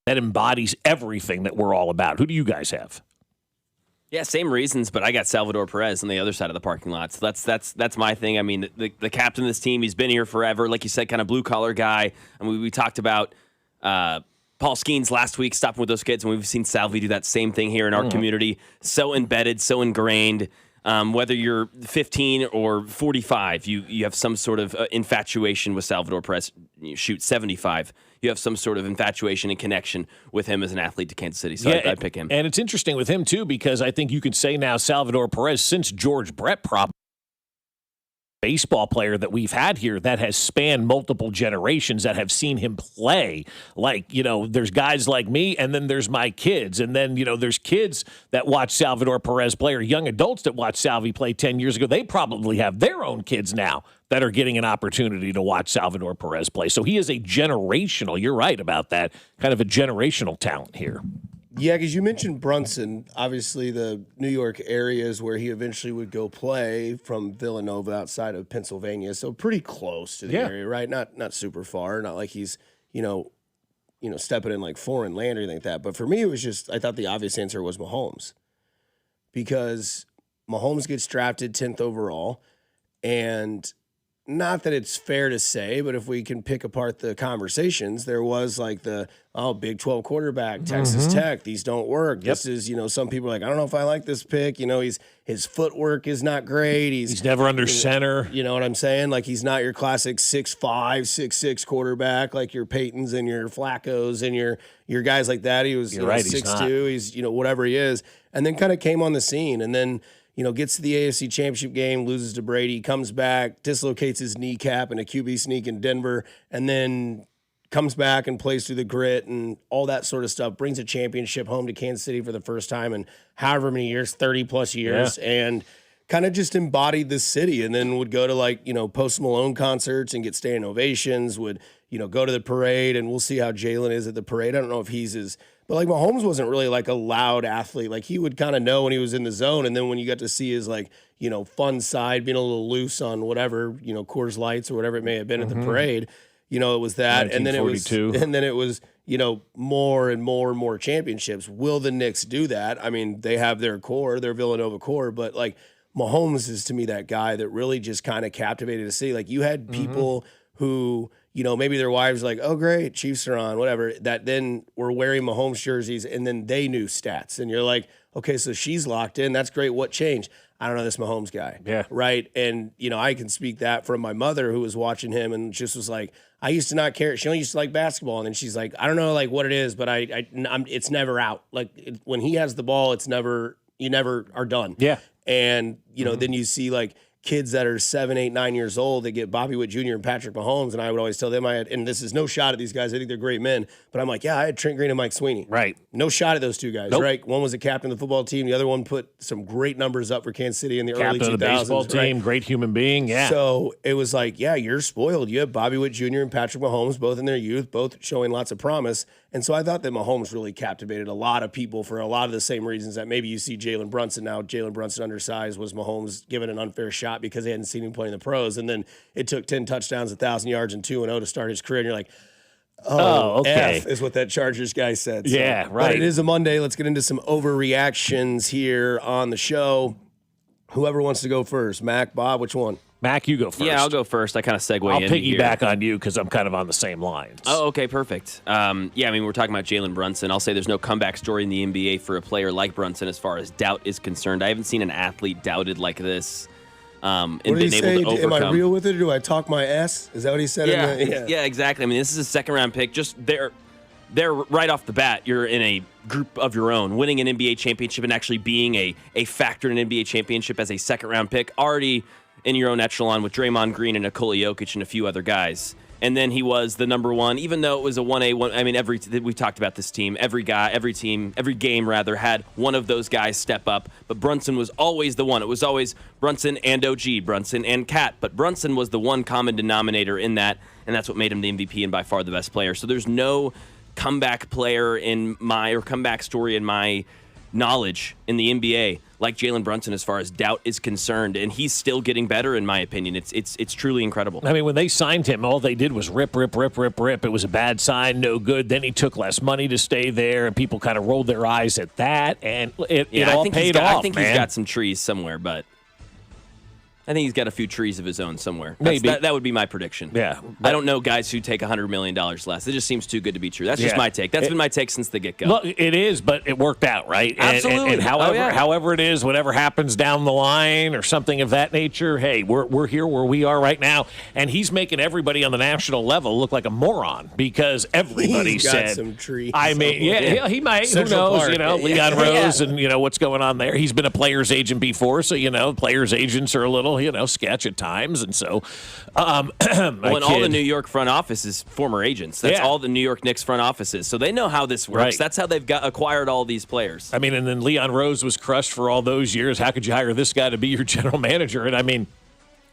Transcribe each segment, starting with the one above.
that embodies everything that we're all about. Who do you guys have? Yeah, same reasons, but I got Salvador Perez on the other side of the parking lot. So that's my thing. I mean, the captain of this team, he's been here forever. Like you said, kind of blue-collar guy. I mean, we talked about Paul Skeens last week stopping with those kids, and we've seen Salvi do that same thing here in our community. So embedded, so ingrained. Whether you're 15 or 45, you have some sort of infatuation with Salvador Perez. You shoot 75. You have some sort of infatuation and connection with him as an athlete to Kansas City. So I'd pick him. And it's interesting with him, too, because I think you could say now Salvador Perez, since George Brett probably baseball player that we've had here that has spanned multiple generations that have seen him play. Like, there's guys like me, and then there's my kids. And then, there's kids that watch Salvador Perez play, or young adults that watch Salvi play 10 years ago. They probably have their own kids now that are getting an opportunity to watch Salvador Perez play. So he is a generational, you're right about that, kind of a generational talent here. Yeah, because you mentioned Brunson. Obviously, the New York areas where he eventually would go play from Villanova outside of Pennsylvania, so pretty close to the area, right? Not super far. Not like he's stepping in like foreign land or anything like that. But for me, it was just I thought the obvious answer was Mahomes, because Mahomes gets drafted 10th overall, and not that it's fair to say, but if we can pick apart the conversations, there was like Big 12 quarterback, Texas Tech, these don't work. This is, some people are like, I don't know if I like this pick. His footwork is not great. He's never under center. You know what I'm saying? Like, he's not your classic 6'5", 6'6" quarterback, like your Peytons and your Flaccos and your guys like that. He was 6'2". He's whatever he is. And then kind of came on the scene, and then gets to the AFC Championship game, loses to Brady, comes back, dislocates his kneecap in a QB sneak in Denver, and then comes back and plays through the grit and all that sort of stuff, brings a championship home to Kansas City for the first time in however many years, 30-plus years, and kind of just embodied this city, and then would go to, Post Malone concerts and get standing ovations, would, go to the parade, and we'll see how Jalen is at the parade. I don't know if he's as – but, like, Mahomes wasn't really, like, a loud athlete. Like, he would kind of know when he was in the zone, and then when you got to see his, like, fun side, being a little loose on whatever, Coors Lights or whatever it may have been at the parade, it was that. And then it was, more and more and more championships. Will the Knicks do that? I mean, they have their core, their Villanova core, but, like, Mahomes is, to me, that guy that really just kind of captivated to see. Like, you had people who – maybe their wives were like, oh, great, Chiefs are on, whatever, that then were wearing Mahomes jerseys, and then they knew stats. And you're like, okay, so she's locked in. That's great. What changed? I don't know, this Mahomes guy. Yeah. Right? And, I can speak that from my mother, who was watching him and just was like, I used to not care. She only used to like basketball. And then she's like, I don't know, like, what it is, but it's never out. Like, when he has the ball, you never are done. Yeah. And, then you see, like, kids that are 7, 8, 9 years old that get Bobby Witt Jr. and Patrick Mahomes, and I would always tell them and this is no shot at these guys, I think they're great men, but I'm like, I had Trent Green and Mike Sweeney. Right. No shot at those two guys, right? One was a captain of the football team, the other one put some great numbers up for Kansas City in the early 2000s. Captain of the baseball team, great human being, yeah. So it was like, you're spoiled. You have Bobby Witt Jr. and Patrick Mahomes, both in their youth, both showing lots of promise, and so I thought that Mahomes really captivated a lot of people for a lot of the same reasons that maybe you see Jalen Brunson now. Jalen Brunson undersized, was Mahomes given an unfair shot because they hadn't seen him play in the pros, and then it took 10 touchdowns, 1,000 yards, and 2-0 to start his career, and you're like, okay. F is what that Chargers guy said. So, yeah, right. But it is a Monday. Let's get into some overreactions here on the show. Whoever wants to go first. Mac, Bob, which one? Mac, you go first. Yeah, I'll go first. I kind of segue I'll in piggyback on you because I'm kind of on the same lines. Oh, okay, perfect. We're talking about Jalen Brunson. I'll say there's no comeback story in the NBA for a player like Brunson as far as doubt is concerned. I haven't seen an athlete doubted like this. What did he say? Am I real with it, or do I talk my ass? Is that what he said? Yeah, exactly. I mean, this is a second-round pick. Just there right off the bat, you're in a group of your own. Winning an NBA championship and actually being a factor in an NBA championship as a second-round pick, already in your own echelon with Draymond Green and Nikola Jokic and a few other guys. And then he was the number one, even though it was a 1A. I mean, we talked about this team. Every guy, every team, every game rather had one of those guys step up. But Brunson was always the one. It was always Brunson and OG, Brunson and Cat. But Brunson was the one common denominator in that, and that's what made him the MVP and by far the best player. So there's no comeback player comeback story in my knowledge in the NBA like Jalen Brunson as far as doubt is concerned, and he's still getting better in my opinion. It's truly incredible. I mean, when they signed him, all they did was rip. It was a bad sign, no good. Then he took less money to stay there, and people kind of rolled their eyes at that, and it all paid off. I think he's got some trees somewhere, but I think he's got a few trees of his own somewhere. Maybe. That would be my prediction. Yeah. I don't know guys who take $100 million less. It just seems too good to be true. That's just my take. That's been my take since the get-go. Well, it is, but it worked out, right? Absolutely. And however it is, whatever happens down the line or something of that nature, hey, we're here where we are right now. And he's making everybody on the national level look like a moron because everybody He's said. got some trees. I mean, he might. Central Who knows? Park. Leon Rose and, what's going on there. He's been a player's agent before, so, players' agents are a little, sketch at times. And so, all the New York front office is former agents. That's all the New York Knicks front offices. So they know how this works. Right. That's how they've acquired all these players. I mean, and then Leon Rose was crushed for all those years. How could you hire this guy to be your general manager? And I mean,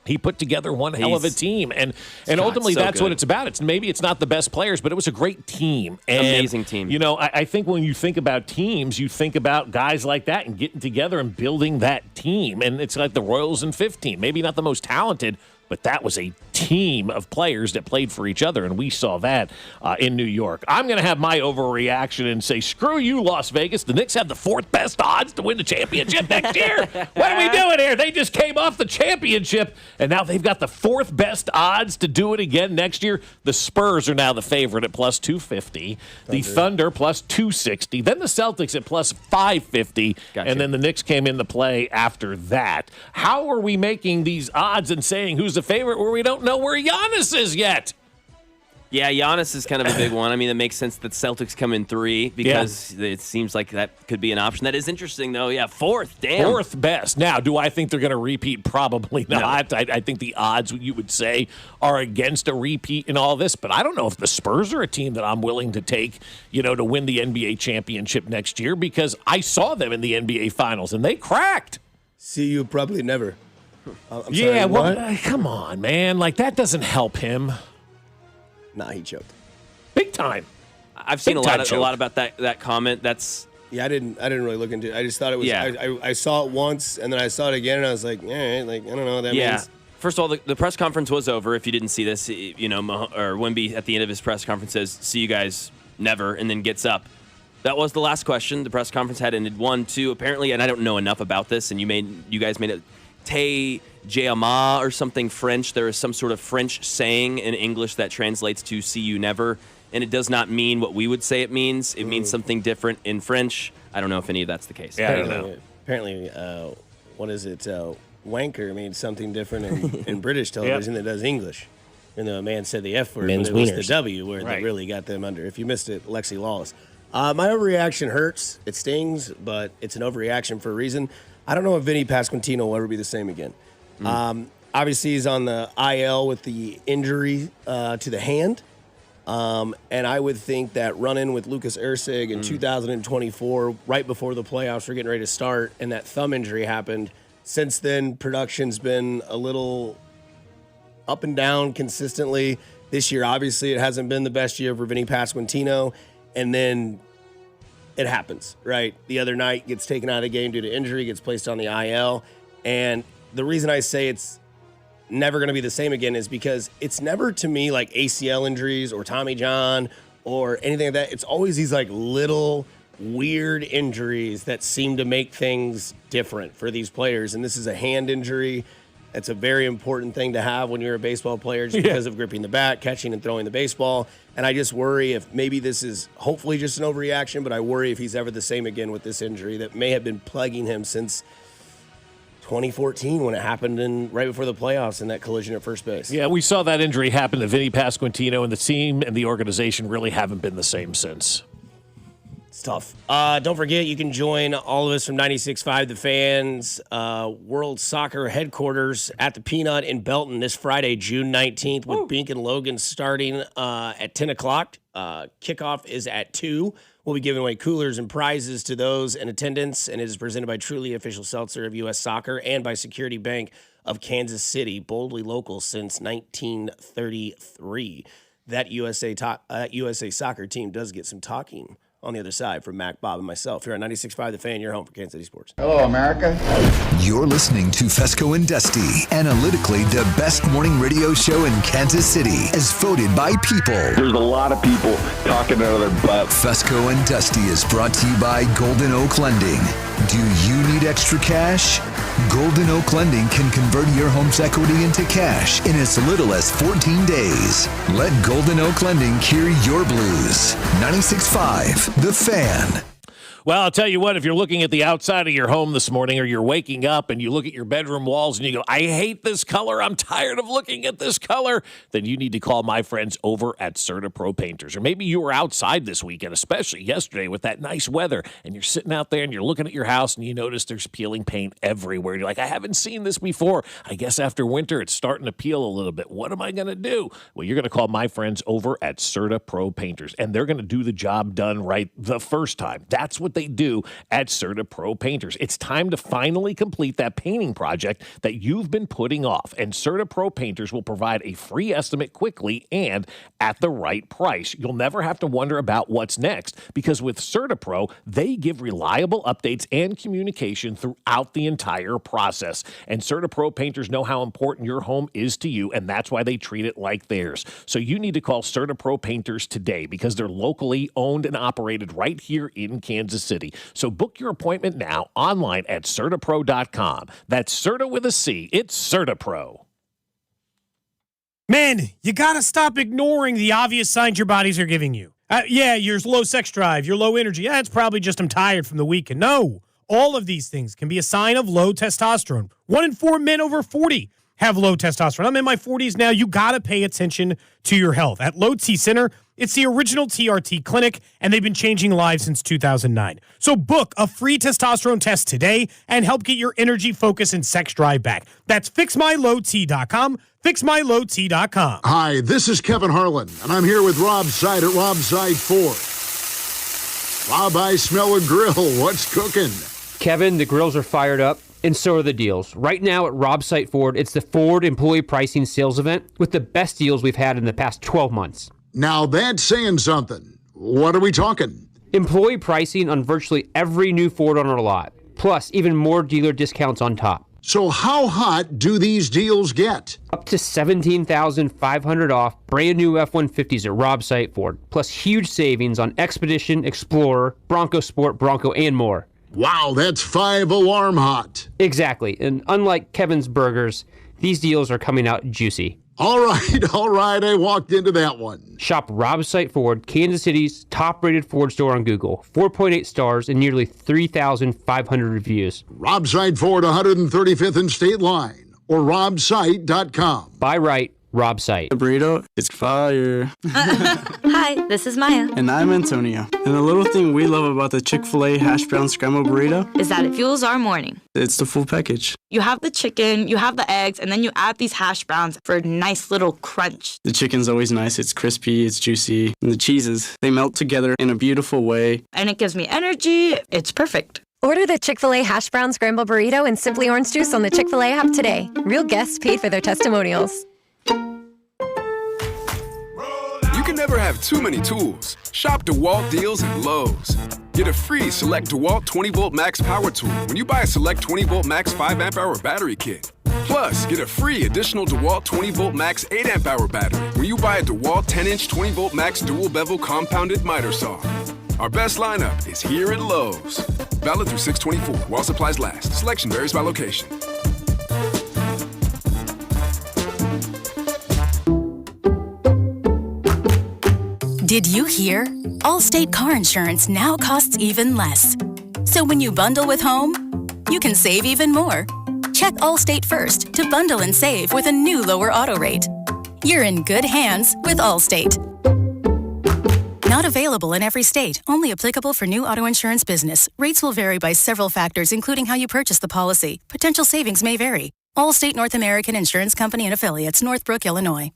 he put together one hell of a team, and ultimately that's what it's about. Maybe it's not the best players, but it was a great team, amazing team. I think when you think about teams, you think about guys like that and getting together and building that team. And it's like the Royals in 15, maybe not the most talented, but that was a team of players that played for each other, and we saw that in New York. I'm going to have my overreaction and say, screw you, Las Vegas. The Knicks have the fourth best odds to win the championship next year. What are we doing here? They just came off the championship, and now they've got the fourth best odds to do it again next year. The Spurs are now the favorite at plus 250. The Thunder plus 260. Then the Celtics at plus 550. Gotcha. And then the Knicks came into play after that. How are we making these odds and saying who's the favorite where we don't know where Giannis is yet? Yeah, Giannis is kind of a big one. I mean, it makes sense that Celtics come in 3 because it seems like that could be an option. That is interesting, though. Yeah, fourth. Damn. Fourth best. Now, do I think they're going to repeat? Probably not. No. I think the odds, you would say, are against a repeat in all this. But I don't know if the Spurs are a team that I'm willing to take, to win the NBA championship next year because I saw them in the NBA Finals, and they cracked. See you probably never. I'm yeah, sorry, well, come on, man. Like, that doesn't help him. Nah, he choked. Big time. I've seen a lot about that comment. That's I didn't really look into it. I just thought it was. Yeah. I saw it once, and then I saw it again, and I was like, all right, I don't know what that means. First of all, the press conference was over. If you didn't see this, or Wemby at the end of his press conference says, "See you guys never," and then gets up. That was the last question. The press conference had ended 1-2 apparently, and I don't know enough about this. And you guys made it. Te Jeama or something French. There is some sort of French saying in English that translates to "see you never," and it does not mean what we would say it means. It means something different in French. I don't know if any of that's the case. Yeah, I don't know. Apparently, what is it? Wanker means something different in British television that does English. And the man said the F word, Men's but it was wieners. the W word that really got them under. If you missed it, Lexi Lawless. My overreaction hurts. It stings, but it's an overreaction for a reason. I don't know if Vinny Pasquantino will ever be the same again. Obviously, he's on the IL with the injury to the hand. And I would think that run-in with Lucas Erceg in 2024, right before the playoffs were getting ready to start, and that thumb injury happened. Since then, production's been a little up and down consistently. This year, obviously, it hasn't been the best year for Vinny Pasquantino. And then it happens, right? The other night gets taken out of the game due to injury, gets placed on the IL. And the reason I say it's never going to be the same again is because it's never, to me, like ACL injuries or Tommy John or anything like that. It's always these like little weird injuries that seem to make things different for these players. And this is a hand injury. It's a very important thing to have when you're a baseball player just because of gripping the bat, catching and throwing the baseball. And I just worry if maybe this is hopefully just an overreaction, but I worry if he's ever the same again with this injury that may have been plaguing him since 2014 when it happened right before the playoffs in that collision at first base. Yeah, we saw that injury happen to Vinny Pasquantino, and the team and the organization really haven't been the same since. It's tough. Don't forget, you can join all of us from 96.5 The Fans World Soccer Headquarters at the Peanut in Belton this Friday, June 19th, with Bink and Logan starting at 10 o'clock. Kickoff is at 2. We'll be giving away coolers and prizes to those in attendance, and it is presented by Truly Official Seltzer of U.S. Soccer and by Security Bank of Kansas City, boldly local since 1933. That USA Soccer team does get some talking on the other side from Mac, Bob, and myself here on 96.5 The Fan, your home for Kansas City sports. Hello, America. You're listening to Fescoe and Dusty, analytically the best morning radio show in Kansas City, as voted by people. There's a lot of people talking out of their butt. Fescoe and Dusty is brought to you by Golden Oak Lending. Do you need extra cash? Golden Oak Lending can convert your home's equity into cash in as little as 14 days. Let Golden Oak Lending cure your blues. 96.5 The Fan. Well, I'll tell you what, if you're looking at the outside of your home this morning, or you're waking up and you look at your bedroom walls and you go, I hate this color, I'm tired of looking at this color, then you need to call my friends over at CertaPro Painters. Or maybe you were outside this weekend, especially yesterday with that nice weather, and you're sitting out there and you're looking at your house and you notice there's peeling paint everywhere. You're like, I haven't seen this before. I guess after winter it's starting to peel a little bit. What am I going to do? Well, you're going to call my friends over at CertaPro Painters, and they're going to do the job done right the first time. That's what they do at CertaPro Painters. It's time to finally complete that painting project that you've been putting off, and CertaPro Painters will provide a free estimate quickly and at the right price. You'll never have to wonder about what's next, because with CertaPro, they give reliable updates and communication throughout the entire process. And CertaPro Painters know how important your home is to you, and that's why they treat it like theirs. So you need to call CertaPro Painters today, because they're locally owned and operated right here in Kansas City. So book your appointment now online at CertaPro.com. That's Certa with a C. It's CertaPro. Man, you gotta stop ignoring the obvious signs your bodies are giving you. You're low sex drive, you're low energy. It's probably just I'm tired from the weekend. No, all of these things can be a sign of low testosterone. 1 in 4 men over 40 have low testosterone. I'm in my 40s now. You got to pay attention to your health. At Low T Center, it's the original TRT clinic, and they've been changing lives since 2009. So book a free testosterone test today and help get your energy, focus, and sex drive back. That's fixmylowt.com, fixmylowt.com. Hi, this is Kevin Harlan, and I'm here with Rob Side at Rob Side Ford. Rob, I smell a grill. What's cooking? Kevin, the grills are fired up, and so are the deals. Right now at Rob Site Ford, it's the Ford Employee Pricing Sales Event with the best deals we've had in the past 12 months. Now that's saying something. What are we talking? Employee pricing on virtually every new Ford on our lot, plus even more dealer discounts on top. So how hot do these deals get? Up to $17,500 off brand new F-150s at Rob Site Ford, plus huge savings on Expedition, Explorer, Bronco Sport, Bronco, and more. Wow, that's 5 alarm hot. Exactly, and unlike Kevin's Burgers, these deals are coming out juicy. All right, I walked into that one. Shop Rob Site Ford, Kansas City's top-rated Ford store on Google. 4.8 stars and nearly 3,500 reviews. Rob Site Ford, 135th and State Line, or robsite.com. Buy right, Rob Site. The burrito is fire. Hi, this is Maya. And I'm Antonio. And the little thing we love about the Chick-fil-A hash brown scrambled burrito is that it fuels our morning. It's the full package. You have the chicken, you have the eggs, and then you add these hash browns for a nice little crunch. The chicken's always nice. It's crispy, it's juicy. And the cheeses, they melt together in a beautiful way. And it gives me energy. It's perfect. Order the Chick-fil-A hash brown scrambled burrito and Simply Orange Juice on the Chick-fil-A app today. Real guests paid for their testimonials. You can never have too many tools. Shop DeWalt deals at Lowe's. Get a free Select DeWalt 20-volt max power tool when you buy a Select 20-volt max 5-amp-hour battery kit. Plus, get a free additional DeWalt 20-volt max 8-amp-hour battery when you buy a DeWalt 10-inch 20-volt max dual-bevel compounded miter saw. Our best lineup is here at Lowe's. Valid through 6/24 while supplies last. Selection varies by location. Did you hear? Allstate car insurance now costs even less. So when you bundle with home, you can save even more. Check Allstate first to bundle and save with a new lower auto rate. You're in good hands with Allstate. Not available in every state. Only applicable for new auto insurance business. Rates will vary by several factors, including how you purchase the policy. Potential savings may vary. Allstate North American Insurance Company and Affiliates, Northbrook, Illinois.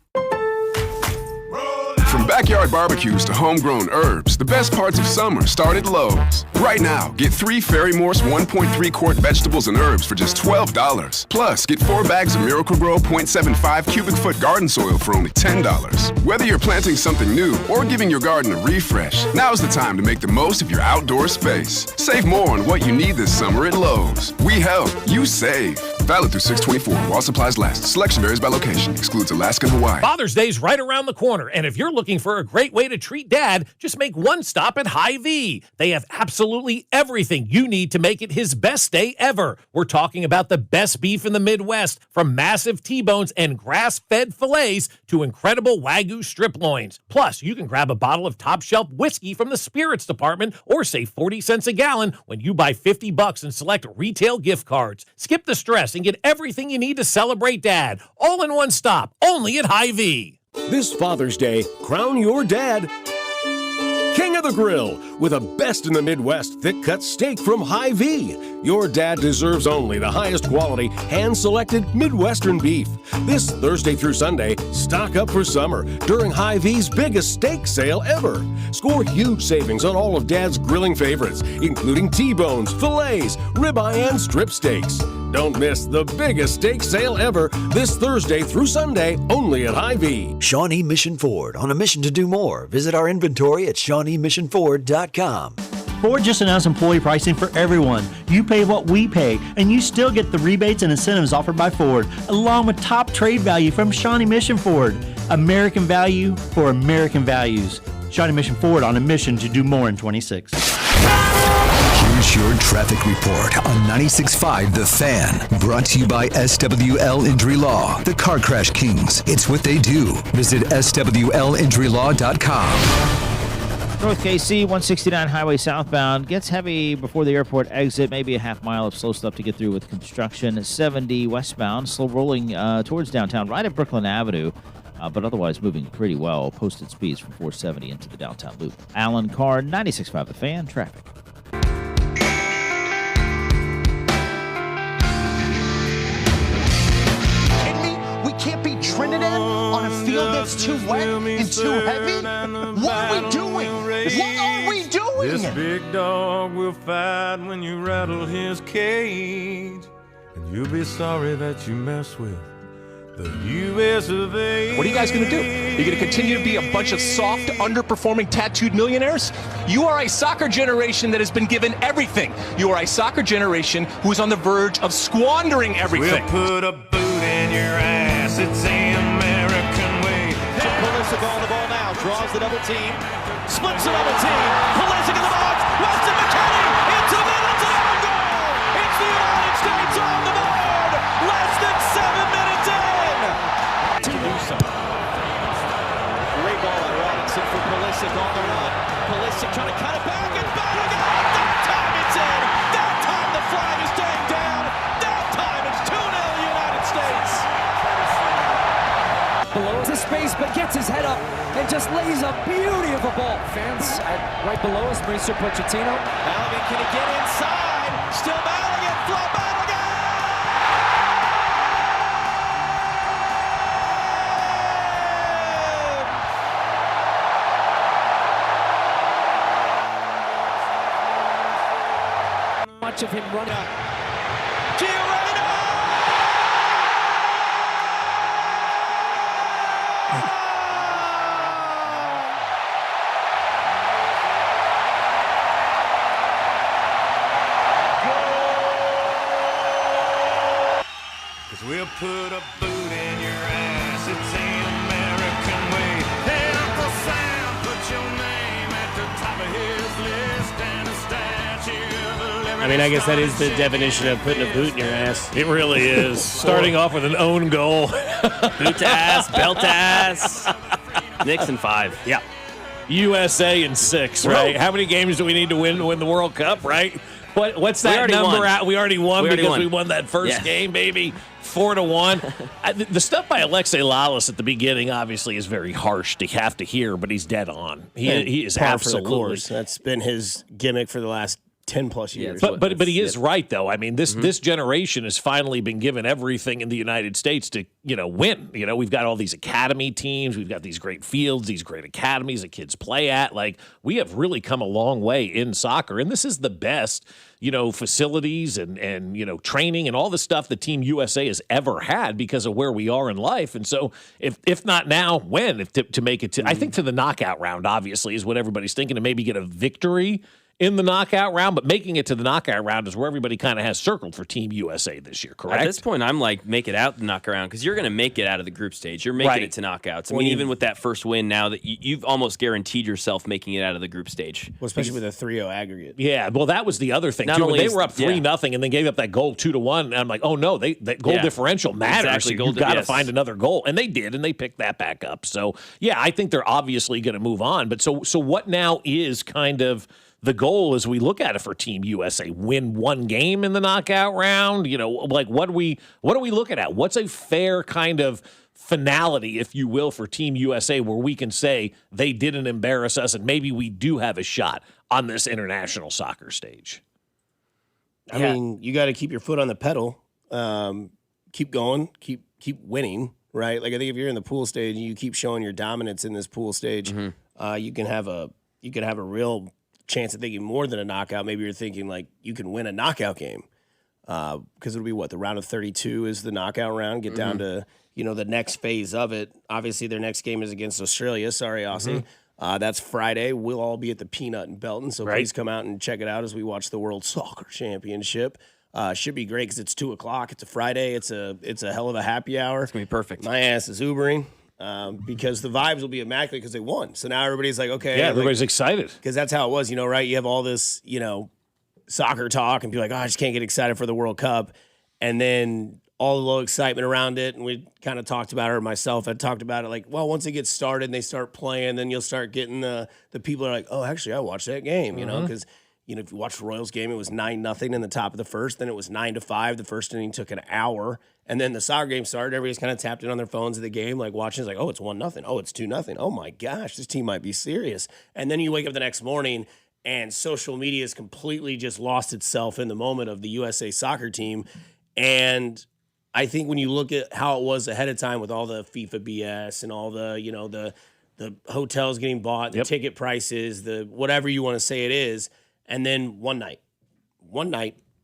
From backyard barbecues to homegrown herbs, the best parts of summer start at Lowe's. Right now, get 3 Fairy Morse 1.3 quart vegetables and herbs for just $12. Plus, get 4 bags of Miracle-Gro 0.75 cubic foot garden soil for only $10. Whether you're planting something new or giving your garden a refresh, now's the time to make the most of your outdoor space. Save more on what you need this summer at Lowe's. We help, you save. Valid through 6/24 while supplies last. Selection varies by location. Excludes Alaska and Hawaii. Father's Day's right around the corner, and if you're looking for a great way to treat Dad, just make one stop at Hy-Vee. They have absolutely everything you need to make it his best day ever. We're talking about the best beef in the Midwest, from massive T-bones and grass-fed fillets to incredible Wagyu strip loins. Plus, you can grab a bottle of top-shelf whiskey from the spirits department or save 40 cents a gallon when you buy $50 and select retail gift cards. Skip the stress and get everything you need to celebrate Dad, all in one stop, only at Hy-Vee. This Father's Day, crown your dad King of the Grill with a best in the Midwest thick-cut steak from Hy-Vee. Your dad deserves only the highest quality, hand-selected Midwestern beef. This Thursday through Sunday, stock up for summer during Hy-Vee's biggest steak sale ever. Score huge savings on all of Dad's grilling favorites, including T-bones, fillets, ribeye, and strip steaks. Don't miss the biggest steak sale ever this Thursday through Sunday, only at Hy-Vee. Shawnee Mission Ford, on a mission to do more. Visit our inventory at ShawneeMissionFord.com. Ford just announced employee pricing for everyone. You pay what we pay, and you still get the rebates and incentives offered by Ford, along with top trade value from Shawnee Mission Ford. American value for American values. Shawnee Mission Ford, on a mission to do more in 26. Here's your traffic report on 96.5 The Fan. Brought to you by SWL Injury Law, the Car Crash Kings. It's what they do. Visit SWLinjurylaw.com. North KC, 169 highway southbound. Gets heavy before the airport exit. Maybe a half mile of slow stuff to get through with construction. 70 westbound, slow rolling towards downtown, right at Brooklyn Avenue. But otherwise moving pretty well. Posted speeds from 470 into the downtown loop. Alan Carr, 96.5 The Fan, traffic. Can't beat Trinidad on a field that's too wet and too heavy? What are we doing? What are we doing? This big dog will fight when you rattle his cage, and you'll be sorry that you mess with the U.S. of A. What are you guys going to do? Are you going to continue to be a bunch of soft, underperforming, tattooed millionaires? You are a soccer generation that has been given everything. You are a soccer generation who is on the verge of squandering everything. We'll put a boot in your ass. It's the American way. Pulisic on the ball now. Draws the double team. Splits the double team. Pulisic in the box. Weston McKennie into the middle to the goal. It's the United States on the board. Less than 7 minutes in. To do so. Great ball by Robinson for Pulisic on the run. Pulisic trying to cut it back and back again. That time it's in. That time the flag is staying down. That time it's 2-0 United States. Below to space, but gets his head up and just lays a beauty of a ball. Fans right below us, Mauricio Pochettino. Balogun, can he get inside? Still Balogun, flow Balogun! Much of him running. We'll put a boot in your ass. It's the American way. Hey, Uncle Sam, put your name at the top of his list and a statue. I mean, I guess that is the definition of putting a boot in your ass. It really is. Starting off with an own goal. Boot to ass, belt to ass. Knicks in 5. Yeah. USA in 6, right? How many games do we need to win the World Cup, right? What's that number at? We already won because we won that first game, baby. 4-1. The stuff by Alexei Lalas at the beginning obviously is very harsh to have to hear, but he's dead on. He is absolutely. That's been his gimmick for the last 10 plus years. But he is right though. I mean, this generation has finally been given everything in the United States to win. We've got all these academy teams, we've got these great fields, these great academies that kids play at. Like, we have really come a long way in soccer, and this is the best facilities and training and all the stuff that Team USA has ever had because of where we are in life. And so if not now, when to make it to I think to the knockout round obviously is what everybody's thinking, to maybe get a victory in the knockout round, but making it to the knockout round is where everybody kind of has circled for Team USA this year, correct? At this point, I'm like, make it out the knockout round, because you're going to make it out of the group stage. You're making it to knockouts. I mean, even with that first win now, that you've almost guaranteed yourself making it out of the group stage. Well, especially with a 3-0 aggregate. Yeah, well, that was the other thing, too. When they were up 3-0 and then gave up that goal 2-1, and I'm like, oh, no, that goal differential matters. Exactly. You've got to find another goal. And they did, and they picked that back up. So, yeah, I think they're obviously going to move on. But so what now is kind of the goal as we look at it for Team USA? Win one game in the knockout round? Like, what are we looking at? What's a fair kind of finality, if you will, for Team USA where we can say they didn't embarrass us and maybe we do have a shot on this international soccer stage? I mean, you got to keep your foot on the pedal. Keep going. Keep winning, right? Like, I think if you're in the pool stage and you keep showing your dominance in this pool stage, you can have a real chance of thinking more than a knockout. Maybe you're thinking like you can win a knockout game, because it'll be the round of 32 is the knockout round. Get down to the next phase of it. Obviously, their next game is against Australia. Sorry, Aussie. That's Friday. We'll all be at the Peanut in Belton, so please come out and check it out as we watch the World Soccer Championship. Should be great because it's 2:00. It's a Friday. It's a hell of a happy hour. It's gonna be perfect. My ass is Ubering. Because the vibes will be immaculate because they won. So now everybody's like, okay. Yeah, everybody's excited. Because that's how it was, right? You have all this, soccer talk and people like, I just can't get excited for the World Cup. And then all the low excitement around it. And we kind of talked about it, or myself had talked about it, like, well, once it gets started and they start playing, then you'll start getting the people are like, oh, actually, I watched that game, because if you watched the Royals game, it was 9-0 in the top of the first. Then it was 9-5. The first inning took an hour. And then the soccer game started. Everybody's kind of tapped in on their phones at the game, like watching. It's like, oh, it's 1-0. Oh, it's 2-0. Oh, my gosh, this team might be serious. And then you wake up the next morning, and social media has completely just lost itself in the moment of the USA soccer team. And I think when you look at how it was ahead of time with all the FIFA BS and all the, the hotels getting bought, the ticket prices, the whatever you want to say it is, and then one night,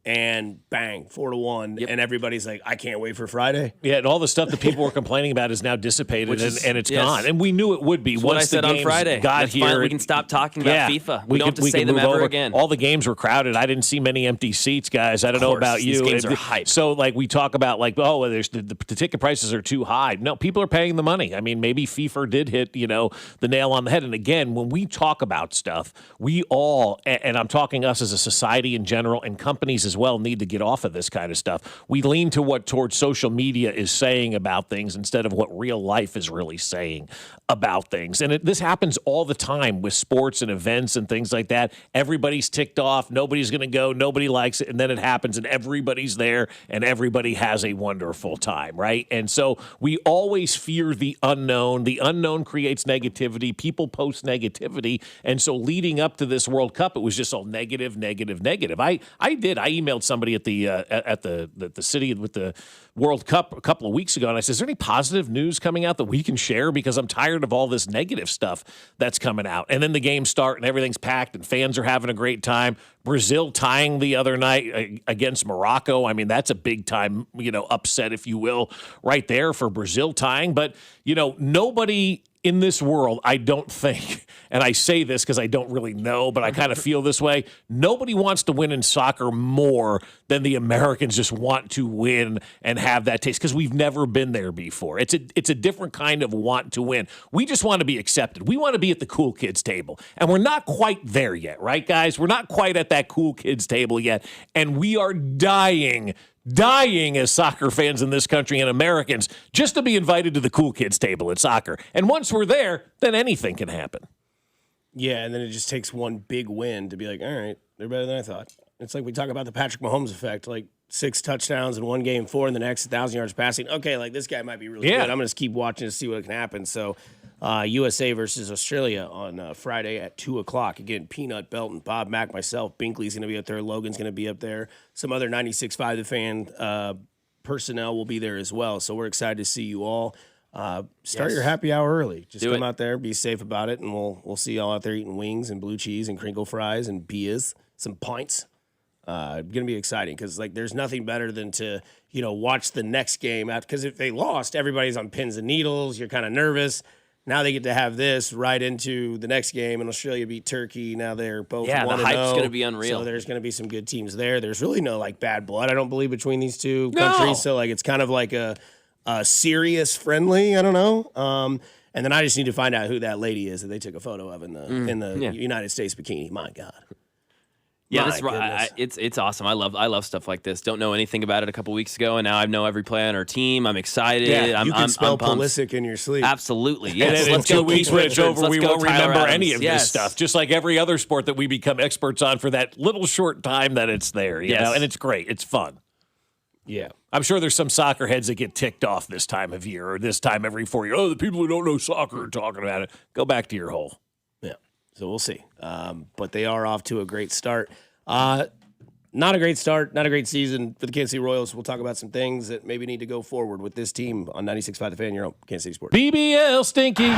and bang, 4-1, and everybody's like, I can't wait for Friday. Yeah, and all the stuff that people were complaining about is now dissipated, and it's gone. And we knew it would be. That's once what I said the on Friday. Got here, we can stop talking about FIFA. We don't have to say can them move ever over. again. All the games were crowded. I didn't see many empty seats, guys. I don't know about you. These games are hype. So, like, we talk about, like, oh, there's the ticket prices are too high. No, people are paying the money. I mean, maybe FIFA did hit, the nail on the head. And again, when we talk about stuff, we all, and I'm talking us as a society in general, and companies as well, need to get off of this kind of stuff. We lean towards social media is saying about things instead of what real life is really saying about things. And this happens all the time with sports and events and things like that. Everybody's ticked off. Nobody's going to go. Nobody likes it. And then it happens and everybody's there and everybody has a wonderful time, right? And so we always fear the unknown. The unknown creates negativity. People post negativity. And so leading up to this World Cup, it was just all negative. I emailed somebody at the city with the World Cup a couple of weeks ago, and I said, is there any positive news coming out that we can share? Because I'm tired of all this negative stuff that's coming out. And then the games start, and everything's packed, and fans are having a great time. Brazil tying the other night against Morocco. I mean, that's a big-time, upset, if you will, right there for Brazil tying. But, nobody in this world, I don't think, and I say this because I don't really know, but I kind of feel this way, nobody wants to win in soccer more than the Americans just want to win and have that taste, because we've never been there before. It's a different kind of want to win. We just want to be accepted. We want to be at the cool kids table, and we're not quite there yet, right, guys? We're not quite at that cool kids table yet, and we are dying as soccer fans in this country and Americans just to be invited to the cool kids table at soccer. And once we're there, then anything can happen. Yeah, and then it just takes one big win to be like, all right, they're better than I thought. It's like we talk about the Patrick Mahomes effect, like 6 touchdowns in one game, 4 in the next, 1,000 yards passing. Okay, like this guy might be really good. I'm going to just keep watching to see what can happen. So USA versus Australia on Friday at 2 o'clock. Again, Peanut, Belton, Bob, Mack, myself, Binkley's going to be up there. Logan's going to be up there. Some other 96.5 The Fan personnel will be there as well. So we're excited to see you all. Start your happy hour early. Just come out there, be safe about it, and we'll see y'all out there eating wings and blue cheese and crinkle fries and beers, some pints. Going to be exciting because there's nothing better than to watch the next game because if they lost, everybody's on pins and needles. You're kind of nervous. Now they get to have this right into the next game, and Australia beat Turkey. Now they're both 1-0. The hype's going to be unreal. So there's going to be some good teams there. There's really no bad blood, I don't believe, between these two countries. So it's kind of like a serious friendly. I don't know. And then I just need to find out who that lady is that they took a photo of in the United States bikini. My God. Yeah, that's right. It's awesome. I love stuff like this. Don't know anything about it a couple weeks ago, and now I know every player on our team. I'm excited. Yeah, you can spell Pulisic in your sleep. Absolutely. Yes. And then in 2 weeks when it's over, we won't remember any of this stuff. Just like every other sport that we become experts on for that little short time that it's there. You know? And it's great. It's fun. Yeah. I'm sure there's some soccer heads that get ticked off this time of year or this time every 4 years. Oh, the people who don't know soccer are talking about it. Go back to your hole. Yeah. So we'll see. But they are off to a great start. Not a great start, not a great season for the Kansas City Royals. We'll talk about some things that maybe need to go forward with this team on 96.5 The Fan, your own Kansas City Sports. BBL Stinky.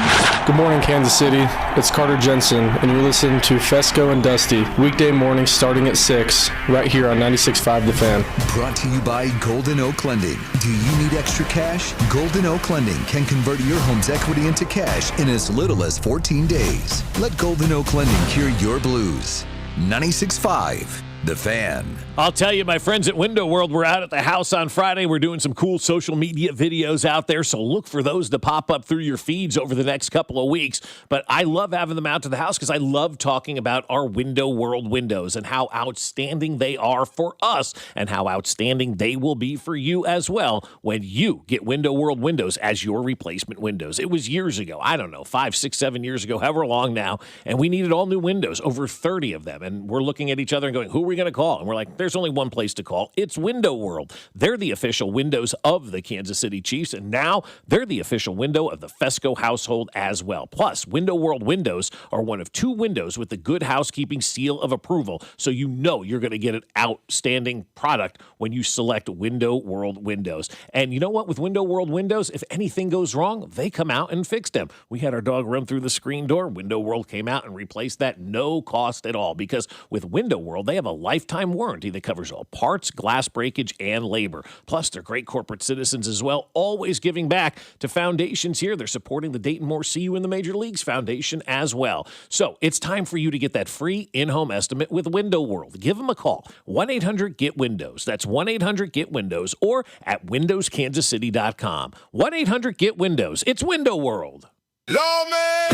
Good morning, Kansas City. It's Carter Jensen, and you're listening to Fescoe and Dusty, weekday mornings starting at 6, right here on 96.5 The Fan. Brought to you by Golden Oak Lending. Do you need extra cash? Golden Oak Lending can convert your home's equity into cash in as little as 14 days. Let Golden Oak Lending cure your blues. 96.5 The Fan. I'll tell you, my friends at Window World, we're out at the house on Friday. We're doing some cool social media videos out there, so look for those to pop up through your feeds over the next couple of weeks. But I love having them out to the house because I love talking about our Window World windows and how outstanding they are for us and how outstanding they will be for you as well when you get Window World windows as your replacement windows. It was years ago, I don't know, 5, 6, 7 years ago, however long now, and we needed all new windows, over 30 of them. And we're looking at each other and going, who are we going to call? And we're like, there's only one place to call. It's Window World. They're the official windows of the Kansas City Chiefs, and now they're the official window of the Fescoe household as well. Plus, Window World windows are one of 2 windows with the Good Housekeeping seal of approval, so you know you're going to get an outstanding product when you select Window World windows. And you know what? With Window World windows, if anything goes wrong, they come out and fix them. We had our dog run through the screen door. Window World came out and replaced that, no cost at all, because with Window World, they have a lifetime warranty that covers all parts, glass breakage, and labor. Plus, they're great corporate citizens as well, always giving back to foundations here. They're supporting the Dayton Moore See You in the Major Leagues Foundation as well. So it's time for you to get that free in-home estimate with Window World. Give them a call, 1-800-GET-WINDOWS. That's 1-800-GET-WINDOWS or at windowskansascity.com. 1-800-GET-WINDOWS. It's Window World. Lawman,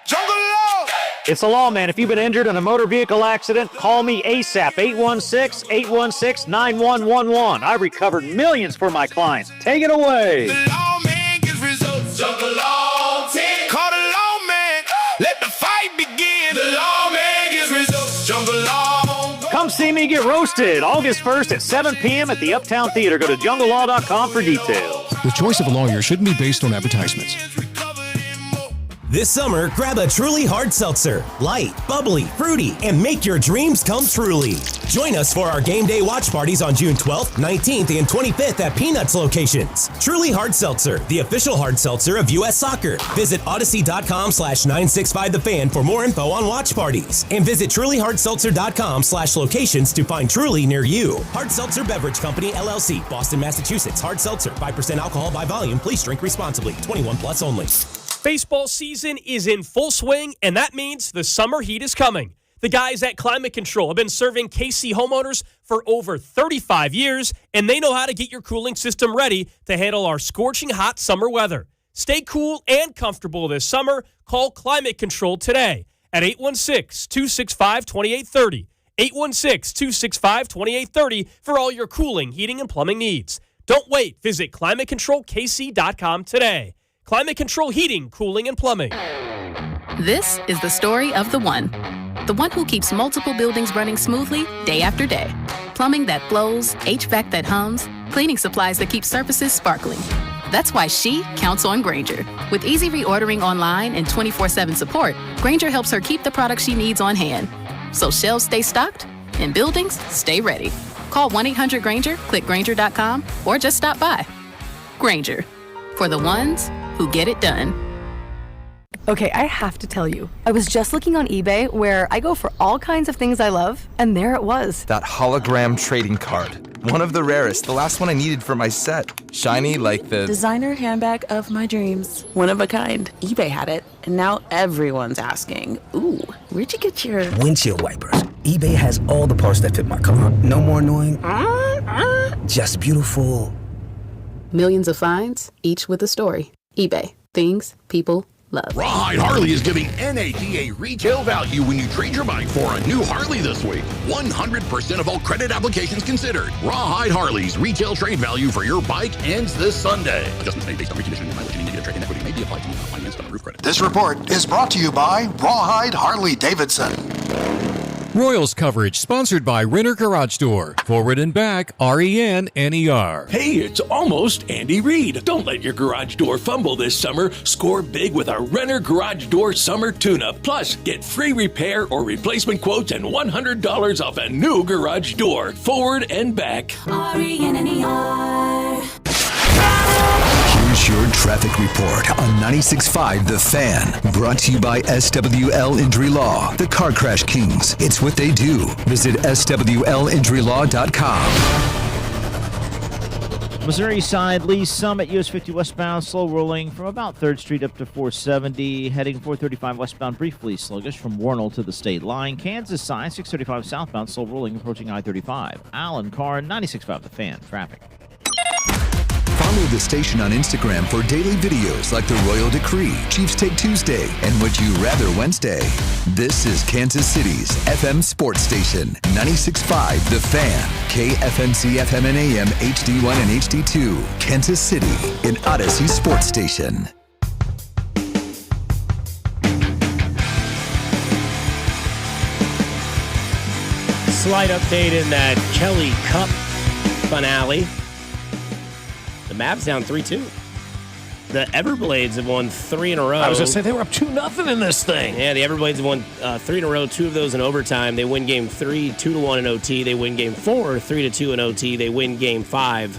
Jungle Law. It's the Lawman. If you've been injured in a motor vehicle accident, call me ASAP, 816-816-9111. I recovered millions for my clients. Take it away. The Lawman gets results. Jungle Law team. Call the Lawman. Let the fight begin. The Lawman gets results. Jungle Law. Come see me get roasted August 1st at 7 p.m. at the Uptown Theater. Go to junglelaw.com for details. The choice of a lawyer shouldn't be based on advertisements. This summer, grab a Truly Hard Seltzer. Light, bubbly, fruity, and make your dreams come truly. Join us for our game day watch parties on June 12th, 19th, and 25th at Peanuts locations. Truly Hard Seltzer, the official hard seltzer of U.S. Soccer. Visit odyssey.com/965thefan for more info on watch parties. And visit trulyhardseltzer.com/locations to find Truly near you. Hard Seltzer Beverage Company, LLC, Boston, Massachusetts. Hard Seltzer, 5% alcohol by volume. Please drink responsibly. 21 plus only. Baseball season is in full swing, and that means the summer heat is coming. The guys at Climate Control have been serving KC homeowners for over 35 years, and they know how to get your cooling system ready to handle our scorching hot summer weather. Stay cool and comfortable this summer. Call Climate Control today at 816-265-2830. 816-265-2830 for all your cooling, heating, and plumbing needs. Don't wait. Visit ClimateControlKC.com today. Climate Control Heating, Cooling, and Plumbing. This is the story of the one who keeps multiple buildings running smoothly day after day. Plumbing that flows, HVAC that hums, cleaning supplies that keep surfaces sparkling. That's why she counts on Grainger. With easy reordering online and 24/7 support, Grainger helps her keep the products she needs on hand. So shelves stay stocked and buildings stay ready. Call 1-800-GRAINGER, click Grainger.com, or just stop by. Grainger, for the ones who get it done. Okay, I have to tell you, I was just looking on eBay where I go for all kinds of things I love, and there it was. That hologram trading card. One of the rarest, the last one I needed for my set. Shiny like the designer handbag of my dreams. One of a kind. eBay had it, and now everyone's asking, ooh, where'd you get your windshield wipers? eBay has all the parts that fit my car. No more annoying, just beautiful. Millions of finds, each with a story. eBay, things people love. Rawhide Harley is giving NADA retail value when you trade your bike for a new Harley this week. 100% of all credit applications considered. Rawhide Harley's retail trade value for your bike ends this Sunday. Adjustments made based on reconditioning and mileage. Any negative trade-in equity may be applied to new financed on approved credit. This report is brought to you by Rawhide Harley Davidson. Royals coverage sponsored by Renner Garage Door. Forward and back, RENNER. Hey, it's almost Andy Reid. Don't let your garage door fumble this summer. Score big with our Renner Garage Door Summer Tune-Up. Plus, get free repair or replacement quotes and $100 off a new garage door. Forward and back. RENNER. Here's your traffic report on 96.5 The Fan. Brought to you by SWL Injury Law, the Car Crash Kings. It's what they do. Visit SWLinjurylaw.com. Missouri side, Lee Summit, US 50 westbound, slow rolling from about 3rd Street up to 470. Heading 435 westbound, briefly sluggish from Warnell to the state line. Kansas side, 635 southbound, slow rolling approaching I-35. Alan Carr, 96.5 The Fan. Traffic. Follow the station on Instagram for daily videos like the Royal Decree, Chiefs Take Tuesday, and Would You Rather Wednesday. This is Kansas City's FM sports station, 96.5 The Fan, KFNC FM and AM, HD1 and HD2, Kansas City, an Odyssey sports station. Slight update in that Kelly Cup finale. The Mavs down 3-2. The Everblades have won 3 in a row. I was going to say they were up 2-0 in this thing. Yeah, the Everblades have won 3 in a row, 2 of those in overtime. They win game 3, 2-1 in OT. They win game 4, 3-2 in OT. They win game 5,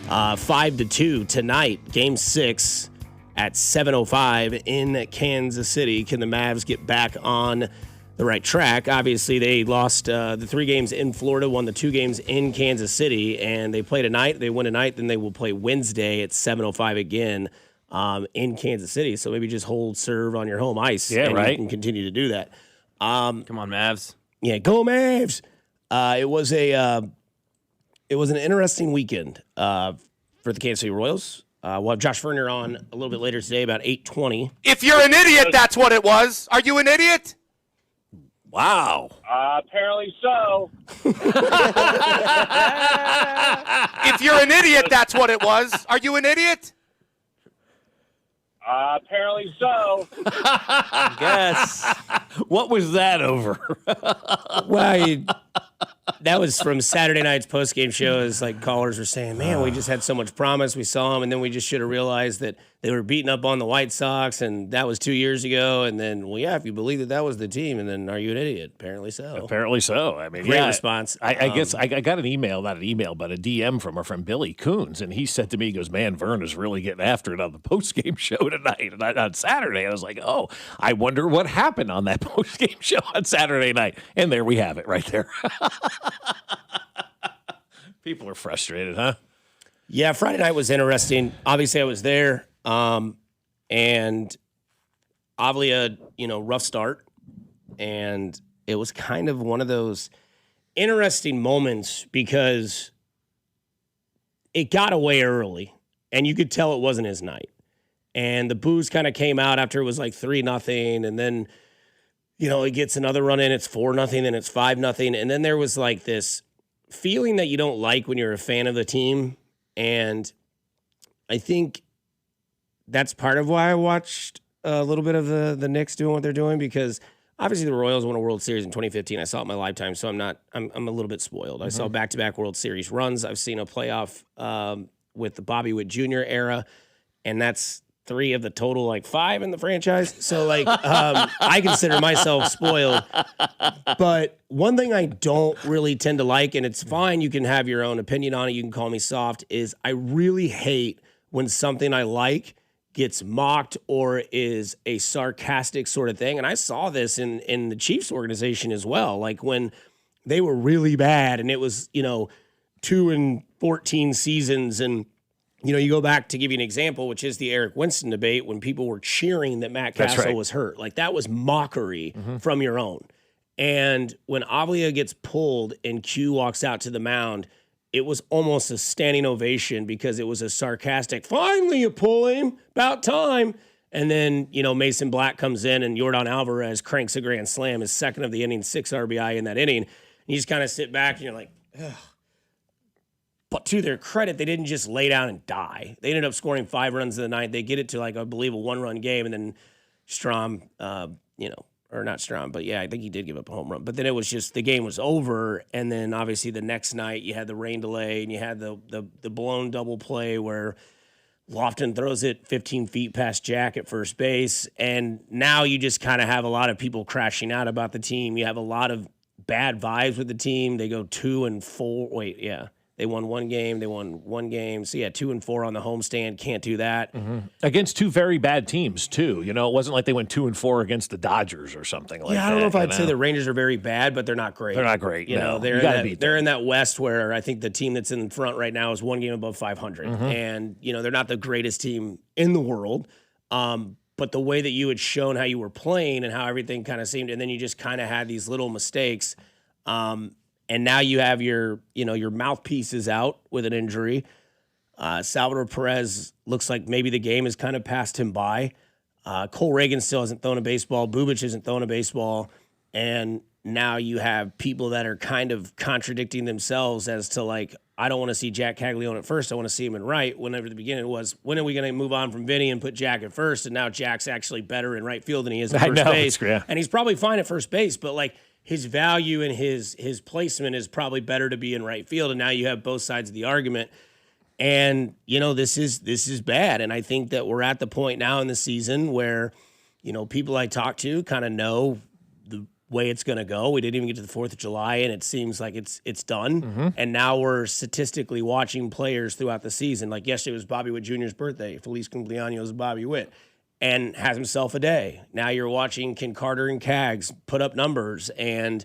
5-2 tonight. Game 6 at 7:05 in Kansas City. Can the Mavs get back on the right track? Obviously, they lost the 3 games in Florida, won the 2 games in Kansas City, and they play tonight. They win tonight, then they will play Wednesday at 7:05 again in Kansas City. So maybe just hold serve on your home ice. Yeah, and right. You can continue to do that. Come on, Mavs. Yeah, go Mavs. It was an interesting weekend for the Kansas City Royals. We'll have Josh Verner on a little bit later today, about 8:20. If you're an idiot, that's what it was. Are you an idiot? Wow. Apparently so. If you're an idiot, that's what it was. Are you an idiot? Apparently so. Yes. What was that over? Well, that was from Saturday night's postgame show. It's like callers were saying, man, we just had so much promise. We saw them, and then we just should have realized that they were beating up on the White Sox, and that was 2 years ago. And then, well, yeah, if you believe that was the team, and then are you an idiot? Apparently so. Apparently so. I mean, Great yeah, response. I guess I got an email, not an email, but a DM from our friend Billy Coons, and he said to me, he goes, man, Vern is really getting after it on the postgame show tonight, and on Saturday. And I was like, oh, I wonder what happened on that postgame show on Saturday night. And there we have it right there. People are frustrated, huh? Yeah, Friday night was interesting. Obviously, I was there, and obviously rough start, and it was kind of one of those interesting moments because it got away early, and you could tell it wasn't his night. And the boos kind of came out after it was like 3-0, and then it gets another run in, it's 4-0, then it's 5-0, and then there was like this feeling that you don't like when you're a fan of the team. And I think that's part of why I watched a little bit of the Knicks doing what they're doing, because obviously the Royals won a World Series in 2015. I saw it in my lifetime, so I'm a little bit spoiled. I saw back-to-back World Series runs. I've seen a playoff with the Bobby Witt Jr. era, and that's 3 of the total, like 5 in the franchise. So like, I consider myself spoiled. But one thing I don't really tend to like, and it's fine, you can have your own opinion on it, you can call me soft, is I really hate when something I like gets mocked or is a sarcastic sort of thing. And I saw this in the Chiefs organization as well. Like when they were really bad and it was, 2-14 seasons, and you go back to give you an example, which is the Eric Winston debate, when people were cheering that Matt Castle was hurt. Like that was mockery from your own. And when Avila gets pulled and Q walks out to the mound, it was almost a standing ovation because it was a sarcastic, finally you pull him, about time. And then, Mason Black comes in and Yordan Alvarez cranks a grand slam, his second of the inning, 6 RBI in that inning. And you just kind of sit back and you're like, ugh. But to their credit, they didn't just lay down and die. They ended up scoring 5 runs in the ninth. They get it to, I believe, a 1-run game. And then Strom, or not Strom, but yeah, I think he did give up a home run. But then it was just, the game was over. And then obviously the next night you had the rain delay and you had the blown double play where Lofton throws it 15 feet past Jack at first base. And now you just kind of have a lot of people crashing out about the team. You have a lot of bad vibes with the team. They go 2-4. They won 1 game. They won 1 game. So, 2-4 on the homestand. Can't do that. Against 2 very bad teams, too. It wasn't like they went 2-4 against the Dodgers or something like that. Yeah, I don't know if I'd say the Rangers are very bad, but they're not great. They're not great. They're in that West where I think the team that's in front right now is 1 game above 500. And, they're not the greatest team in the world. But the way that you had shown how you were playing and how everything kind of seemed, and then you just kind of had these little mistakes. And now you have your mouthpieces out with an injury. Salvador Perez looks like maybe the game has kind of passed him by. Cole Reagan still hasn't thrown a baseball. Bubich hasn't thrown a baseball. And now you have people that are kind of contradicting themselves as to I don't want to see Jack Caglione at first. I want to see him in right. Whenever the beginning was, when are we going to move on from Vinny and put Jack at first? And now Jack's actually better in right field than he is at first base. And he's probably fine at first base, but his value and his placement is probably better to be in right field. And now you have both sides of the argument. And, this is bad. And I think that we're at the point now in the season where, people I talk to kind of know the way it's going to go. We didn't even get to the 4th of July, and it seems like it's done. And now we're statistically watching players throughout the season. Like yesterday was Bobby Witt Jr.'s birthday. Feliz cumpleaños, Bobby Witt. And has himself a day. Now you're watching can Carter and Cags put up numbers, and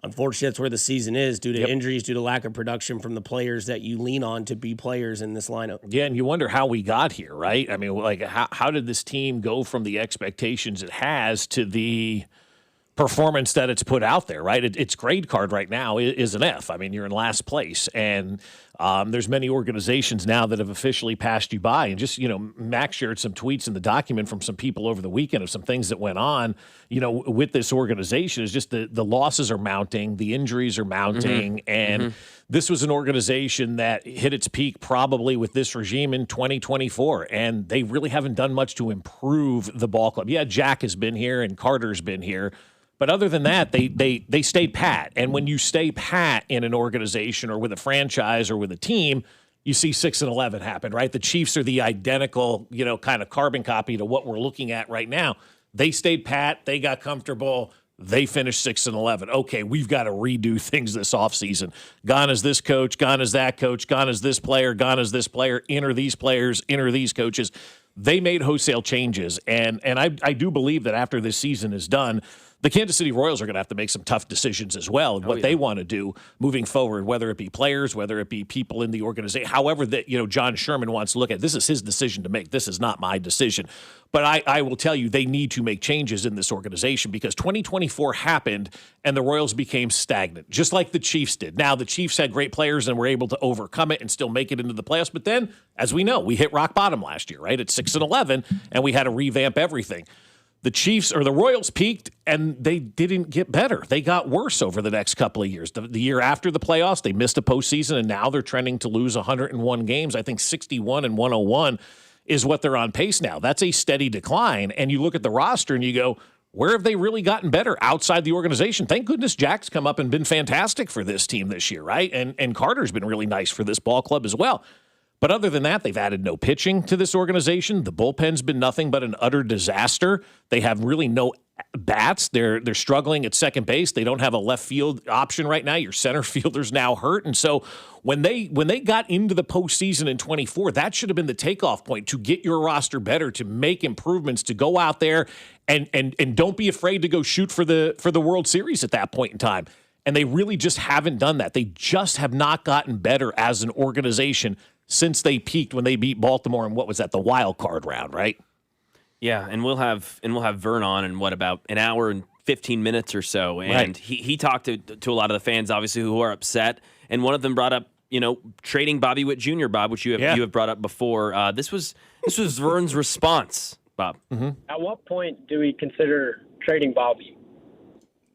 unfortunately that's where the season is due to injuries, due to lack of production from the players that you lean on to be players in this lineup. Yeah, and you wonder how we got here, right? I mean, how did this team go from the expectations it has to the performance that it's put out there, right? Its grade card right now is an F. I mean, you're in last place, and there's many organizations now that have officially passed you by. And just, Max shared some tweets in the document from some people over the weekend of some things that went on, with this organization. Is just the losses are mounting, the injuries are mounting, and this was an organization that hit its peak probably with this regime in 2024, and they really haven't done much to improve the ball club. Yeah, Jack has been here and Carter's been here, but other than that, they stayed pat. And when you stay pat in an organization or with a franchise or with a team, you see 6-11 happen, right? The Chiefs are the identical, kind of carbon copy to what we're looking at right now. They stayed pat. They got comfortable. They finished 6-11. Okay, we've got to redo things this offseason. Gone is this coach. Gone is that coach. Gone is this player. Gone is this player. Enter these players. Enter these coaches. They made wholesale changes. And I do believe that after this season is done, the Kansas City Royals are going to have to make some tough decisions as well and what they want to do moving forward, whether it be players, whether it be people in the organization, however that, John Sherman wants to look at it. This is his decision to make. This is not my decision. But I will tell you, they need to make changes in this organization because 2024 happened and the Royals became stagnant, just like the Chiefs did. Now, the Chiefs had great players and were able to overcome it and still make it into the playoffs. But then, as we know, we hit rock bottom last year, right? At 6-11, and we had to revamp everything. The Chiefs or the Royals peaked, and they didn't get better. They got worse over the next couple of years. The year after the playoffs, they missed a postseason, and now they're trending to lose 101 games. I think 61 and 101 is what they're on pace now. That's a steady decline. And you look at the roster and you go, where have they really gotten better outside the organization? Thank goodness Jack's come up and been fantastic for this team this year, right? And Carter's been really nice for this ball club as well. But other than that, they've added no pitching to this organization. The bullpen's been nothing but an utter disaster. They have really no bats. They're struggling at second base. They don't have a left field option right now. Your center fielder's now hurt. And so when they got into the postseason in 24, that should have been the takeoff point to get your roster better, to make improvements, to go out there and don't be afraid to go shoot for the World Series at that point in time. And they really just haven't done that. They just have not gotten better as an organization since they peaked when they beat Baltimore in, what was that, the wild card round, right? Yeah, and we'll have Vern on in about an hour and 15 minutes or so, and Right. he talked to a lot of the fans, obviously, who are upset, and one of them brought up, trading Bobby Witt Jr., Bob, which you have brought up before. This was Vern's response, Bob. Mm-hmm. At what point do we consider trading Bobby?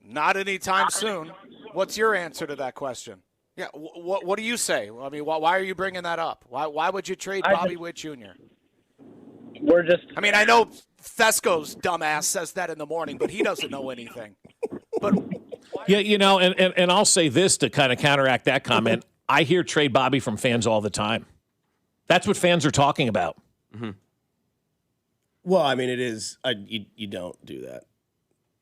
Not anytime soon. What's your answer to that question? Yeah, what do you say? I mean, why are you bringing that up? Why would you trade Bobby Witt Jr.? I mean, I know Fescoe's dumbass says that in the morning, but he doesn't know anything. But yeah, and I'll say this to kind of counteract that comment. I hear trade Bobby from fans all the time. That's what fans are talking about. Mm-hmm. Well, I mean, it is. You don't do that.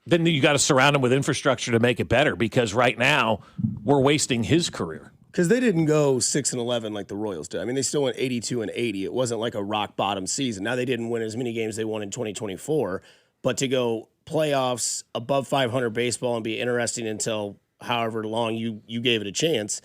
Then you got to surround him with infrastructure to make it better, because right now we're wasting his career. Because they didn't go 6-11 like the Royals did. I mean, they still went 82-80. It wasn't like a rock bottom season. Now they didn't win as many games as they won in 2024, but to go playoffs, above 500 baseball, and be interesting until however long you gave it a chance,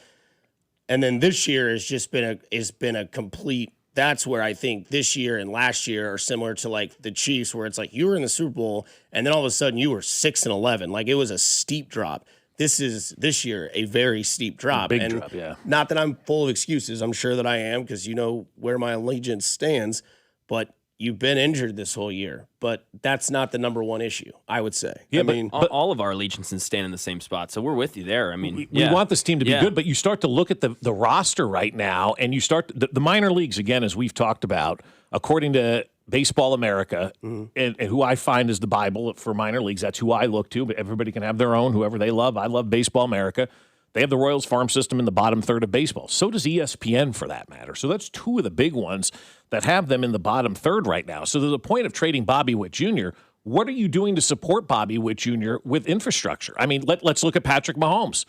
and then this year has just been a complete. That's where I think this year and last year are similar to like the Chiefs, where it's like you were in the Super Bowl and then all of a sudden you were 6-11. Like it was a steep drop. This year a very steep drop. Big drop, yeah. Not that I'm full of excuses. I'm sure that I am, because you know where my allegiance stands. But you've been injured this whole year. But that's not the number one issue, I would say. Yeah, I mean, all of our allegiances stand in the same spot, so we're with you there. I mean, we want this team to be good, but you start to look at the roster right now, and you start the minor leagues, again, as we've talked about, according to Baseball America, and who I find is the Bible for minor leagues. That's who I look to, but everybody can have their own, whoever they love. I love Baseball America. They have the Royals farm system in the bottom third of baseball. So does ESPN, for that matter. So that's two of the big ones that have them in the bottom third right now. So to the point of trading Bobby Witt Jr., what are you doing to support Bobby Witt Jr. with infrastructure? I mean, let's look at Patrick Mahomes.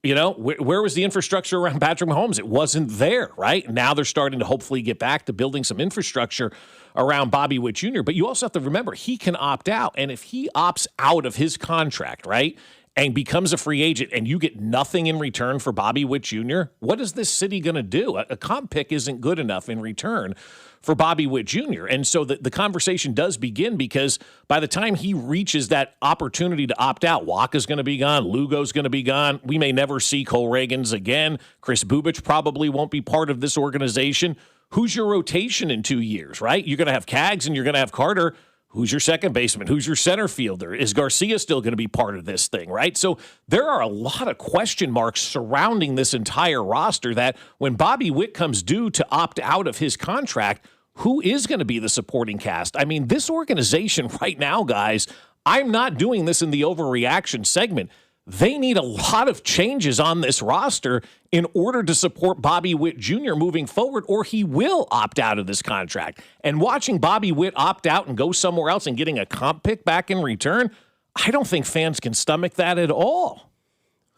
You know, where was the infrastructure around Patrick Mahomes? It wasn't there, right? Now they're starting to hopefully get back to building some infrastructure around Bobby Witt Jr. But you also have to remember, he can opt out. And if he opts out of his contract, right, and becomes a free agent, and you get nothing in return for Bobby Witt Jr., what is this city going to do? A comp pick isn't good enough in return for Bobby Witt Jr. And so the conversation does begin, because by the time he reaches that opportunity to opt out, Waka's going to be gone, Lugo's going to be gone. We may never see Cole Reagans again. Chris Bubich probably won't be part of this organization. Who's your rotation in 2 years, right? You're going to have Kaggs and you're going to have Carter. Who's your second baseman? Who's your center fielder? Is Garcia still going to be part of this thing, right? So there are a lot of question marks surrounding this entire roster that when Bobby Witt comes due to opt out of his contract, who is going to be the supporting cast? I mean, this organization right now, guys, I'm not doing this in the overreaction segment. They need a lot of changes on this roster in order to support Bobby Witt Jr. moving forward, or he will opt out of this contract. And watching Bobby Witt opt out and go somewhere else and getting a comp pick back in return, I don't think fans can stomach that at all.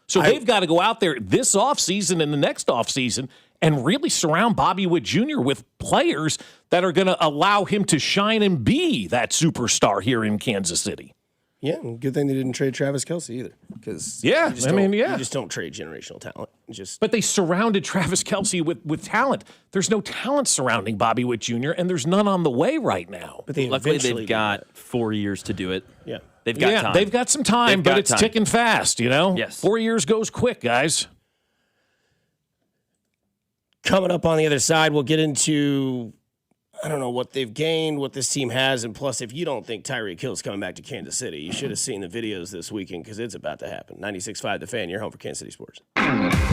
So they've got to go out there this offseason and the next offseason and really surround Bobby Witt Jr. with players that are going to allow him to shine and be that superstar here in Kansas City. Yeah, good thing they didn't trade Travis Kelce either. Because you just don't trade generational talent. But they surrounded Travis Kelce with talent. There's no talent surrounding Bobby Witt Jr., and there's none on the way right now. But luckily they've got 4 years to do it. Yeah. They've got time. They've got some time, but it's ticking fast, you know? Yes. 4 years goes quick, guys. Coming up on the other side, we'll get into, I don't know, what they've gained, what this team has, and plus, if you don't think Tyreek Hill's coming back to Kansas City, you should have seen the videos this weekend, because it's about to happen. 96.5 The Fan, your home for Kansas City sports.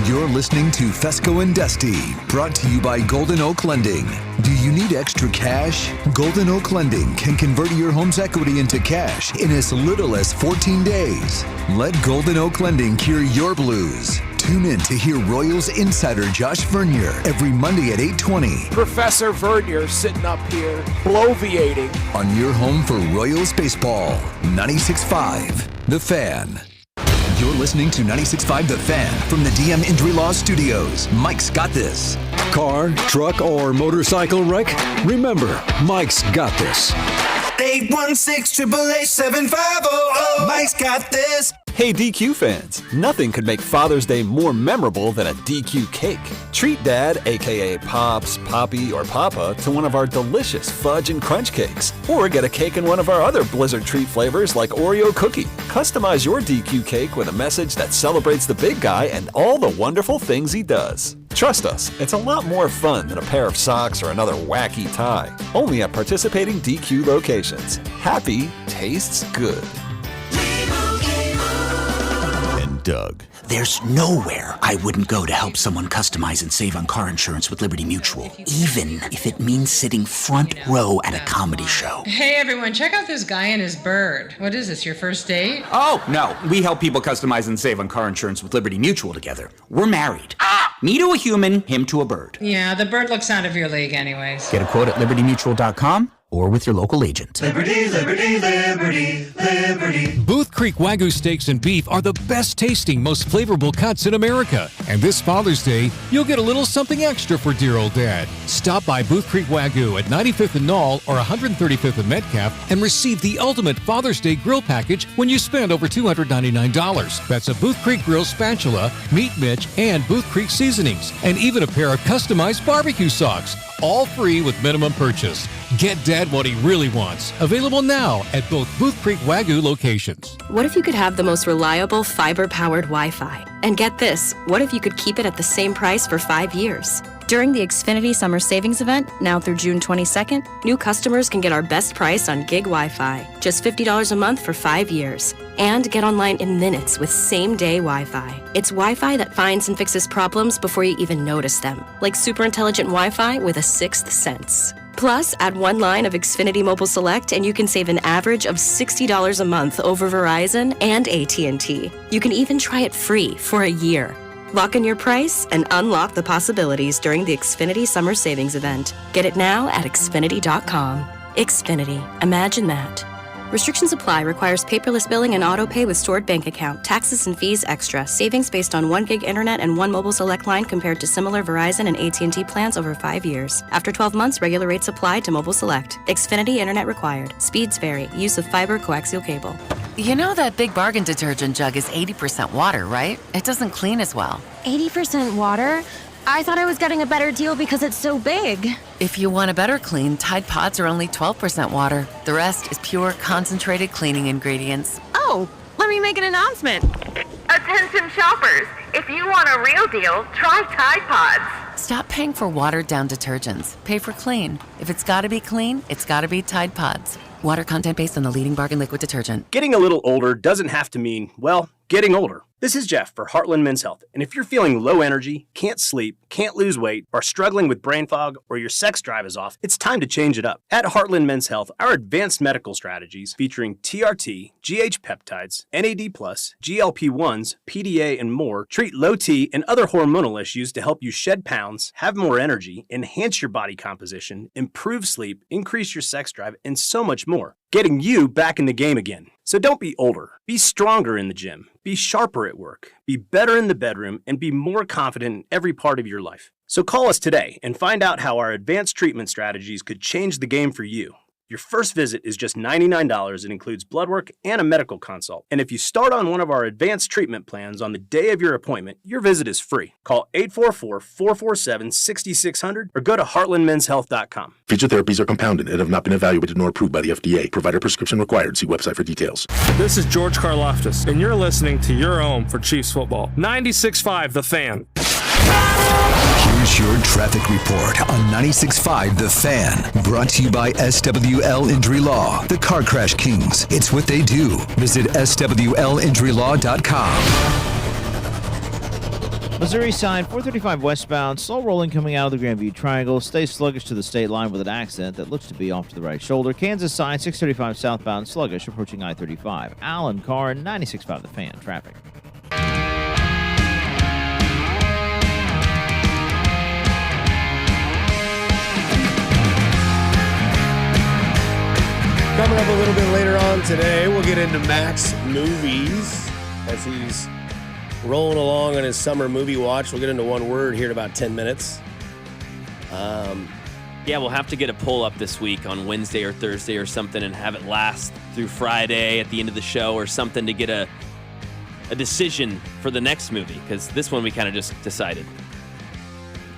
You're listening to Fescoe and Dusty, brought to you by Golden Oak Lending. Do you need extra cash? Golden Oak Lending can convert your home's equity into cash in as little as 14 days. Let Golden Oak Lending cure your blues. Tune in to hear Royals insider Josh Vernier every Monday at 8:20 Professor Vernier sitting up here, bloviating. on your home for Royals baseball. 96.5 The Fan. You're listening to 96.5 The Fan from the DM Injury Law Studios. Mike's got this. Car, truck, or motorcycle wreck? Remember, Mike's got this. 816-888-7500. Mike's got this. Hey DQ fans, nothing could make Father's Day more memorable than a DQ cake. Treat Dad, aka Pops, Poppy, or Papa to one of our delicious fudge and crunch cakes. Or get a cake in one of our other Blizzard treat flavors like Oreo cookie. Customize your DQ cake with a message that celebrates the big guy and all the wonderful things he does. Trust us, it's a lot more fun than a pair of socks or another wacky tie. Only at participating DQ locations. Happy tastes good. Doug. There's nowhere I wouldn't go to help someone customize and save on car insurance with Liberty Mutual, even if it means sitting front row at a comedy show. Hey everyone, check out this guy and his bird. What is this, your first date? Oh, no, we help people customize and save on car insurance with Liberty Mutual together. We're married. Me to a human, him to a bird. Yeah, the bird looks out of your league anyways. Get a quote at libertymutual.com or with your local agent. Liberty, liberty, liberty, liberty. Booth Creek Wagyu steaks and beef are the best tasting, most flavorful cuts in America. And this Father's Day, you'll get a little something extra for dear old Dad. Stop by Booth Creek Wagyu at 95th and Knoll or 135th and Metcalf and receive the ultimate Father's Day grill package when you spend over $299. That's a Booth Creek Grill spatula, meat mitch, and Booth Creek seasonings, and even a pair of customized barbecue socks. All free with minimum purchase. Get Dad what he really wants. Available now at both Booth Creek Wagyu locations. What if you could have the most reliable fiber-powered Wi-Fi? And get this, what if you could keep it at the same price for 5 years? During the Xfinity Summer Savings Event, now through June 22nd, new customers can get our best price on gig Wi-Fi, just $50 a month for 5 years. And get online in minutes with same-day Wi-Fi. It's Wi-Fi that finds and fixes problems before you even notice them, like super intelligent Wi-Fi with a sixth sense. Plus, add one line of Xfinity Mobile Select and you can save an average of $60 a month over Verizon and AT&T. You can even try it free for a year. Lock in your price and unlock the possibilities during the Xfinity Summer Savings Event. Get it now at Xfinity.com. Xfinity. Imagine that. Restrictions apply. Requires paperless billing and auto pay with stored bank account. Taxes and fees extra. Savings based on 1 gig internet and 1 mobile select line compared to similar Verizon and AT&T plans over 5 years. After 12 months, regular rates apply to mobile select. Xfinity internet required. Speeds vary. Use of fiber coaxial cable. You know that Big Bargain detergent jug is 80% water, right? It doesn't clean as well. 80% water? I thought I was getting a better deal because it's so big. If you want a better clean, Tide Pods are only 12% water. The rest is pure, concentrated cleaning ingredients. Oh, let me make an announcement. Attention shoppers, if you want a real deal, try Tide Pods. Stop paying for watered-down detergents. Pay for clean. If it's gotta be clean, it's gotta be Tide Pods. Water content based on the leading bargain liquid detergent. Getting a little older doesn't have to mean, well, getting older. This is Jeff for Heartland Men's Health, and if you're feeling low energy, can't sleep, can't lose weight, are struggling with brain fog, or your sex drive is off, it's time to change it up. At Heartland Men's Health, our advanced medical strategies featuring TRT, GH peptides, NAD+, GLP-1s, PDA, and more treat low T and other hormonal issues to help you shed pounds, have more energy, enhance your body composition, improve sleep, increase your sex drive, and so much more. Getting you back in the game again. So don't be older. Be stronger in the gym. Be sharper at work. Be better in the bedroom and be more confident in every part of your life. So call us today and find out how our advanced treatment strategies could change the game for you. Your first visit is just $99 and includes blood work and a medical consult. And if you start on one of our advanced treatment plans on the day of your appointment, your visit is free. Call 844-447-6600 or go to heartlandmenshealth.com. Future therapies are compounded and have not been evaluated nor approved by the FDA. Provider prescription required. See website for details. This is George Karloftis, and you're listening to your home for Chiefs football. 96.5 The Fan. Here's your traffic report on 96.5 The Fan. Brought to you by SWL Injury Law, the Car Crash Kings. It's what they do. Visit SWLinjurylaw.com. Missouri side, 435 westbound, slow rolling coming out of the Grandview Triangle, stays sluggish to the state line with an accident that looks to be off to the right shoulder. Kansas side, 635 southbound, sluggish approaching I-35. Alan Carr, 96.5 The Fan, traffic. Coming up a little bit later on today, we'll get into Max movies as he's rolling along on his summer movie watch. We'll get into one word here in about 10 minutes. Yeah, we'll have to get a poll up this week on Wednesday or Thursday or something and have it last through Friday at the end of the show or something to get a decision for the next movie, because this one we kind of just decided.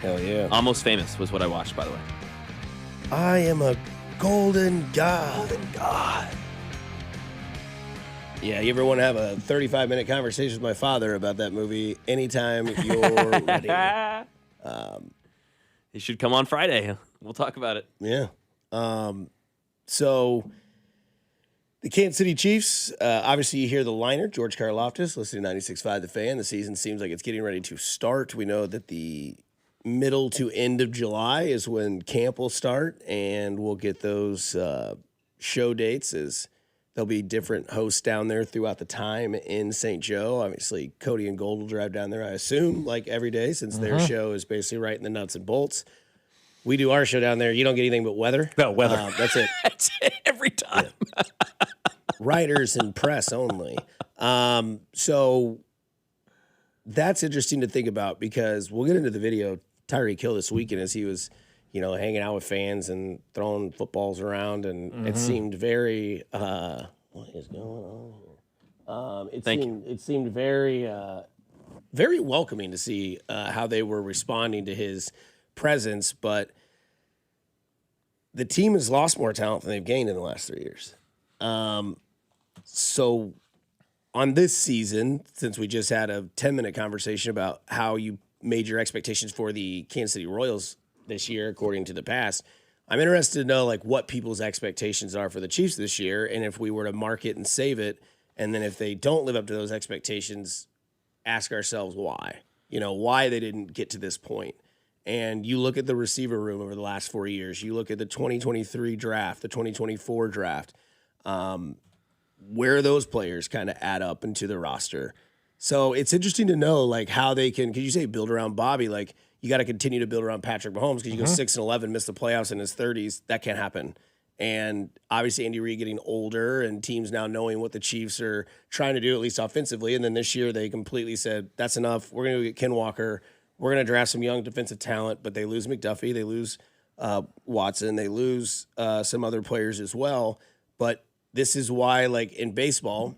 Hell yeah. Almost Famous was what I watched, by the way. I am a golden god. Yeah, you ever want to have a 35-minute conversation with my father about that movie anytime you're ready? He should come on Friday. We'll talk about it. Yeah. So the Kansas City Chiefs, obviously you hear the liner, George Karlaftis, listening to 96.5 The Fan. The season seems like it's getting ready to start. We know that the middle to end of July is when camp will start, and we'll get those show dates as there'll be different hosts down there throughout the time in St. Joe. Obviously, Cody and Gold will drive down there, I assume, like every day, since their show is basically right in the nuts and bolts. We do our show down there. You don't get anything but weather. No, weather. That's it. That's it every time. Yeah. Writers and press only. So that's interesting to think about, because we'll get into the video Tyreek Hill this weekend as he was, hanging out with fans and throwing footballs around, and it seemed very what is going on here? It seemed very very welcoming to see how they were responding to his presence, but the team has lost more talent than they've gained in the last 3 years. So on this season, since we just had a 10-minute conversation about how you made your expectations for the Kansas City Royals this year, according to the past, I'm interested to know what people's expectations are for the Chiefs this year, and if we were to mark it and save it, and then if they don't live up to those expectations, ask ourselves why. Why they didn't get to this point. And you look at the receiver room over the last 4 years. You look at the 2023 draft, the 2024 draft, where those players kind of add up into the roster. So it's interesting to know how they can, because you say build around Bobby, you got to continue to build around Patrick Mahomes, because you go 6-11, miss the playoffs in his 30s. That can't happen. And obviously Andy Reid getting older and teams now knowing what the Chiefs are trying to do, at least offensively. And then this year they completely said, that's enough. We're going to get Ken Walker. We're going to draft some young defensive talent, but they lose McDuffie. They lose Watson. They lose some other players as well. But this is why, in baseball,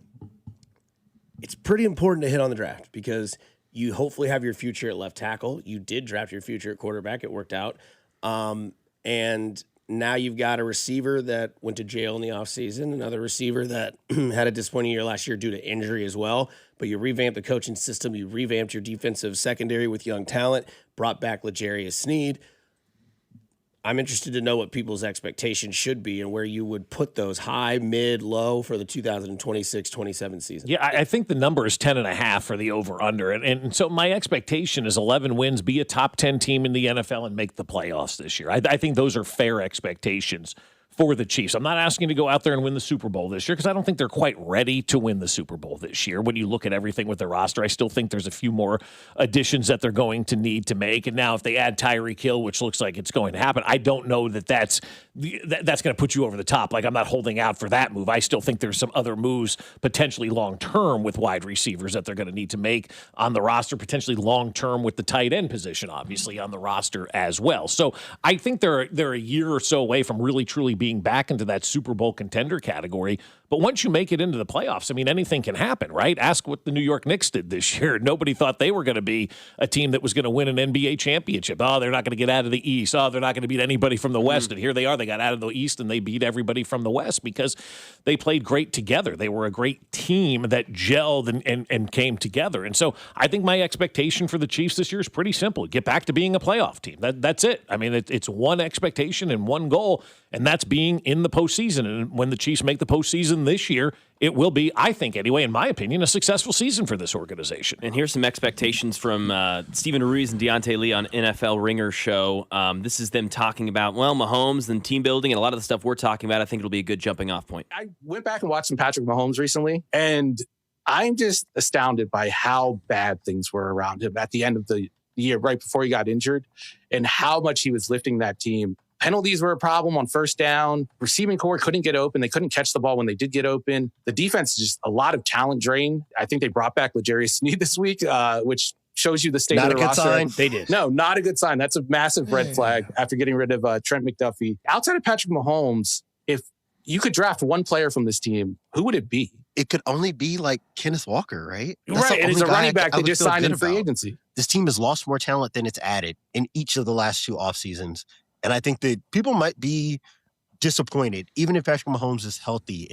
it's pretty important to hit on the draft, because you hopefully have your future at left tackle. You did draft your future at quarterback. It worked out. And now you've got a receiver that went to jail in the offseason, another receiver that had a disappointing year last year due to injury as well. But you revamped the coaching system. You revamped your defensive secondary with young talent, brought back L'Jarius Sneed. I'm interested to know what people's expectations should be and where you would put those high, mid, low for the 2026-27 season. Yeah, I think the number is 10.5 for the over-under. And so my expectation is 11 wins, be a top 10 team in the NFL, and make the playoffs this year. I think those are fair expectations for the Chiefs. I'm not asking to go out there and win the Super Bowl this year, because I don't think they're quite ready to win the Super Bowl this year. When you look at everything with their roster, I still think there's a few more additions that they're going to need to make. And now if they add Tyreek Hill, which looks like it's going to happen, I don't know that's going to put you over the top. I'm not holding out for that move. I still think there's some other moves potentially long-term with wide receivers that they're going to need to make on the roster, potentially long-term with the tight end position, obviously, on the roster as well. So I think they're a year or so away from really, truly being back into that Super Bowl contender category. But once you make it into the playoffs, anything can happen, right? Ask what the New York Knicks did this year. Nobody thought they were going to be a team that was going to win an NBA championship. Oh, they're not going to get out of the East. Oh, they're not going to beat anybody from the West. And here they are. They got out of the East and they beat everybody from the West because they played great together. They were a great team that gelled and came together. And so I think my expectation for the Chiefs this year is pretty simple. Get back to being a playoff team. That's it. It's one expectation and one goal, and that's being in the postseason. And when the Chiefs make the postseason this year, it will be, I think anyway, in my opinion, a successful season for this organization. And here's some expectations from Stephen Ruiz and Deontay Lee on NFL Ringer Show. This is them talking about, Mahomes and team building and a lot of the stuff we're talking about. I think it'll be a good jumping off point. I went back and watched some Patrick Mahomes recently, and I'm just astounded by how bad things were around him at the end of the year, right before he got injured, and how much he was lifting that team. Penalties were a problem on first down. Receiving core couldn't get open. They couldn't catch the ball when they did get open. The defense is just a lot of talent drain. I think they brought back L'Jarius Sneed this week, which shows you the state of the roster. Not a good sign. They did. No, not a good sign. That's a massive red flag after getting rid of Trent McDuffie. Outside of Patrick Mahomes, if you could draft one player from this team, who would it be? It could only be like Kenneth Walker, right? Right. And it's a running back they just signed in free agency. This team has lost more talent than it's added in each of the last 2 off seasons. And I think that people might be disappointed, even if Patrick Mahomes is healthy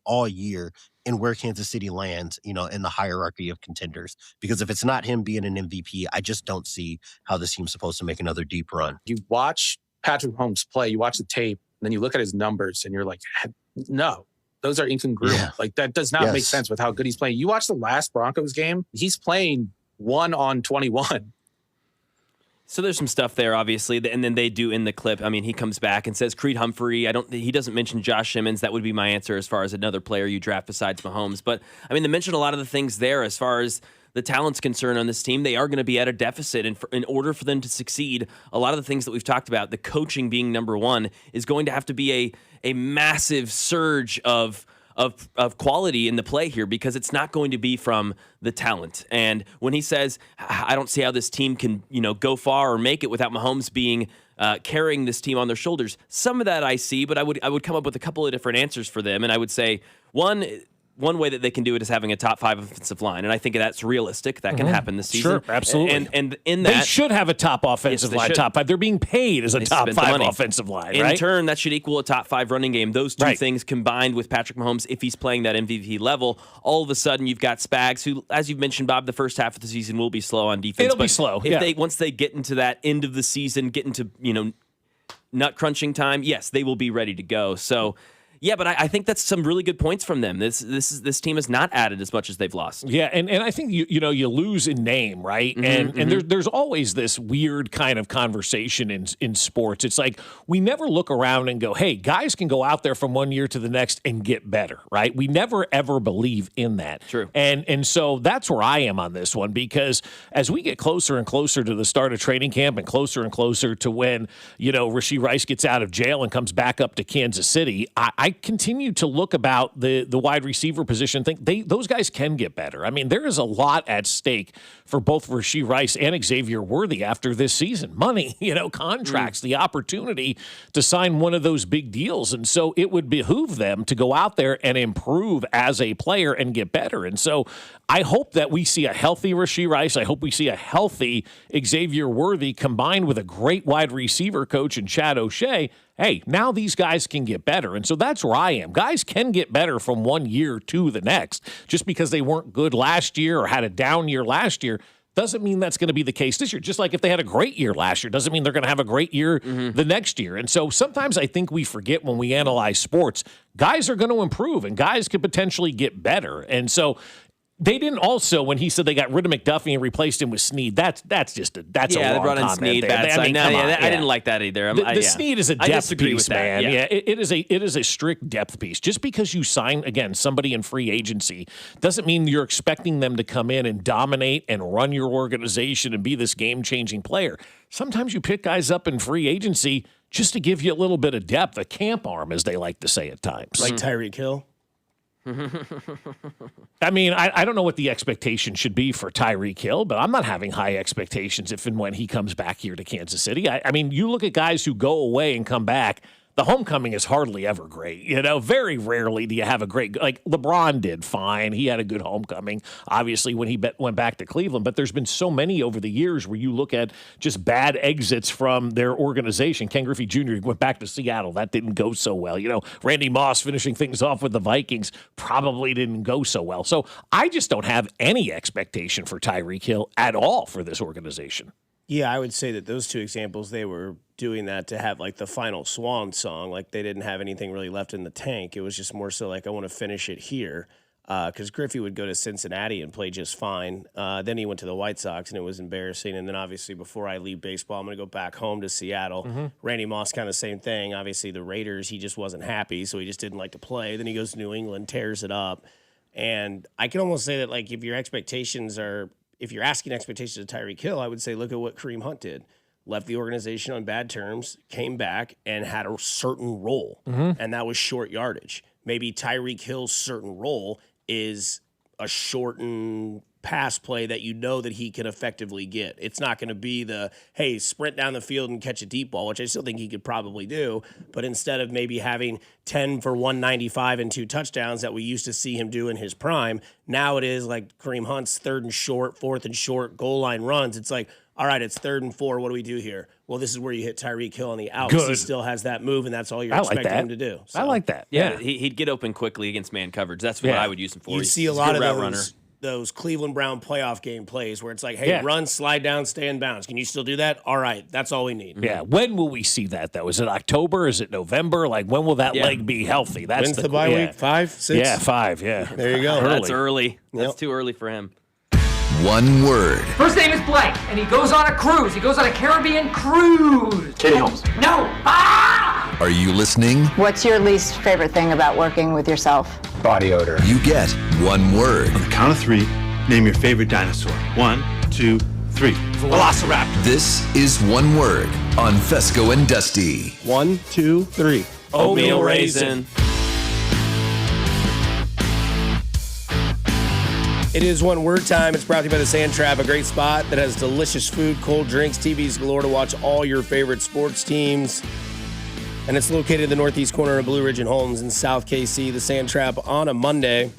all year, in where Kansas City lands, in the hierarchy of contenders. Because if it's not him being an MVP, I just don't see how this team's supposed to make another deep run. You watch Patrick Mahomes play, you watch the tape, and then you look at his numbers, and you're like, no, those are incongruent. Yeah. Like, that does not make sense with how good he's playing. You watch the last Broncos game, he's playing 1 on 21. So there's some stuff there, obviously, and then they do in the clip. I mean, he comes back and says Creed Humphrey. He doesn't mention Josh Simmons. That would be my answer as far as another player you draft besides Mahomes. But I mean, they mentioned a lot of the things there as far as the talent's concerned on this team. They are going to be at a deficit, and in order for them to succeed, a lot of the things that we've talked about, the coaching being number one, is going to have to be a massive surge of quality in the play here, because it's not going to be from the talent. And when he says, I don't see how this team can, go far or make it without Mahomes being carrying this team on their shoulders, some of that I see, but I would come up with a couple of different answers for them. And I would say, one way that they can do it is having a top 5 offensive line, and I think that's realistic. That can happen this season. Sure, absolutely. And in that, they should have a top offensive line, top 5. They're being paid as a top 5 offensive line, right? In turn, that should equal a top 5 running game. Those two things combined with Patrick Mahomes, if he's playing that MVP level, all of a sudden you've got Spags, who, as you've mentioned, Bob, the first half of the season will be slow on defense. It'll be slow. Once they get into that end of the season, get into nut crunching time, yes, they will be ready to go. So. Yeah, but I think that's some really good points from them. This team has not added as much as they've lost. Yeah, and I think you lose in name, right? And there's always this weird kind of conversation in sports. It's like we never look around and go, hey, guys can go out there from one year to the next and get better, right? We never ever believe in that. True. And so that's where I am on this one, because as we get closer and closer to the start of training camp and closer to when Rashee Rice gets out of jail and comes back up to Kansas City, I continue to look about the wide receiver position, think those guys can get better. I mean, there is a lot at stake for both Rashee Rice and Xavier Worthy after this season. Money, contracts, the opportunity to sign one of those big deals. And so it would behoove them to go out there and improve as a player and get better. And so I hope that we see a healthy Rashee Rice. I hope we see a healthy Xavier Worthy combined with a great wide receiver coach in Chad O'Shea. Hey, now these guys can get better. And so that's where I am. Guys can get better from one year to the next. Just because they weren't good last year or had a down year last year doesn't mean that's going to be the case this year. Just like if they had a great year last year, doesn't mean they're going to have a great year the next year. And so sometimes I think we forget when we analyze sports, guys are going to improve and guys could potentially get better. And so they didn't also, when he said they got rid of McDuffie and replaced him with Sneed, that's a wrong comment. They brought in Sneed. I didn't like that either. The Sneed is a depth piece, man. It is a strict depth piece. Just because you sign, again, somebody in free agency doesn't mean you're expecting them to come in and dominate and run your organization and be this game-changing player. Sometimes you pick guys up in free agency just to give you a little bit of depth, a camp arm, as they like to say at times. Like Tyreek Hill. I mean, I don't know what the expectation should be for Tyreek Hill, but I'm not having high expectations if and when he comes back here to Kansas City. I mean, you look at guys who go away and come back, the homecoming is hardly ever great. Very rarely do you have a great, like LeBron did fine. He had a good homecoming, obviously, when he went back to Cleveland. But there's been so many over the years where you look at just bad exits from their organization. Ken Griffey Jr. went back to Seattle. That didn't go so well. Randy Moss finishing things off with the Vikings probably didn't go so well. So I just don't have any expectation for Tyreek Hill at all for this organization. Yeah, I would say that those two examples, they were doing that to have like the final swan song. Like they didn't have anything really left in the tank. It was just more so like, I want to finish it here. Because Griffey would go to Cincinnati and play just fine. Then he went to the White Sox, and it was embarrassing. And then obviously before I leave baseball, I'm going to go back home to Seattle. Mm-hmm. Randy Moss, kind of same thing. Obviously the Raiders, he just wasn't happy, so he just didn't like to play. Then he goes to New England, tears it up. And I can almost say that, like, if you're asking expectations of Tyreek Hill, I would say look at what Kareem Hunt did. Left the organization on bad terms, came back, and had a certain role. Mm-hmm. And that was short yardage. Maybe Tyreek Hill's certain role is a shortened pass play that you know that he can effectively get. It's not going to be the, hey, sprint down the field and catch a deep ball, which I still think he could probably do. But instead of maybe having 10 for 195 and 2 touchdowns that we used to see him do in his prime, now it is like Kareem Hunt's 3rd and short, 4th and short goal line runs. It's like, all right, it's 3rd and 4. What do we do here? Well, this is where you hit Tyreek Hill on the out. He still has that move, and that's all you're expecting him to do. So. I like that. Yeah, he'd get open quickly against man coverage. That's what I would use him for. You see a lot of those Cleveland Brown playoff game plays where it's like, hey, run, slide down, stay in bounds. Can you still do that? All right, that's all we need. Yeah. When will we see that, though? Is it October? Is it November? Like, when will that leg be healthy? That's When's the bye week? 5, 6? Yeah, 5, yeah. There you go. That's early. That's too early for him. One word. First name is Blake, and he goes on a cruise. He goes on a Caribbean cruise. Katie Holmes. No. Ah! Are you listening? What's your least favorite thing about working with yourself? Body odor. You get one word. On the count of 3, name your favorite dinosaur. 1, 2, 3. Velociraptor. This is one word on Fescoe and Dusty. 1, 2, 3. Oatmeal raisin. It is one word time. It's brought to you by the Sand Trap, a great spot that has delicious food, cold drinks, TVs galore to watch all your favorite sports teams. And it's located in the northeast corner of Blue Ridge and Holmes in South KC. The Sand Trap on a Monday.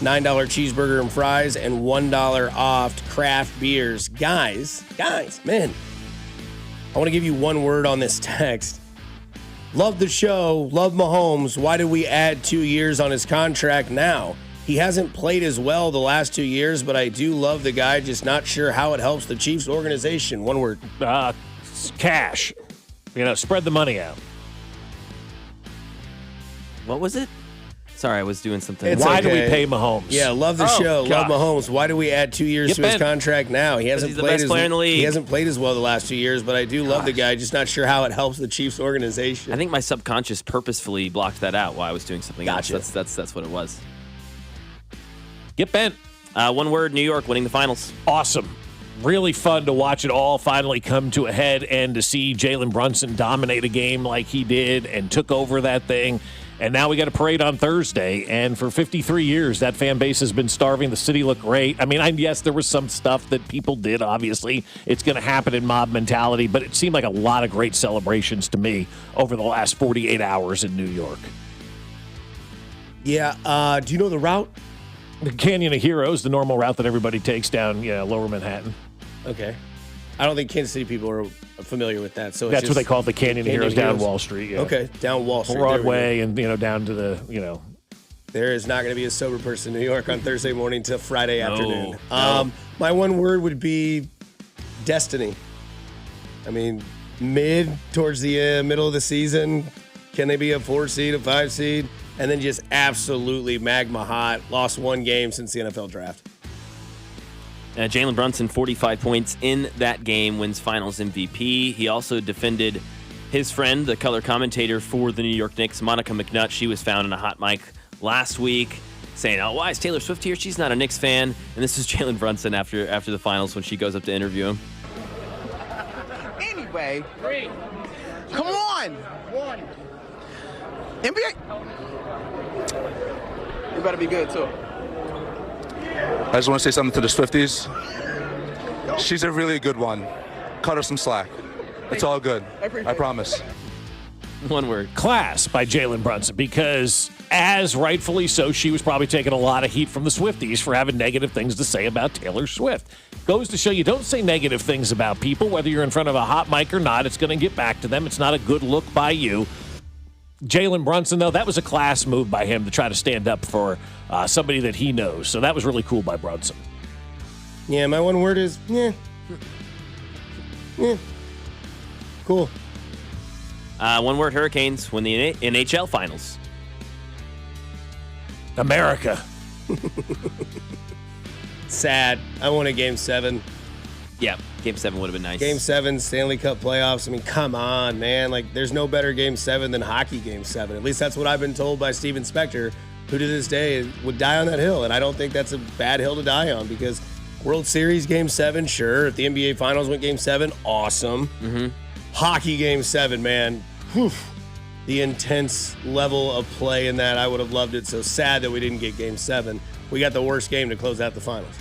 $9 cheeseburger and fries and $1 off craft beers. Guys, man, I want to give you one word on this text. Love the show. Love Mahomes. Why did we add 2 years on his contract now? He hasn't played as well the last 2 years, but I do love the guy. Just not sure how it helps the Chiefs organization. One word. Cash. Spread the money out. What was it? Sorry, I was doing something. Why do we pay Mahomes? Yeah, love the show. God. Love Mahomes. Why do we add 2 years to his contract now? He hasn't he's the played best player in the league. He hasn't played as well the last 2 years, but I do love the guy. Just not sure how it helps the Chiefs organization. I think my subconscious purposefully blocked that out while I was doing something else. That's what it was. Get bent. One word, New York winning the finals. Awesome. Really fun to watch it all finally come to a head and to see Jalen Brunson dominate a game like he did and took over that thing. And now we got a parade on Thursday. And for 53 years, that fan base has been starving. The city looked great. I mean, yes, there was some stuff that people did, obviously. It's going to happen in mob mentality. But it seemed like a lot of great celebrations to me over the last 48 hours in New York. Yeah. Do you know the route? The Canyon of Heroes, the normal route that everybody takes down Lower Manhattan. Okay. I don't think Kansas City people are familiar with that. So that's what they call it, the Canyon of Heroes down Wall Street. Yeah. Okay, down Wall Street. Broadway and, down to the, There is not going to be a sober person in New York on Thursday morning to Friday afternoon. My one word would be destiny. I mean, towards the middle of the season, can they be a 4 seed, a 5 seed? And then just absolutely magma hot. Lost one game since the NFL draft. Jalen Brunson, 45 points in that game, wins Finals MVP. He also defended his friend, the color commentator for the New York Knicks, Monica McNutt. She was found in a hot mic last week saying, oh, why is Taylor Swift here? She's not a Knicks fan. And this is Jalen Brunson after the finals when she goes up to interview him. Anyway, 3. Come on. 1. NBA. You better be good, too. I just want to say something to the Swifties. She's a really good one. Cut her some slack. It's all good. I promise. One word. Class by Jalen Brunson, because as rightfully so, she was probably taking a lot of heat from the Swifties for having negative things to say about Taylor Swift. Goes to show you don't say negative things about people, whether you're in front of a hot mic or not. It's going to get back to them. It's not a good look by you. Jalen Brunson, though, that was a class move by him to try to stand up for somebody that he knows. So that was really cool by Brunson. Yeah, my one word is, Cool. One word: Hurricanes win the NHL Finals. America. Sad. I wanted Game 7. Yeah, Game 7 would have been nice. Game 7, Stanley Cup playoffs. I mean, come on, man. Like, there's no better Game 7 than hockey Game 7. At least that's what I've been told by Steven Spector, who to this day would die on that hill. And I don't think that's a bad hill to die on because World Series Game 7, sure. If the NBA Finals went Game 7, awesome. Mm-hmm. Hockey Game 7, man. Whew. The intense level of play in that, I would have loved it. So sad that we didn't get Game 7. We got the worst game to close out the finals.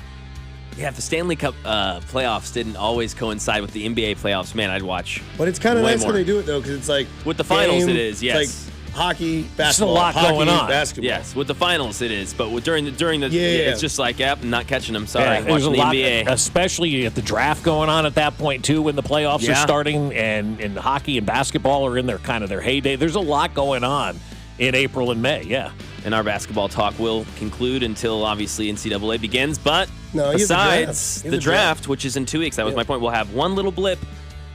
Yeah, if the Stanley Cup playoffs didn't always coincide with the NBA playoffs, man, I'd watch. But it's kind of nice more. when they do it, though, because it's like... With the finals, game, it is, yes. It's like hockey, basketball, lot hockey, going on. basketball. Yes, with the finals, it is. But during the it's just like, yep, I'm not catching them. Sorry, Yeah, there's watching a the lot, NBA. especially at the draft going on at that point, too, when the playoffs are starting and hockey and basketball are in their heyday. There's a lot going on in April and May, yeah. And our basketball talk will conclude until, obviously, NCAA begins. But No, you have the besides draft. the draft, which is in 2 weeks, that was my point, we'll have one little blip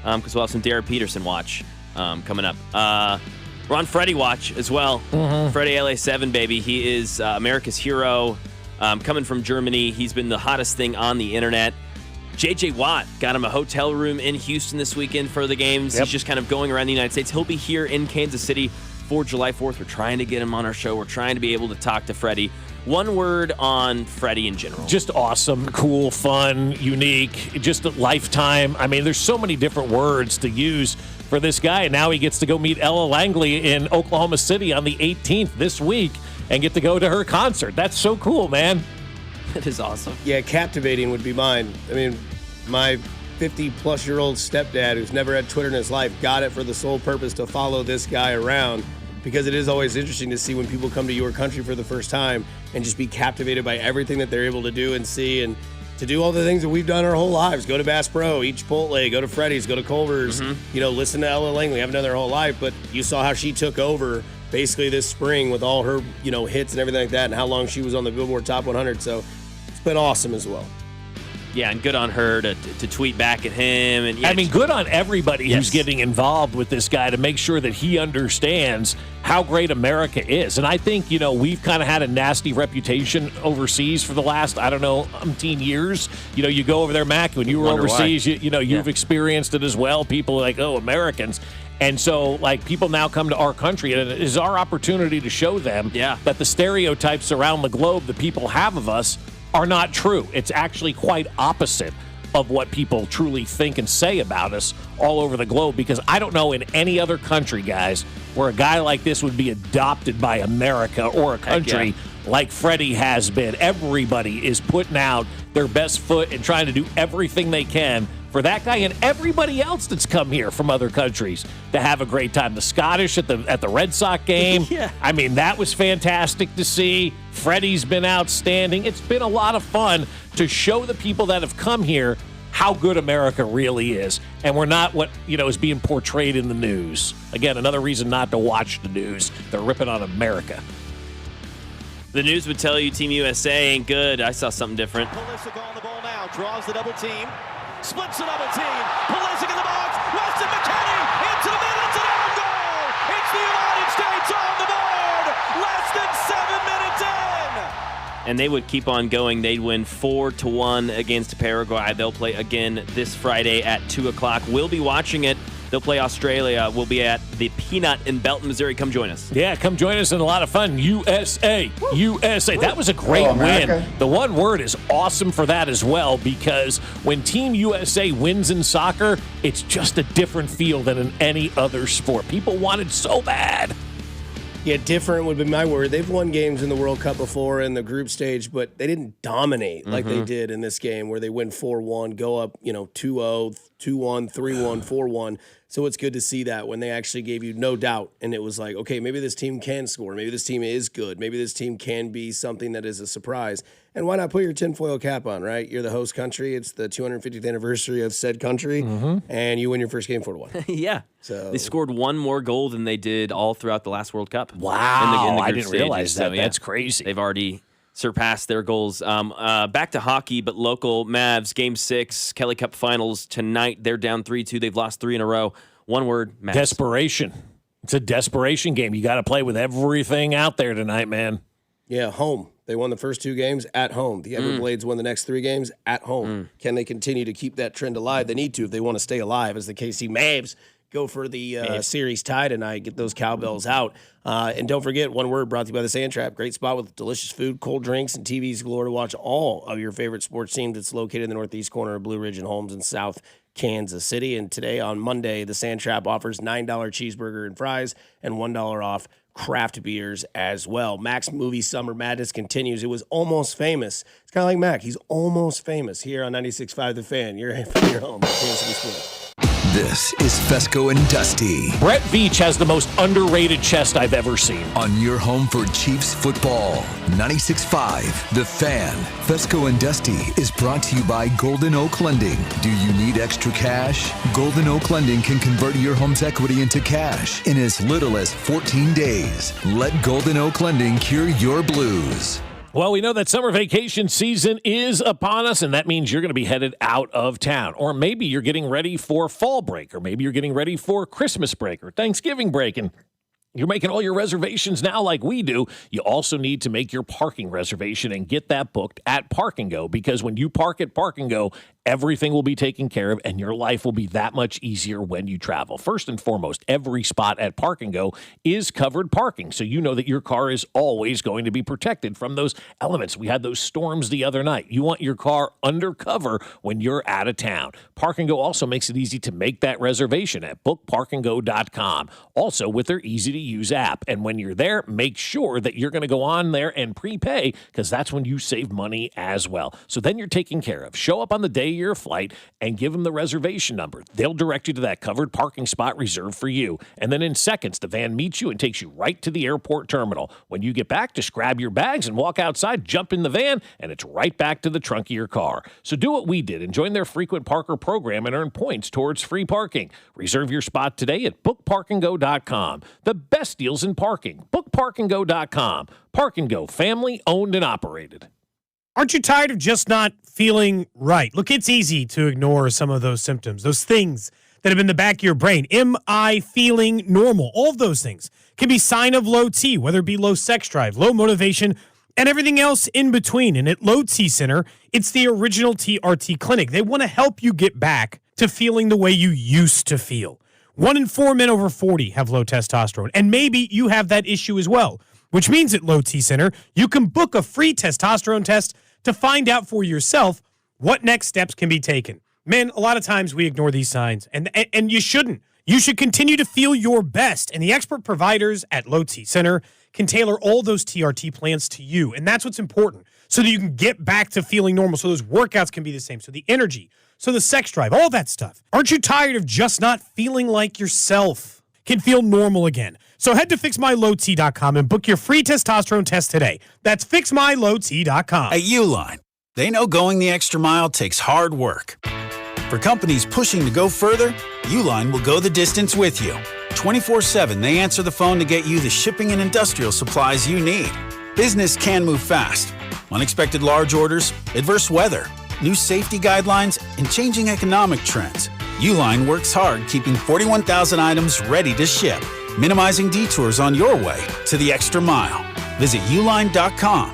because we'll have some Derek Peterson watch coming up. We're on Freddie watch as well. Freddie LA7, baby. He is America's hero, coming from Germany. He's been the hottest thing on the internet. J.J. Watt got him a hotel room in Houston this weekend for the games. Yep. He's just kind of going around the United States. He'll be here in Kansas City for July 4th. We're trying to get him on our show. We're trying to be able to talk to Freddie. One word on Freddie in general. Just awesome, cool, fun, unique, just a lifetime. I mean, there's so many different words to use for this guy. And now he gets to go meet Ella Langley in Oklahoma City on the 18th this week and get to go to her concert. That's so cool, man. That is awesome. Yeah, captivating would be mine. I mean, my 50-plus-year-old stepdad who's never had Twitter in his life got it for the sole purpose to follow this guy around because it is always interesting to see when people come to your country for the first time and just be captivated by everything that they're able to do and see and to do all the things that we've done our whole lives. Go to Bass Pro, eat Chipotle, go to Freddy's, go to Culver's, listen to Ella Langley. Haven't done their whole life, but you saw how she took over basically this spring with all her, hits and everything like that and how long she was on the Billboard Top 100. So it's been awesome as well. Yeah, and good on her to tweet back at him. And yeah, I mean, good on everybody who's getting involved with this guy to make sure that he understands how great America is. And I think, we've kind of had a nasty reputation overseas for the last, umpteen years. You go over there, Mac, when you were overseas, you've experienced it as well. People are like, oh, Americans. And so, people now come to our country, and it is our opportunity to show them that the stereotypes around the globe that people have of us are not true. It's actually quite opposite of what people truly think and say about us all over the globe, because I don't know in any other country, guys, where a guy like this would be adopted by America or a country like Freddie has been. Everybody is putting out their best foot and trying to do everything they can for that guy and everybody else that's come here from other countries to have a great time. The Scottish at the Red Sox game, I mean, that was fantastic to see. Freddie's been outstanding. It's been a lot of fun to show the people that have come here how good America really is. And we're not what, is being portrayed in the news. Again, another reason not to watch the news. They're ripping on America. The news would tell you Team USA ain't good. I saw something different. Pulisic on the ball now, draws the double team, splits the double team, Pulisic in the box, Weston McKennie into the middle, it's an own goal! It's the United States on the board! Less than 7 minutes in! And they would keep on going. They'd win 4-1 against Paraguay. They'll play again this Friday at 2 o'clock. We'll be watching it. They'll play Australia. We'll be at the Peanut in Belton, Missouri. Come join us. Yeah, come join us. And a lot of fun. USA. USA. That was a great win. The one word is awesome for that as well, because when Team USA wins in soccer, it's just a different feel than in any other sport. People want it so bad. Yeah, different would be my word. They've won games in the World Cup before in the group stage, but they didn't dominate like they did in this game where they win 4-1, go up, 2-0, 2-1, 3-1, 4-1. So it's good to see that when they actually gave you no doubt. And it was like, okay, maybe this team can score. Maybe this team is good. Maybe this team can be something that is a surprise. And why not put your tinfoil cap on, right? You're the host country. It's the 250th anniversary of said country. And you win your first game 4-1. Yeah. So they scored one more goal than they did all throughout the last World Cup. Wow. In the I group didn't realize stages. that. That's crazy. They've already surpassed their goals. Back to hockey, but local Mavs, Game 6, Kelly Cup Finals tonight. They're down 3-2. They've lost 3 in a row. One word, Mavs. Desperation. It's a desperation game. You got to play with everything out there tonight, man. Yeah, home. They won the first 2 games at home. The Everblades won the next 3 games at home. Can they continue to keep that trend alive? They need to if they want to stay alive as the KC Mavs go for the series tie tonight, get those cowbells out. And don't forget, one word brought to you by the Sand Trap. Great spot with delicious food, cold drinks, and TVs galore to watch all of your favorite sports teams. It's located in the northeast corner of Blue Ridge and Holmes in South Kansas City. And today on Monday, the Sand Trap offers $9 cheeseburger and fries and $1 off craft beers as well. Mac's movie Summer Madness continues. It was almost famous. It's kind of like Mac. He's almost famous here on 96.5 The Fan. You're home. Kansas City Sports. This is Fescoe and Dusty. Brett Veach has the most underrated chest I've ever seen. On your home for Chiefs football, 96.5 The Fan. Fescoe and Dusty is brought to you by Golden Oak Lending. Do you need extra cash? Golden Oak Lending can convert your home's equity into cash in as little as 14 days. Let Golden Oak Lending cure your blues. Well, we know that summer vacation season is upon us, and that means you're going to be headed out of town. Or maybe you're getting ready for fall break, or maybe you're getting ready for Christmas break or Thanksgiving break, and you're making all your reservations now like we do. You also need to make your parking reservation and get that booked at Park and Go, because when you park at Park and Go, everything will be taken care of, and your life will be that much easier when you travel. First and foremost, every spot at Park and Go is covered parking, so you know that your car is always going to be protected from those elements. We had those storms the other night. You want your car undercover when you're out of town. Park and Go also makes it easy to make that reservation at bookparkandgo.com. Also with their easy-to-use app. And when you're there, make sure that you're going to go on there and prepay, because that's when you save money as well. So then you're taken care of. Show up on the day of your flight and give them the reservation number. They'll direct you to that covered parking spot reserved for you. And then in seconds, the van meets you and takes you right to the airport terminal. When you get back, just grab your bags and walk outside, jump in the van, and it's right back to the trunk of your car. So do what we did and join their frequent parker program and earn points towards free parking. Reserve your spot today at bookparkandgo.com. The best deals in parking. Bookparkandgo.com. Park and Go, family owned and operated. Aren't you tired of just not feeling right? Look, it's easy to ignore some of those symptoms, those things that have been in the back of your brain. Am I feeling normal? All of those things can be sign of low T, whether it be low sex drive, low motivation, and everything else in between. And at Low T Center, it's the original TRT clinic. They want to help you get back to feeling the way you used to feel. 1 in 4 men over 40 have low testosterone, and maybe you have that issue as well, which means at Low T Center, you can book a free testosterone test to find out for yourself what next steps can be taken. Man, a lot of times we ignore these signs, and you shouldn't. You should continue to feel your best, and the expert providers at Low T Center can tailor all those TRT plans to you, and that's what's important, so that you can get back to feeling normal, so those workouts can be the same, so the energy, so the sex drive, all that stuff. Aren't you tired of just not feeling like yourself? Can feel normal again. So head to fixmylowt.com and book your free testosterone test today. That's fixmylowt.com. At Uline, they know going the extra mile takes hard work. For companies pushing to go further, Uline will go the distance with you. 24/7, they answer the phone to get you the shipping and industrial supplies you need. Business can move fast. Unexpected large orders, adverse weather, new safety guidelines, and changing economic trends. Uline works hard keeping 41,000 items ready to ship, minimizing detours on your way to the extra mile. Visit uline.com.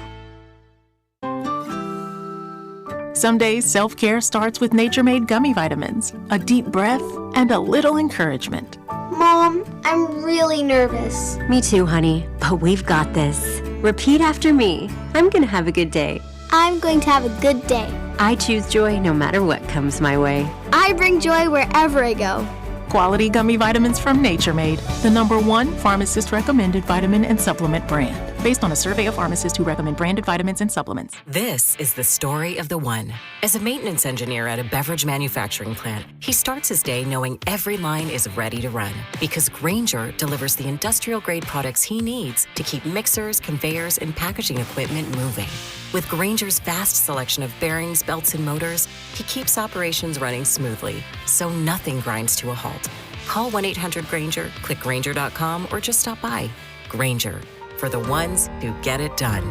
Some days, self-care starts with Nature-Made gummy vitamins, a deep breath, and a little encouragement. Mom, I'm really nervous. Me too, honey, but we've got this. Repeat after me. I'm gonna have a good day. I'm going to have a good day. I choose joy no matter what comes my way. I bring joy wherever I go. Quality gummy vitamins from Nature Made, the #1 pharmacist-recommended vitamin and supplement brand, based on a survey of pharmacists who recommend branded vitamins and supplements. This is the story of the one. As a maintenance engineer at a beverage manufacturing plant, he starts his day knowing every line is ready to run, because Grainger delivers the industrial-grade products he needs to keep mixers, conveyors, and packaging equipment moving. With Grainger's vast selection of bearings, belts, and motors, he keeps operations running smoothly, so nothing grinds to a halt. Call 1-800-GRAINGER, click Grainger.com, or just stop by. Grainger, for the ones who get it done.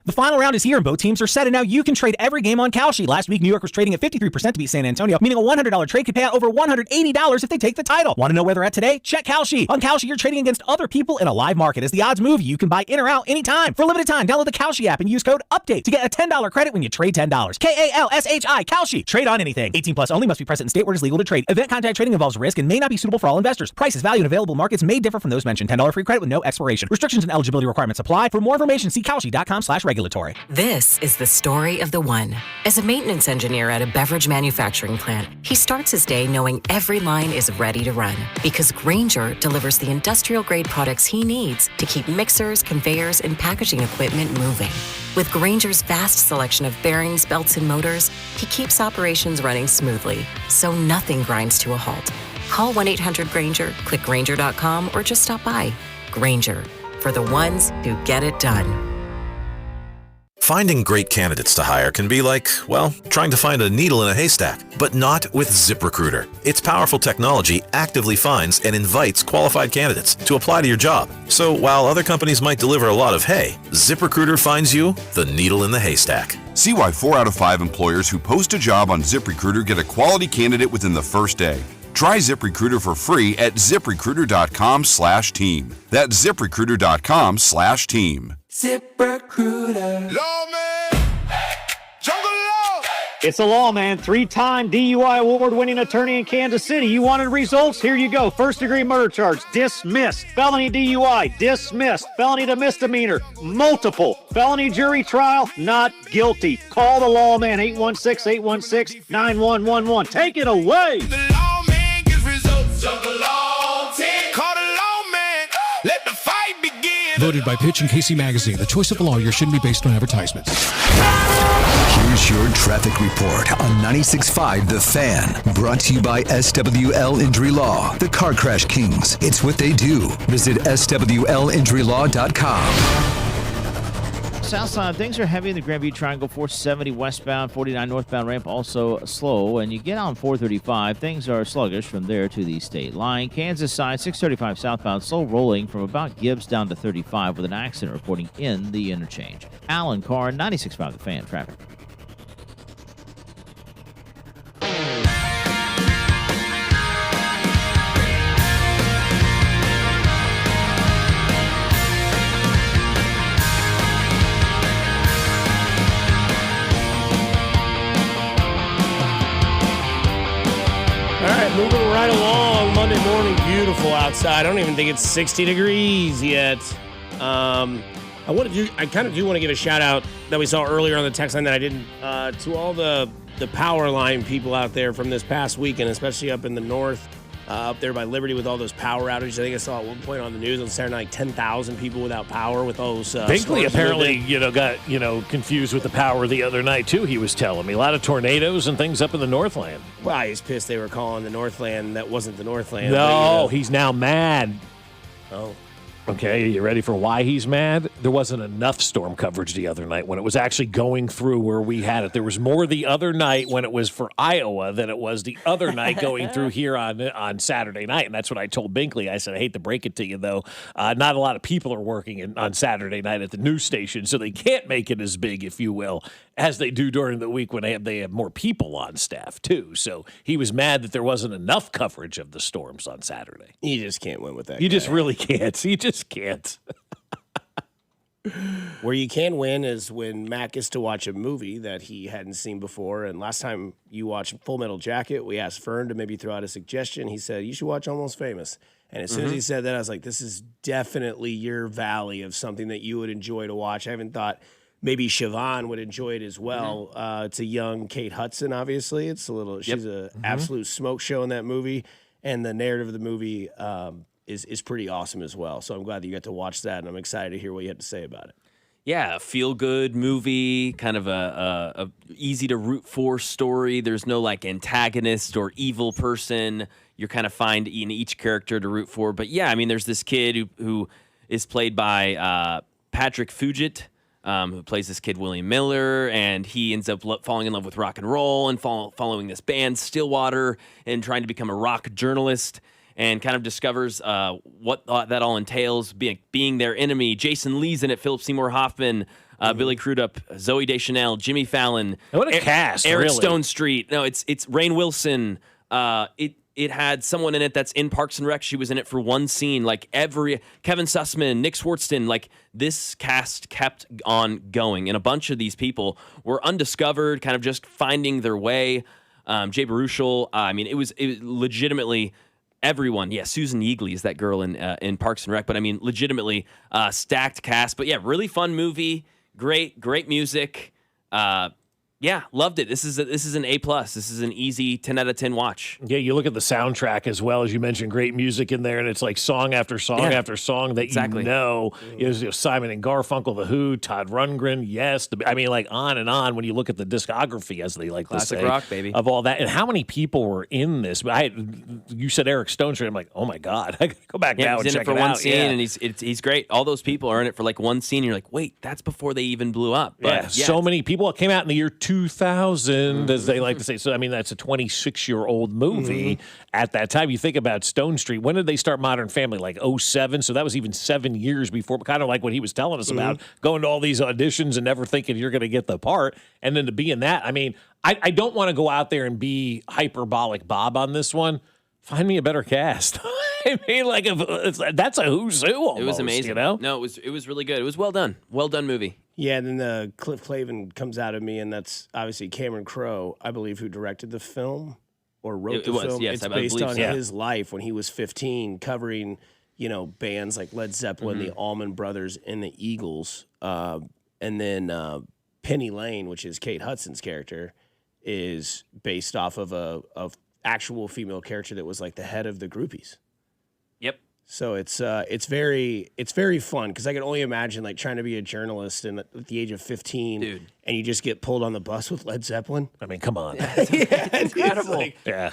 The final round is here and both teams are set, and now you can trade every game on Kalshi. Last week, New York was trading at 53% to beat San Antonio, meaning a $100 trade could pay out over $180 if they take the title. Want to know where they're at today? Check Kalshi. On Kalshi, you're trading against other people in a live market. As the odds move, you can buy in or out anytime. For a limited time, download the Kalshi app and use code UPDATE to get a $10 credit when you trade $10. KALSHI, Kalshi. Trade on anything. 18 plus only, must be present in state where it is legal to trade. Event contact trading involves risk and may not be suitable for all investors. Prices, value, and available markets may differ from those mentioned. $10 free credit with no expiration. Restrictions and eligibility requirements apply. For more information, see Kalshi.com/regulatory. This is the story of the one. As a maintenance engineer at a beverage manufacturing plant, he starts his day knowing every line is ready to run because Grainger delivers the industrial-grade products he needs to keep mixers, conveyors, and packaging equipment moving. With Grainger's vast selection of bearings, belts, and motors, he keeps operations running smoothly, so nothing grinds to a halt. Call 1-800-GRAINGER, click Grainger.com, or just stop by. Grainger, for the ones who get it done. Finding great candidates to hire can be like, well, trying to find a needle in a haystack, but not with ZipRecruiter. Its powerful technology actively finds and invites qualified candidates to apply to your job. So while other companies might deliver a lot of hay, ZipRecruiter finds you the needle in the haystack. See why 4 out of 5 employers who post a job on ZipRecruiter get a quality candidate within the first day. Try ZipRecruiter for free at ZipRecruiter.com/team. That's ZipRecruiter.com/team. ZipRecruiter. Lawman, Jungle Law. It's a Lawman, 3-time DUI award-winning attorney in Kansas City. You wanted results? Here you go. First-degree murder charge, dismissed. Felony DUI, dismissed. Felony to misdemeanor, multiple. Felony jury trial, not guilty. Call the Lawman, 816-816-9111. Take it away. The Lawman gets results. Jungle Law team. Call the Lawman. Let the fight begin. Voted by Pitch and Casey Magazine, the choice of a lawyer shouldn't be based on advertisements. Here's your traffic report on 96.5 The Fan. Brought to you by SWL Injury Law, the Car Crash Kings. It's what they do. Visit SWLinjurylaw.com. South side, things are heavy in the Grandview Triangle. 470 westbound, 49 northbound ramp also slow. And you get on 435, things are sluggish from there to the state line. Kansas side, 635 southbound, slow rolling from about Gibbs down to 35 with an accident reporting in the interchange. Alan Carr, 96.5 The Fan traffic. Moving right along. Monday morning, beautiful outside. I don't even think it's 60 degrees yet. I kind of do want to give a shout out that we saw earlier on the text line that I didn't to all the power line people out there from this past weekend, especially up in the north, up there by Liberty with all those power outages. I think I saw at one point on the news on Saturday night 10,000 people without power with those. Binkley apparently, got confused with the power the other night too. He was telling me a lot of tornadoes and things up in the Northland. Well, he's pissed they were calling the Northland that wasn't the Northland. No, he's now mad. Oh. Okay, are you ready for why he's mad? There wasn't enough storm coverage the other night when it was actually going through where we had it. There was more the other night when it was for Iowa than it was the other night going through here on Saturday night. And that's what I told Binkley. I said, I hate to break it to you, though. Not a lot of people are working on Saturday night at the news station, so they can't make it as big, if you will, as they do during the week when they have more people on staff, too. So he was mad that there wasn't enough coverage of the storms on Saturday. You just can't win with that. You just really can't. You just can't. Where you can win is when Matt gets to watch a movie that he hadn't seen before. And last time you watched Full Metal Jacket, we asked Fern to maybe throw out a suggestion. He said, you should watch Almost Famous. And as soon as he said that, I was like, this is definitely your valley of something that you would enjoy to watch. I haven't thought maybe Siobhan would enjoy it as well. It's a young Kate Hudson, obviously. It's a little, she's an absolute smoke show in that movie. And the narrative of the movie is pretty awesome as well. So I'm glad that you got to watch that, and I'm excited to hear what you had to say about it. Yeah, feel-good movie, kind of a easy to root for story. There's no like antagonist or evil person. You're kind of find in each character to root for. But yeah, I mean, there's this kid who is played by Patrick Fugit, who plays this kid William Miller, and he ends up falling in love with rock and roll and following this band Stillwater and trying to become a rock journalist. And kind of discovers what that all entails, being their enemy. Jason Lee's in it, Philip Seymour Hoffman, Billy Crudup, Zooey Deschanel, Jimmy Fallon. What a cast, Eric really. Stonestreet. No, it's Rainn Wilson. It had someone in it that's in Parks and Rec. She was in it for one scene. Like Kevin Sussman, Nick Swartzen, like this cast kept on going. And a bunch of these people were undiscovered, kind of just finding their way. Jay Baruchel. It was legitimately everyone. Yeah, Susan Yeagley is that girl in Parks and Rec. But I mean, legitimately stacked cast. But yeah, really fun movie. Great music. Yeah, loved it. This is an A+. This is an easy 10 out of 10 watch. Yeah, you look at the soundtrack as well, as you mentioned, great music in there, and it's like song after song after song that you know. Is Simon and Garfunkel, The Who, Todd Rundgren, yes. Like on and on when you look at the discography, as they like Classic to say. rock, baby. Of all that. And how many people were in this? You said Eric Stonestreet. I'm like, oh my God, I got to go back now and he's in check it for it one out. scene, and he's great. All those people are in it for like one scene, and you're like, wait, that's before they even blew up. But, so many people. It came out in the year 2000. As they like to say. So, that's a 26-year-old movie at that time. You think about Stone Street. When did they start Modern Family? Like 2007? So that was even 7 years before, kind of like what he was telling us about, going to all these auditions and never thinking you're going to get the part. And then to be in that, I don't want to go out there and be hyperbolic Bob on this one. Find me a better cast. That's a who's who almost. It was amazing. You know? No, it was really good. It was well done. Well done movie. Yeah, and then the Cliff Clavin comes out of me, and that's obviously Cameron Crowe, I believe, who directed the film or wrote the film. Yes, it's based on his life when he was 15, covering, bands like Led Zeppelin, the Allman Brothers, and the Eagles. And then Penny Lane, which is Kate Hudson's character, is based off of a actual female character that was like the head of the Groupies. Yep. So it's very fun because I can only imagine like trying to be a journalist and at the age of 15, dude, and you just get pulled on the bus with Led Zeppelin. Come on. It's incredible.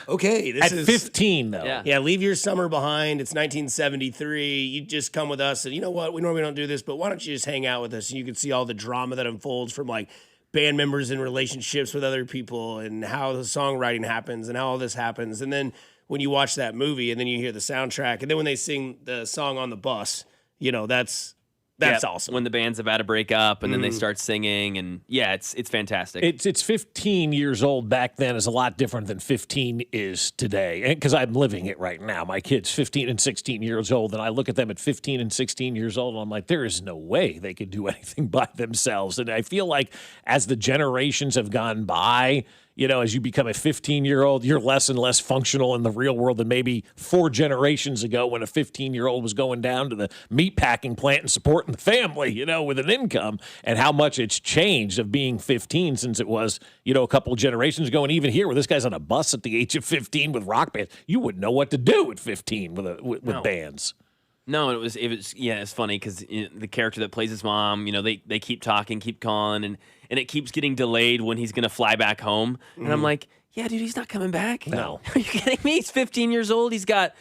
Okay, this At is 15 though. Yeah, leave your summer behind. It's 1973. You just come with us, and you know what? We normally don't do this, but why don't you just hang out with us? And you can see all the drama that unfolds from like band members in relationships with other people, and how the songwriting happens, and how all this happens, and then when you watch that movie and then you hear the soundtrack and then when they sing the song on the bus, that's awesome. When the band's about to break up and then they start singing, and it's fantastic. It's 15 years old back then is a lot different than 15 is today. Because I'm living it right now. My kid's 15 and 16 years old, and I look at them at 15 and 16 years old, and I'm like, there is no way they could do anything by themselves. And I feel like as the generations have gone by, as you become a 15-year-old, you're less and less functional in the real world than maybe 4 generations ago when a 15-year-old was going down to the meat packing plant and supporting the family, with an income, and how much it's changed of being 15 since it was, a couple of generations ago. And even here, where this guy's on a bus at the age of 15 with rock bands, you wouldn't know what to do at 15 with bands. No, it was it's funny because the character that plays his mom, they keep talking, keep calling, and it keeps getting delayed when he's going to fly back home. And I'm like, yeah, dude, he's not coming back. No. Are you kidding me? He's 15 years old. He's got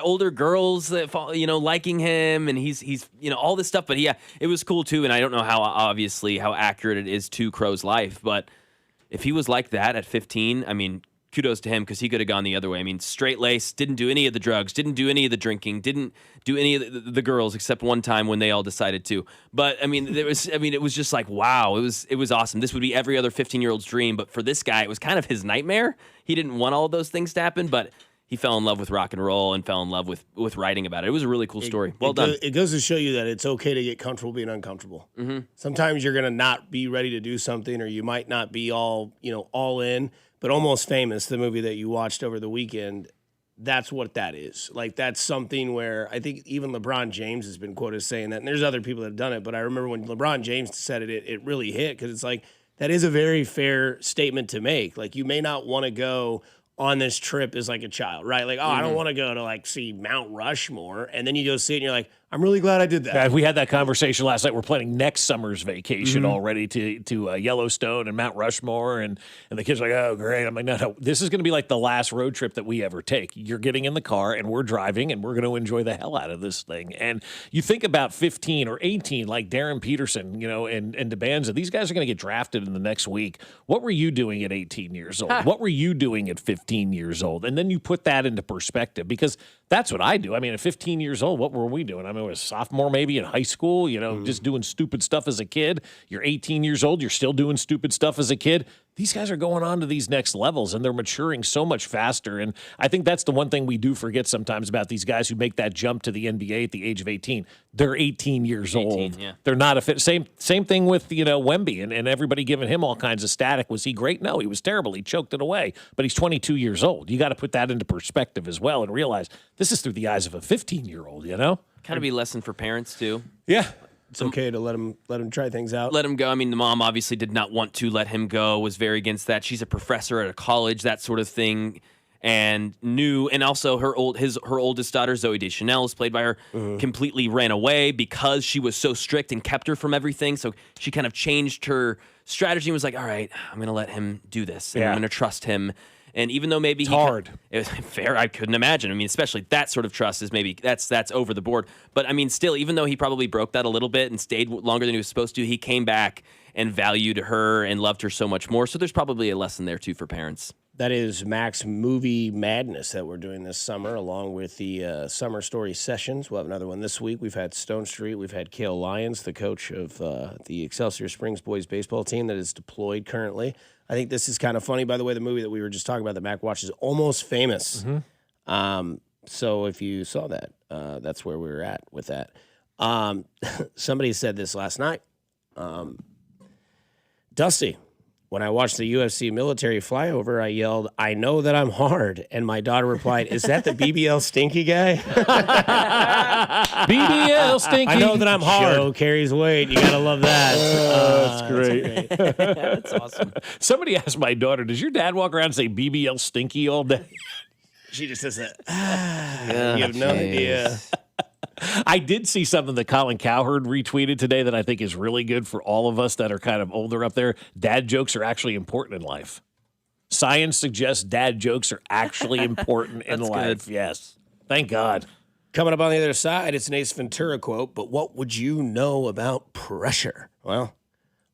older girls that liking him, and he's all this stuff. But yeah, it was cool too. And I don't know how accurate it is to Crowe's life, but if he was like that at 15, kudos to him because he could have gone the other way. Straight lace, didn't do any of the drugs, didn't do any of the drinking, didn't do any of the girls except one time when they all decided to. But it was just like, wow, it was awesome. This would be every other 15-year-old's dream, but for this guy, it was kind of his nightmare. He didn't want all of those things to happen, but he fell in love with rock and roll and fell in love with writing about it. It was a really cool story. Well done. It goes to show you that it's okay to get comfortable being uncomfortable. Mm-hmm. Sometimes you're going to not be ready to do something, or you might not be all in. But Almost Famous, the movie that you watched over the weekend, that's what that is. Like, that's something where I think even LeBron James has been quoted as saying that. And there's other people that have done it. But I remember when LeBron James said it, it really hit because it's like, that is a very fair statement to make. Like, you may not want to go on this trip as like a child, right? Like, I don't want to go to like see Mount Rushmore. And then you go see it and you're like, I'm really glad I did that. Yeah, we had that conversation last night. We're planning next summer's vacation already to Yellowstone and Mount Rushmore. And the kids are like, oh, great. I'm like, no, this is going to be like the last road trip that we ever take. You're getting in the car and we're driving and we're going to enjoy the hell out of this thing. And you think about 15 or 18, like Darren Peterson, and DeBanza, these guys are going to get drafted in the next week. What were you doing at 18 years old? What were you doing at 15 years old? And then you put that into perspective because that's what I do. At 15 years old, what were we doing? a sophomore maybe in high school, just doing stupid stuff as a kid. You're 18 years old. You're still doing stupid stuff as a kid. These guys are going on to these next levels, and they're maturing so much faster. And I think that's the one thing we do forget sometimes about these guys who make that jump to the NBA at the age of 18. They're 18 years old. Yeah. They're not a fit. Same thing with, Wemby and everybody giving him all kinds of static. Was he great? No, he was terrible. He choked it away. But he's 22 years old. You got to put that into perspective as well and realize this is through the eyes of a 15-year-old, Kind of be a lesson for parents, too. Yeah. It's okay to let him try things out. Let him go. I mean, the mom obviously did not want to let him go, was very against that. She's a professor at a college, that sort of thing, and also her oldest daughter, Zoe Deschanel, is played by her, completely ran away because she was so strict and kept her from everything. So she kind of changed her strategy and was like, all right, I'm going to let him do this, and I'm going to trust him. And even though maybe it's hard, it was fair. I couldn't imagine. I mean, especially that sort of trust is maybe that's over the board. But I mean, still, even though he probably broke that a little bit and stayed longer than he was supposed to, he came back and valued her and loved her so much more. So there's probably a lesson there too for parents. That is Max Movie Madness that we're doing this summer, along with the Summer Story Sessions. We'll have another one this week. We've had Stone Street. We've had Cale Lyons, the coach of the Excelsior Springs boys baseball team that is deployed currently. I think this is kind of funny, by the way, the movie that we were just talking about that Mac watched is Almost Famous. So if you saw that, that's where we were at with that. Somebody said this last night. Dusty, when I watched the UFC military flyover, I yelled, "I know that I'm hard." And my daughter replied, "Is that the BBL Stinky guy?" BBL Stinky. I know that I'm hard. Joe carries weight. You got to love that. That's great. That's awesome. Somebody asked my daughter, does your dad walk around and say BBL Stinky all day? She just says that. You have no idea. I did see something that Colin Cowherd retweeted today that I think is really good for all of us that are kind of older up there. Dad jokes are actually important in life. Science suggests dad jokes are actually important in life. Good. Yes. Thank God. Coming up on the other side, it's an Ace Ventura quote, but what would you know about pressure? Well,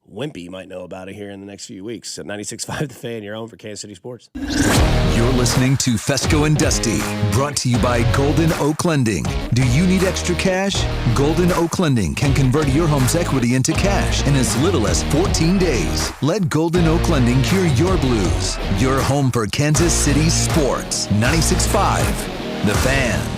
Wimpy might know about it here in the next few weeks. At 96.5 The Fan, your own for Kansas City Sports. You're listening to Fescoe and Dusty, brought to you by Golden Oak Lending. Do you need extra cash? Golden Oak Lending can convert your home's equity into cash in as little as 14 days. Let Golden Oak Lending cure your blues. Your home for Kansas City Sports. 96.5 The Fan.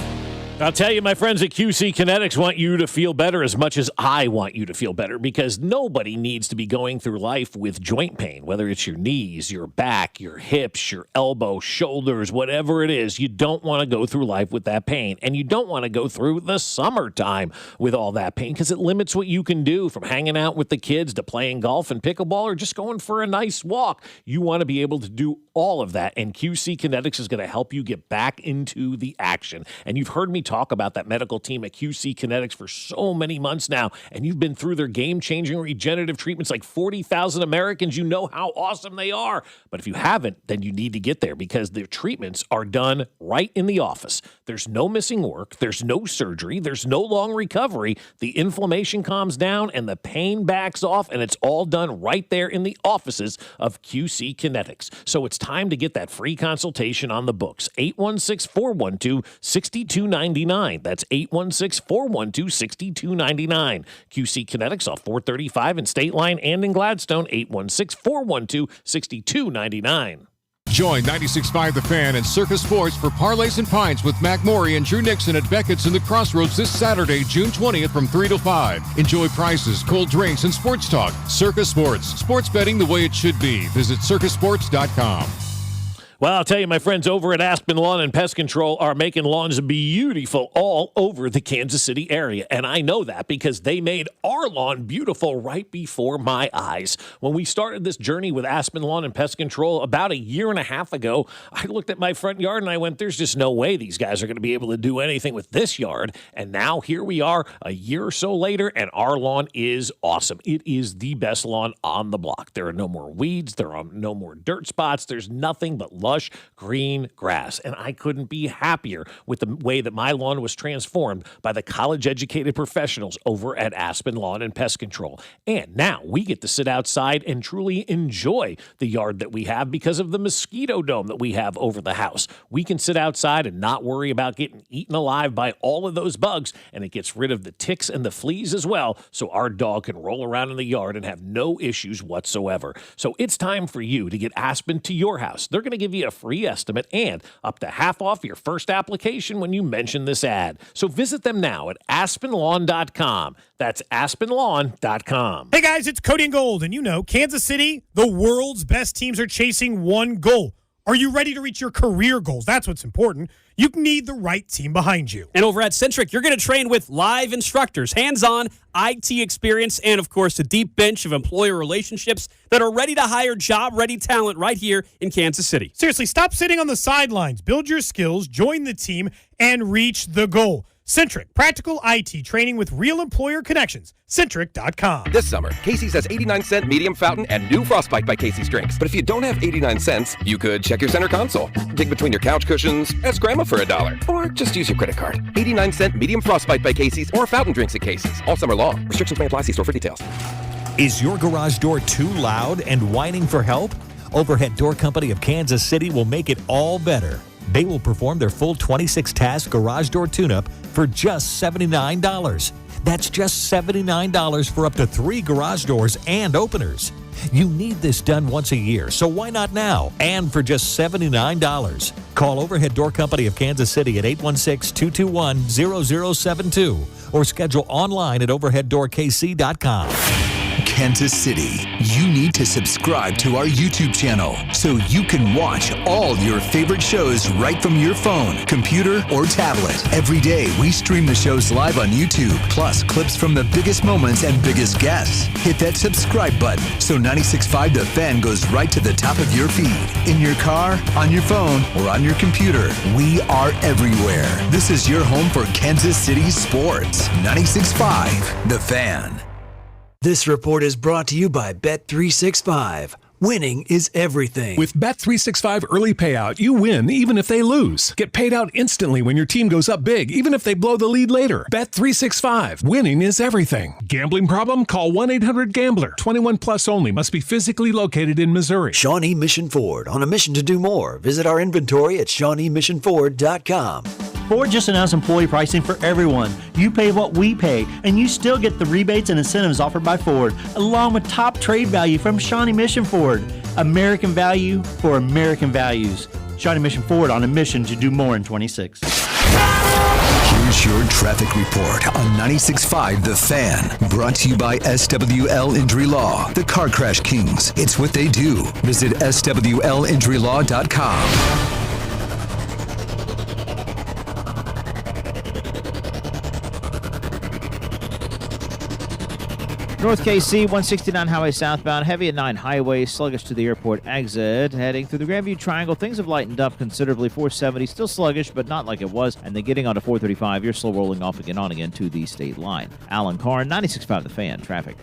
I'll tell you, my friends at QC Kinetics want you to feel better as much as I want you to feel better, because nobody needs to be going through life with joint pain, whether it's your knees, your back, your hips, your elbow, shoulders, whatever it is. You don't want to go through life with that pain, and you don't want to go through the summertime with all that pain, because it limits what you can do, from hanging out with the kids to playing golf and pickleball or just going for a nice walk. You want to be able to do all of that, and QC Kinetics is going to help you get back into the action. And you've heard me talk about that medical team at QC Kinetics for so many months now, and you've been through their game-changing regenerative treatments like 40,000 Americans. You know how awesome they are. But if you haven't, then you need to get there, because their treatments are done right in the office. There's no missing work. There's no surgery. There's no long recovery. The inflammation calms down and the pain backs off, and it's all done right there in the offices of QC Kinetics. So it's time to get that free consultation on the books. 816-412-6299. That's 816-412-6299. QC Kinetics off 435 in State Line and in Gladstone. 816-412-6299. Join 96.5 The Fan and Circus Sports for Parlays and Pints with Mac Maury and Drew Nixon at Beckett's in the Crossroads this Saturday, June 20th from 3 to 5. Enjoy prizes, cold drinks, and sports talk. Circus Sports. Sports betting the way it should be. Visit circusports.com. Well, I'll tell you, my friends over at Aspen Lawn and Pest Control are making lawns beautiful all over the Kansas City area. And I know that because they made our lawn beautiful right before my eyes. When we started this journey with Aspen Lawn and Pest Control about a year and a half ago, I looked at my front yard and I went, there's just no way these guys are going to be able to do anything with this yard. And now here we are a year or so later, and our lawn is awesome. It is the best lawn on the block. There are no more weeds. There are no more dirt spots. There's nothing but lush lush green grass. And I couldn't be happier with the way that my lawn was transformed by the college-educated professionals over at Aspen Lawn and Pest Control. And now we get to sit outside and truly enjoy the yard that we have because of the mosquito dome that we have over the house. We can sit outside and not worry about getting eaten alive by all of those bugs, and it gets rid of the ticks and the fleas as well, so our dog can roll around in the yard and have no issues whatsoever. So it's time for you to get Aspen to your house. They're going to give you a free estimate and up to half off your first application when you mention this ad. So visit them now at aspenlawn.com. That's aspenlawn.com. Hey guys, it's Cody and Gold, and you know, Kansas City, the world's best teams are chasing one goal. Are you ready to reach your career goals? That's what's important. You need the right team behind you. And over at Centric, you're going to train with live instructors, hands-on IT experience, and, of course, a deep bench of employer relationships that are ready to hire job-ready talent right here in Kansas City. Seriously, stop sitting on the sidelines. Build your skills, join the team, and reach the goal. Centric, practical IT training with real employer connections. Centric.com. This summer, Casey's has 89-cent medium fountain and new Frostbite by Casey's drinks. But if you don't have 89 cents, you could check your center console, dig between your couch cushions, ask Grandma for $1, or just use your credit card. 89-cent medium Frostbite by Casey's or fountain drinks at Casey's. All summer long. Restrictions may apply. See store for details. Is your garage door too loud and whining for help? Overhead Door Company of Kansas City will make it all better. They will perform their full 26-task garage door tune-up for just $79. That's just $79 for up to 3 garage doors and openers. You need this done once a year, so why not now? And for just $79. Call Overhead Door Company of Kansas City at 816-221-0072 or schedule online at overheaddoorkc.com. Kansas City, you need to subscribe to our YouTube channel so you can watch all your favorite shows right from your phone, computer, or tablet. Every day, we stream the shows live on YouTube, plus clips from the biggest moments and biggest guests. Hit that subscribe button so 96.5 The Fan goes right to the top of your feed. In your car, on your phone, or on your computer, we are everywhere. This is your home for Kansas City sports. 96.5 The Fan. This report is brought to you by Bet365. Winning is everything. With Bet365 early payout, you win even if they lose. Get paid out instantly when your team goes up big, even if they blow the lead later. Bet365. Winning is everything. Gambling problem? Call 1-800-GAMBLER. 21 plus only. Must be physically located in Missouri. Shawnee Mission Ford. On a mission to do more. Visit our inventory at ShawneeMissionFord.com. Ford just announced employee pricing for everyone. You pay what we pay, and you still get the rebates and incentives offered by Ford, along with top trade value from Shawnee Mission Ford. American value for American values. Shawnee Mission Ford, on a mission to do more in 26. Here's your traffic report on 96.5 The Fan. Brought to you by SWL Injury Law, the Car Crash Kings. It's what they do. Visit SWLinjurylaw.com. North KC, 169 highway southbound, heavy at 9 highway, sluggish to the airport exit. Heading through the Grandview Triangle, things have lightened up considerably. 470, still sluggish, but not like it was. And then getting onto 435, you're slow rolling off again on again to the state line. Alan Carr, 96.5 The Fan, traffic.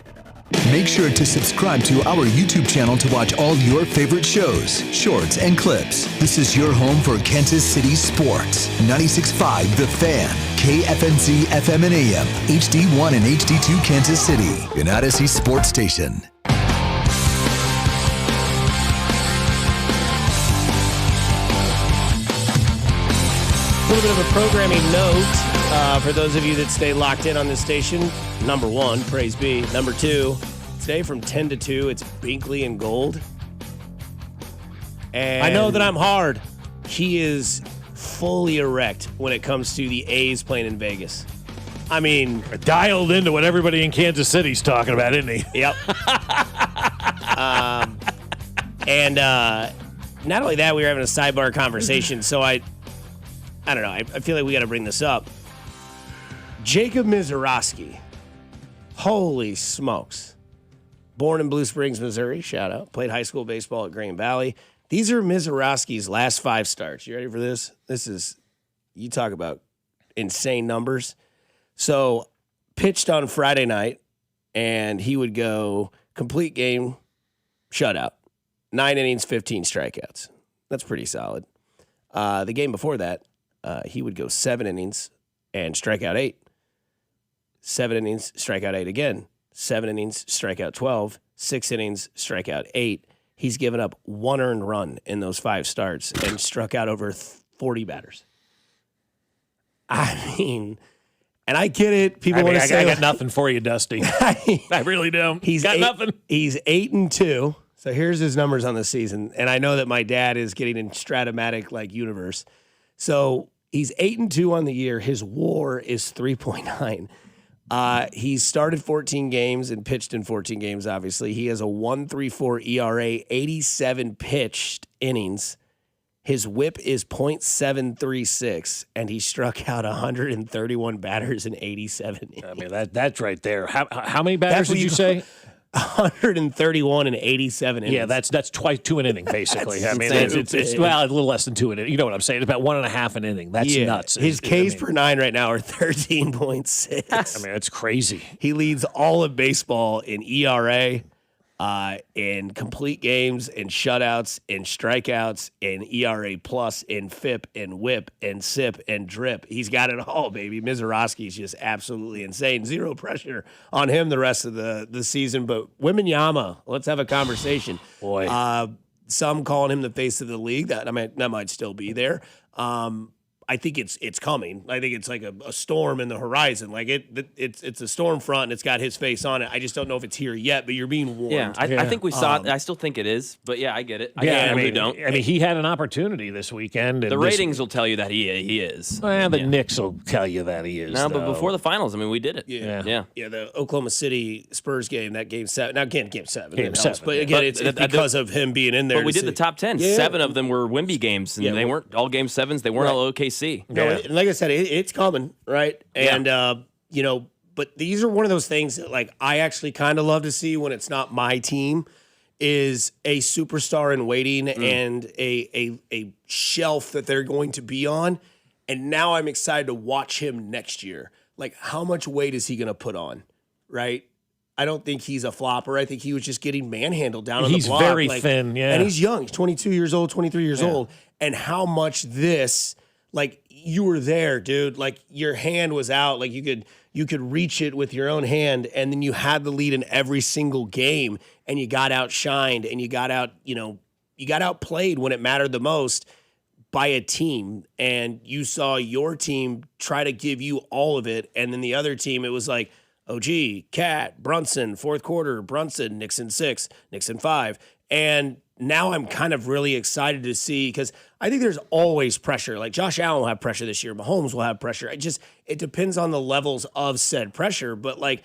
Make sure to subscribe to our YouTube channel to watch all your favorite shows, shorts, and clips. This is your home for Kansas City sports. 96.5 The Fan, KFNC FM and AM, HD1 and HD2 Kansas City, an Odyssey sports station. A little bit of a programming note for those of you that stay locked in on this station. Number one, praise be. Number two, today from 10 to 2, it's Binkley and Gold. And I know that I'm hard. He is fully erect when it comes to the A's playing in Vegas. I mean, dialed into what everybody in Kansas City's talking about, isn't he? Yep. And not only that, we were having a sidebar conversation, so I don't know. I feel like we got to bring this up. Jacob Mizorowski. Holy smokes. Born in Blue Springs, Missouri. Shout out. Played high school baseball at Green Valley. These are Mizorowski's last 5 starts. You ready for this? This is, you talk about insane numbers. So, pitched on Friday night, and he would go complete game shutout. 9 innings, 15 strikeouts. That's pretty solid. The game before that, he would go 7 innings and strike out 8. 7 innings, strike out 8 again. 7 innings, strike out 12. 6 innings, strike out 8. He's given up 1 earned run in those 5 starts and struck out over 40 batters. I mean, and I get it. People want to say I got nothing for you, Dusty. I really do. He's got nothing. He's 8-2. So here's his numbers on the season. And I know that my dad is getting in Stratomatic like universe. So he's 8-2 on the year. His WAR is 3.9. He's started 14 games and pitched in 14 games, obviously. He has a 1.34 ERA, 87 pitched innings. His whip is .736, and he struck out 131 batters in 87 innings. I mean, that's right there. How many batters did you say? 131 and 87 innings. Yeah, that's twice 2 an inning, basically. I mean, insane. it's well, a little less than 2 an inning. You know what I'm saying? It's about 1.5 an inning. That's nuts. His Ks per 9 right now are 13.6. I mean, that's crazy. He leads all of baseball in ERA, in complete games, in shutouts, in strikeouts, in ERA plus, in FIP, in WHIP, in SIP, and DRIP. He's got it all, baby. Mizorowski's just absolutely insane. Zero pressure on him the rest of the season. But Wembanyama, let's have a conversation. Boy. Some calling him the face of the league. That might still be there. I think it's coming. I think it's like a storm in the horizon. Like it's a storm front and it's got his face on it. I just don't know if it's here yet, but you're being warned. Yeah, I think we saw it. I still think it is, but yeah, I get it. I mean, he had an opportunity this weekend. And the ratings will tell you that he is. Well, the Knicks will tell you that he is. No, but before the finals, I mean, we did it. Yeah. The Oklahoma City Spurs game, that game 7. Now again, game 7. Game 7. But again, it's because of him being in there. But we did the top 10. Yeah. 7 of them were Wemby games, and they weren't all game 7s. They weren't all OKC. No, and like I said, it's coming, right? And but these are one of those things that, like, I actually kind of love to see when it's not my team, is a superstar in waiting and a shelf that they're going to be on. And now I'm excited to watch him next year. Like, how much weight is he going to put on, right? I don't think he's a flopper. I think he was just getting manhandled down on the block. He's very thin, And he's young. He's 22 years old, 23 years old. And how much this, like, you were there, dude. Like, your hand was out. Like, you could reach it with your own hand, and then you had the lead in every single game, and you got outshined, and you got outplayed when it mattered the most by a team. And you saw your team try to give you all of it, and then the other team, it was like, OG, Cat, Brunson, fourth quarter, Brunson, Nixon 6, Nixon 5. And now I'm kind of really excited to see, because I think there's always pressure. Like, Josh Allen will have pressure this year. Mahomes will have pressure. It depends on the levels of said pressure. But, like,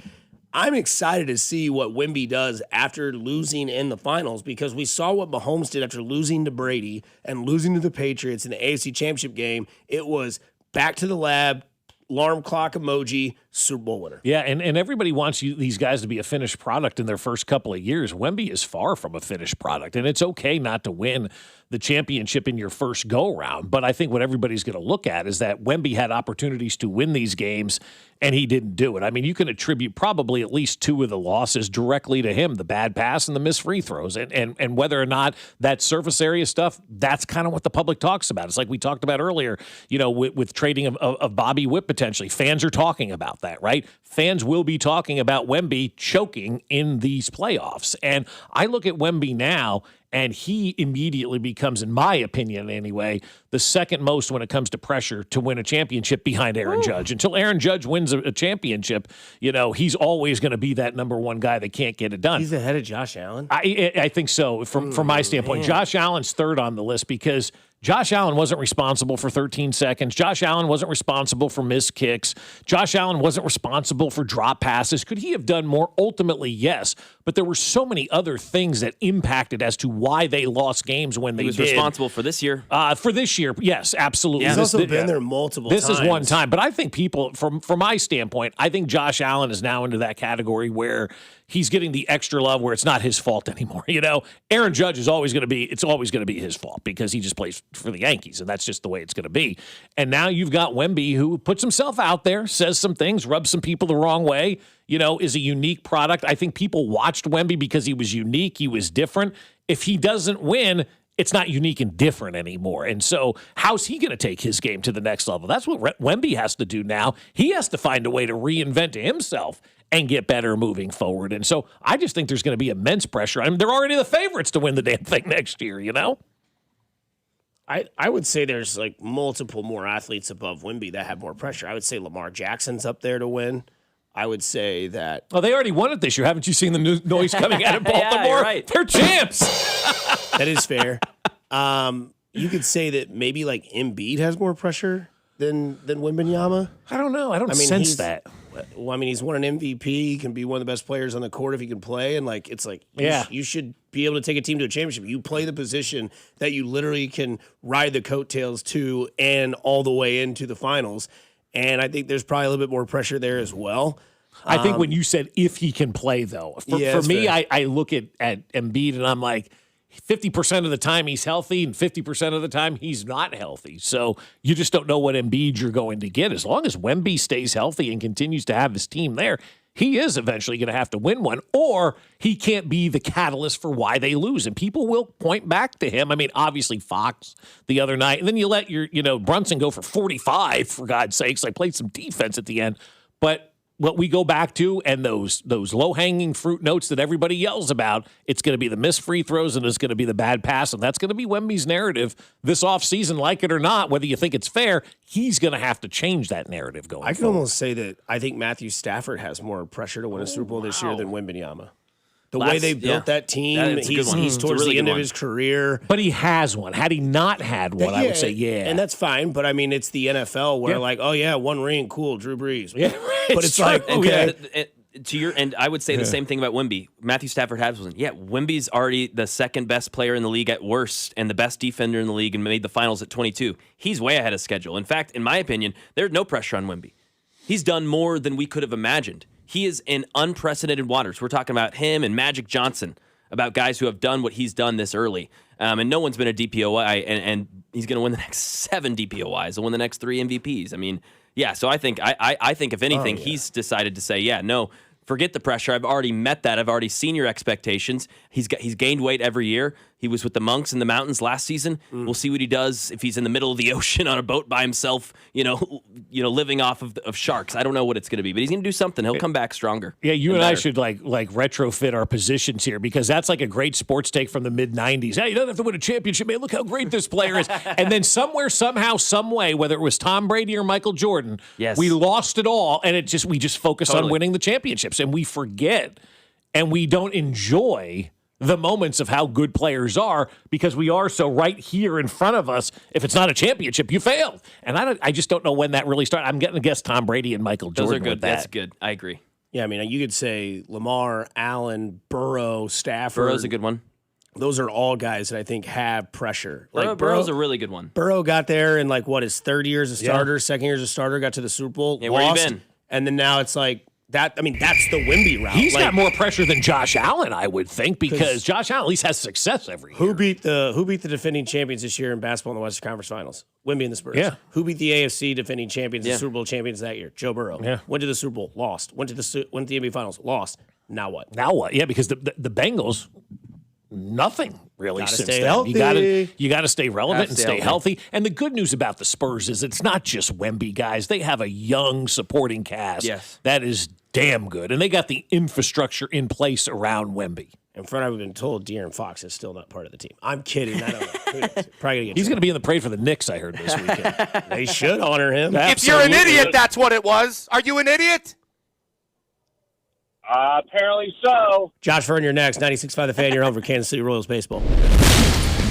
I'm excited to see what Wemby does after losing in the finals, because we saw what Mahomes did after losing to Brady and losing to the Patriots in the AFC Championship game. It was back to the lab, alarm clock emoji, Super Bowl winner. Yeah, and everybody wants these guys to be a finished product in their first couple of years. Wemby is far from a finished product, and it's okay not to win the championship in your first go-around. But I think what everybody's going to look at is that Wemby had opportunities to win these games, and he didn't do it. I mean, you can attribute probably at least 2 of the losses directly to him, the bad pass and the missed free throws. And whether or not that surface area stuff, that's kind of what the public talks about. It's like we talked about earlier, with trading of Bobby Witt potentially. Fans are talking about that, right? Fans will be talking about Wemby choking in these playoffs. And I look at Wemby now, and he immediately becomes, in my opinion anyway, the second most when it comes to pressure to win a championship behind Aaron Judge. Until Aaron Judge wins a championship, he's always going to be that number one guy that can't get it done. He's ahead of Josh Allen? I think so, from my standpoint. Man. Josh Allen's third on the list because Josh Allen wasn't responsible for 13 seconds. Josh Allen wasn't responsible for missed kicks. Josh Allen wasn't responsible for drop passes. Could he have done more? Ultimately, yes. But there were so many other things that impacted as to why they lost games when they did. He was responsible for this year. For this year, yes, absolutely. He's also been there multiple times. This is one time. But I think people, from my standpoint, I think Josh Allen is now into that category where he's getting the extra love where it's not his fault anymore. Aaron Judge is always going to be his fault because he just plays for the Yankees, and that's just the way it's going to be. And now you've got Wemby, who puts himself out there, says some things, rubs some people the wrong way, is a unique product. I think people watched Wemby because he was unique, he was different. If he doesn't win, it's not unique and different anymore. And so how's he going to take his game to the next level? That's what Wemby has to do now. He has to find a way to reinvent himself and get better moving forward. And so I just think there's going to be immense pressure. I mean, they're already the favorites to win the damn thing next year, you know? I would say there's like multiple more athletes above Wemby that have more pressure. I would say Lamar Jackson's up there to win. I would say that. Well, they already won it this year. Haven't you seen the noise coming out of Baltimore? Yeah, right. They're champs. That is fair. You could say that maybe like Embiid has more pressure than Wembanyama. I don't know. I don't sense that. Well, I mean, he's won an MVP. He can be one of the best players on the court if he can play. And like, it's like, you should be able to take a team to a championship. You play the position that you literally can ride the coattails to and all the way into the finals. And I think there's probably a little bit more pressure there as well. I think when you said if he can play, though, for me, I look at Embiid and I'm like, 50% of the time he's healthy and 50% of the time he's not healthy. So you just don't know what Embiid you're going to get. As long as Wemby stays healthy and continues to have his team there, he is eventually going to have to win one, or he can't be the catalyst for why they lose. And people will point back to him. I mean, obviously Fox the other night, and then you let your, Brunson go for 45, for God's sakes. I played some defense at the end. But what we go back to and those low-hanging fruit notes that everybody yells about, it's going to be the missed free throws and it's going to be the bad pass, and that's going to be Wemby's narrative this offseason, like it or not, whether you think it's fair. He's going to have to change that narrative going forward. I can almost say that I think Matthew Stafford has more pressure to win a Super Bowl this year than Wembanyama. The way they built that team, he's towards the end of his career. But he has one. Had he not had one, I would say, And that's fine. But, I mean, it's the NFL where, like, oh, yeah, one ring, cool, Drew Brees. Yeah, but it's like, okay. To your end, I would say the same thing about Wemby. Matthew Stafford has one. Yeah, Wemby's already the second best player in the league at worst and the best defender in the league and made the finals at 22. He's way ahead of schedule. In fact, in my opinion, there's no pressure on Wemby. He's done more than we could have imagined. He is in unprecedented waters. We're talking about him and Magic Johnson, about guys who have done what he's done this early. And no one's been a DPOY, and he's going to win the next 7 DPOYs. He'll win the next 3 MVPs. I mean, yeah, so I think if anything, he's decided to say, yeah, no, forget the pressure. I've already met that. I've already seen your expectations. He's gained weight every year. He was with the monks in the mountains last season. We'll see what he does if he's in the middle of the ocean on a boat by himself, living off of sharks. I don't know what it's going to be, but he's going to do something. He'll come back stronger. Yeah, you and I should like retrofit our positions here, because that's like a great sports take from the mid-'90s. Hey, you don't have to win a championship, man. Look how great this player is. And then somewhere, somehow, some way, whether it was Tom Brady or Michael Jordan, we lost it all, and we just focus on winning the championships, and we forget, and we don't enjoy the moments of how good players are, because we are so right here in front of us. If it's not a championship, you failed. And I just don't know when that really started. I'm getting to guess Tom Brady and Michael Jordan. Those are good. With that. That's good. I agree. Yeah, I mean, you could say Lamar, Allen, Burrow, Stafford. Burrow's a good one. Those are all guys that I think have pressure. Burrow's a really good one. Burrow got there in his third year as a starter, second year as a starter, got to the Super Bowl, yeah, lost, where you been? And then now it's like that. I mean, that's the Wemby route. He's got more pressure than Josh Allen, I would think, because Josh Allen at least has success every year. Who beat the defending champions this year in basketball in the Western Conference Finals? Wemby and the Spurs. Yeah. Who beat the AFC defending champions and Super Bowl champions that year? Joe Burrow. Yeah. Went to the Super Bowl, lost. Went to the NBA Finals, lost. Now what? Yeah, because the Bengals, nothing really Gotta since stay then. healthy. You got to stay relevant and stay healthy. And the good news about the Spurs is it's not just Wemby guys. They have a young supporting cast that is damn good, and they got the infrastructure in place around Wemby. And from what I've been told, De'Aaron Fox is still not part of the team. I'm kidding. I don't know. Probably He's going to be in the parade for the Knicks, I heard this weekend. They should honor him. If you're an idiot, that's what it was. Are you an idiot? Apparently so. Josh Vern, you're next. 96.5 The Fan, you're home for Kansas City Royals baseball.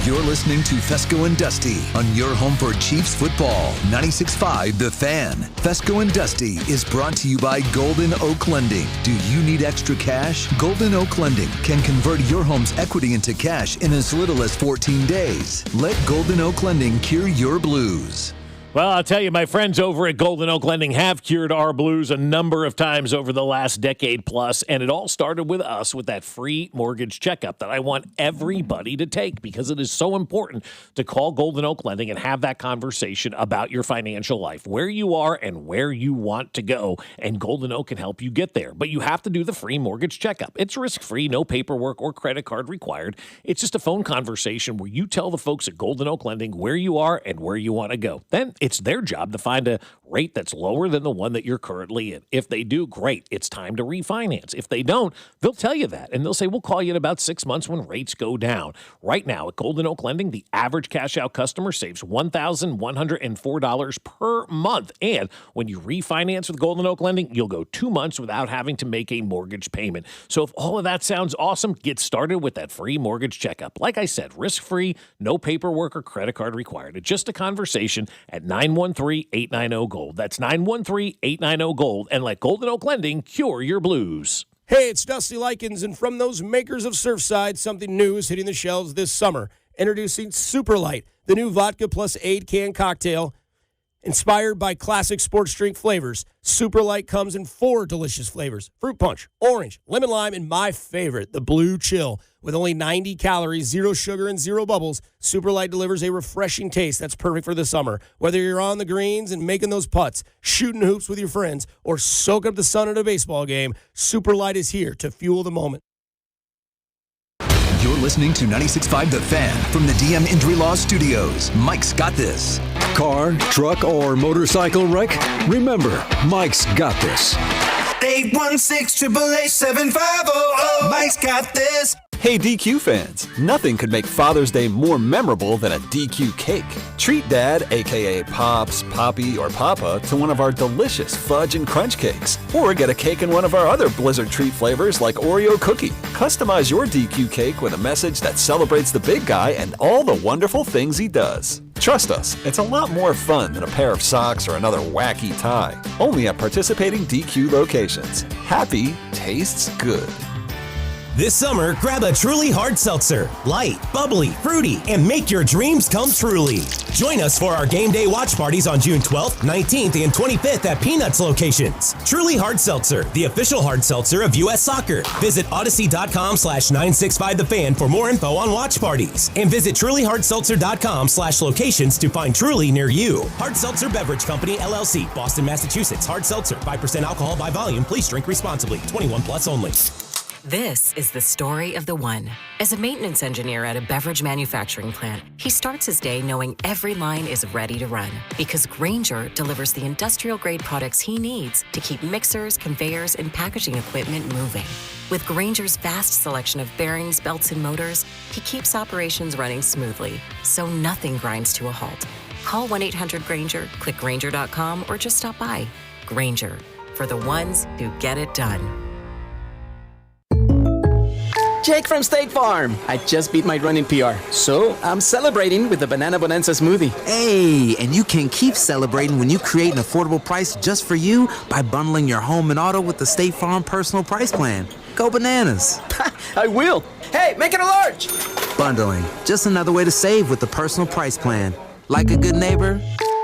You're listening to Fescoe and Dusty on your home for Chiefs football. 96.5 The Fan. Fescoe and Dusty is brought to you by Golden Oak Lending. Do you need extra cash? Golden Oak Lending can convert your home's equity into cash in as little as 14 days. Let Golden Oak Lending cure your blues. Well, I'll tell you, my friends over at Golden Oak Lending have cured our blues a number of times over the last decade plus, and it all started with us with that free mortgage checkup that I want everybody to take because it is so important to call Golden Oak Lending and have that conversation about your financial life, where you are and where you want to go, and Golden Oak can help you get there. But you have to do the free mortgage checkup. It's risk-free, no paperwork or credit card required. It's just a phone conversation where you tell the folks at Golden Oak Lending where you are and where you want to go. Then it's their job to find a rate that's lower than the one that you're currently in. If they do, great. It's time to refinance. If they don't, they'll tell you that. And they'll say, we'll call you in about 6 months when rates go down. Right now at Golden Oak Lending, the average cash out customer saves $1,104 per month. And when you refinance with Golden Oak Lending, you'll go 2 months without having to make a mortgage payment. So if all of that sounds awesome, get started with that free mortgage checkup. Like I said, risk-free, no paperwork or credit card required. It's just a conversation at 913-890-GOLD. That's 913-890-GOLD. And let Golden Oak Lending cure your blues. Hey, it's Dusty Likens, and from those makers of Surfside, something new is hitting the shelves this summer. Introducing Super Light, the new vodka plus 8-can cocktail. Inspired by classic sports drink flavors, Super Light comes in 4 delicious flavors: fruit punch, orange, lemon lime, and my favorite, the blue chill. With only 90 calories, 0 sugar, and 0 bubbles, Super Light delivers a refreshing taste that's perfect for the summer. Whether you're on the greens and making those putts, shooting hoops with your friends, or soaking up the sun at a baseball game, Super Light is here to fuel the moment. You're listening to 96.5 The Fan from the DM Injury Law Studios. Mike's got this. Car, truck, or motorcycle wreck? Remember, Mike's got this. 816-888-7500. Mike's got this. Hey DQ fans, nothing could make Father's Day more memorable than a DQ cake. Treat Dad, aka Pops, Poppy, or Papa, to one of our delicious fudge and crunch cakes. Or get a cake in one of our other Blizzard treat flavors like Oreo cookie. Customize your DQ cake with a message that celebrates the big guy and all the wonderful things he does. Trust us, it's a lot more fun than a pair of socks or another wacky tie. Only at participating DQ locations. Happy tastes good. This summer, grab a Truly Hard Seltzer. Light, bubbly, fruity, and make your dreams come truly. Join us for our game day watch parties on June 12th, 19th, and 25th at Peanuts locations. Truly Hard Seltzer, the official hard seltzer of U.S. Soccer. Visit Odyssey.com/965thefan for more info on watch parties. And visit TrulyHardSeltzer.com/locations to find Truly near you. Hard Seltzer Beverage Company, LLC, Boston, Massachusetts. Hard Seltzer, 5% alcohol by volume. Please drink responsibly. 21 plus only. This is the story of the one. As a maintenance engineer at a beverage manufacturing plant, he starts his day knowing every line is ready to run because Grainger delivers the industrial-grade products he needs to keep mixers, conveyors, and packaging equipment moving. With Grainger's vast selection of bearings, belts, and motors, he keeps operations running smoothly, so nothing grinds to a halt. Call 1-800-GRAINGER, click Grainger.com, or just stop by. Grainger, for the ones who get it done. Jake from State Farm. I just beat my running PR, so I'm celebrating with the Banana Bonanza smoothie. Hey, and you can keep celebrating when you create an affordable price just for you by bundling your home and auto with the State Farm Personal Price Plan. Go bananas. I will. Hey, make it a large. Bundling, just another way to save with the Personal Price Plan. Like a good neighbor,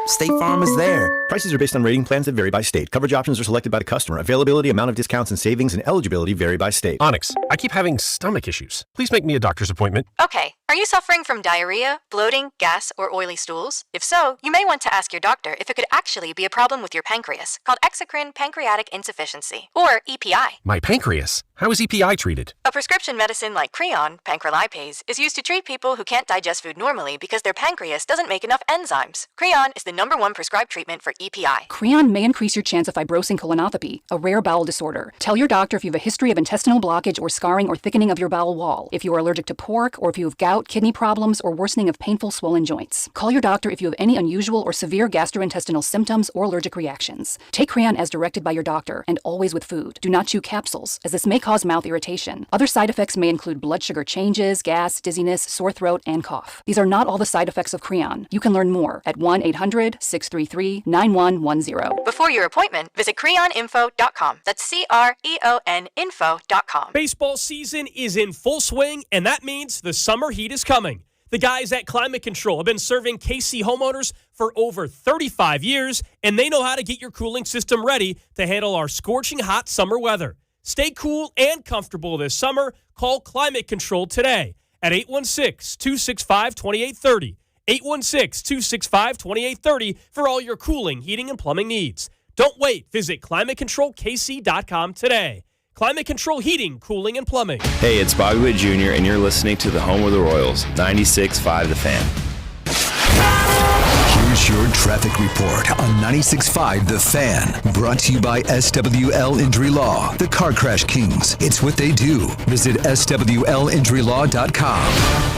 State Farm is there. Prices are based on rating plans that vary by state. Coverage options are selected by the customer. Availability, amount of discounts and savings, and eligibility vary by state. Onyx, I keep having stomach issues. Please make me a doctor's appointment. Okay. Are you suffering from diarrhea, bloating, gas, or oily stools? If so, you may want to ask your doctor if it could actually be a problem with your pancreas, called exocrine pancreatic insufficiency, or EPI. My pancreas? How is EPI treated? A prescription medicine like Creon, pancrelipase, is used to treat people who can't digest food normally because their pancreas doesn't make enough enzymes. Creon is the #1 prescribed treatment for EPI. Creon may increase your chance of fibrosing colonopathy, a rare bowel disorder. Tell your doctor if you have a history of intestinal blockage or scarring or thickening of your bowel wall, if you are allergic to pork, or if you have gout, kidney problems, or worsening of painful swollen joints. Call your doctor if you have any unusual or severe gastrointestinal symptoms or allergic reactions. Take Creon as directed by your doctor, and always with food. Do not chew capsules, as this may cause mouth irritation. Other side effects may include blood sugar changes, gas, dizziness, sore throat, and cough. These are not all the side effects of Creon. You can learn more at 1-800-633-9110. Before your appointment, visit creoninfo.com. That's CREON info.com. Baseball season is in full swing, and that means the summer heat is coming. The guys at Climate Control have been serving KC homeowners for for over 35 years, and they know how to get your cooling system ready to handle our scorching hot summer weather. Stay cool and comfortable this summer. Call Climate Control today at 816-265-2830. 816-265-2830 for all your cooling, heating, and plumbing needs. Don't wait. Visit ClimateControlKC.com today. Climate Control Heating, Cooling, and Plumbing. Hey, it's Bobby Witt Jr., and you're listening to the home of the Royals, 96.5 The Fan. Here's your traffic report on 96.5 The Fan. Brought to you by SWL Injury Law, the Car Crash Kings. It's what they do. Visit SWLinjurylaw.com.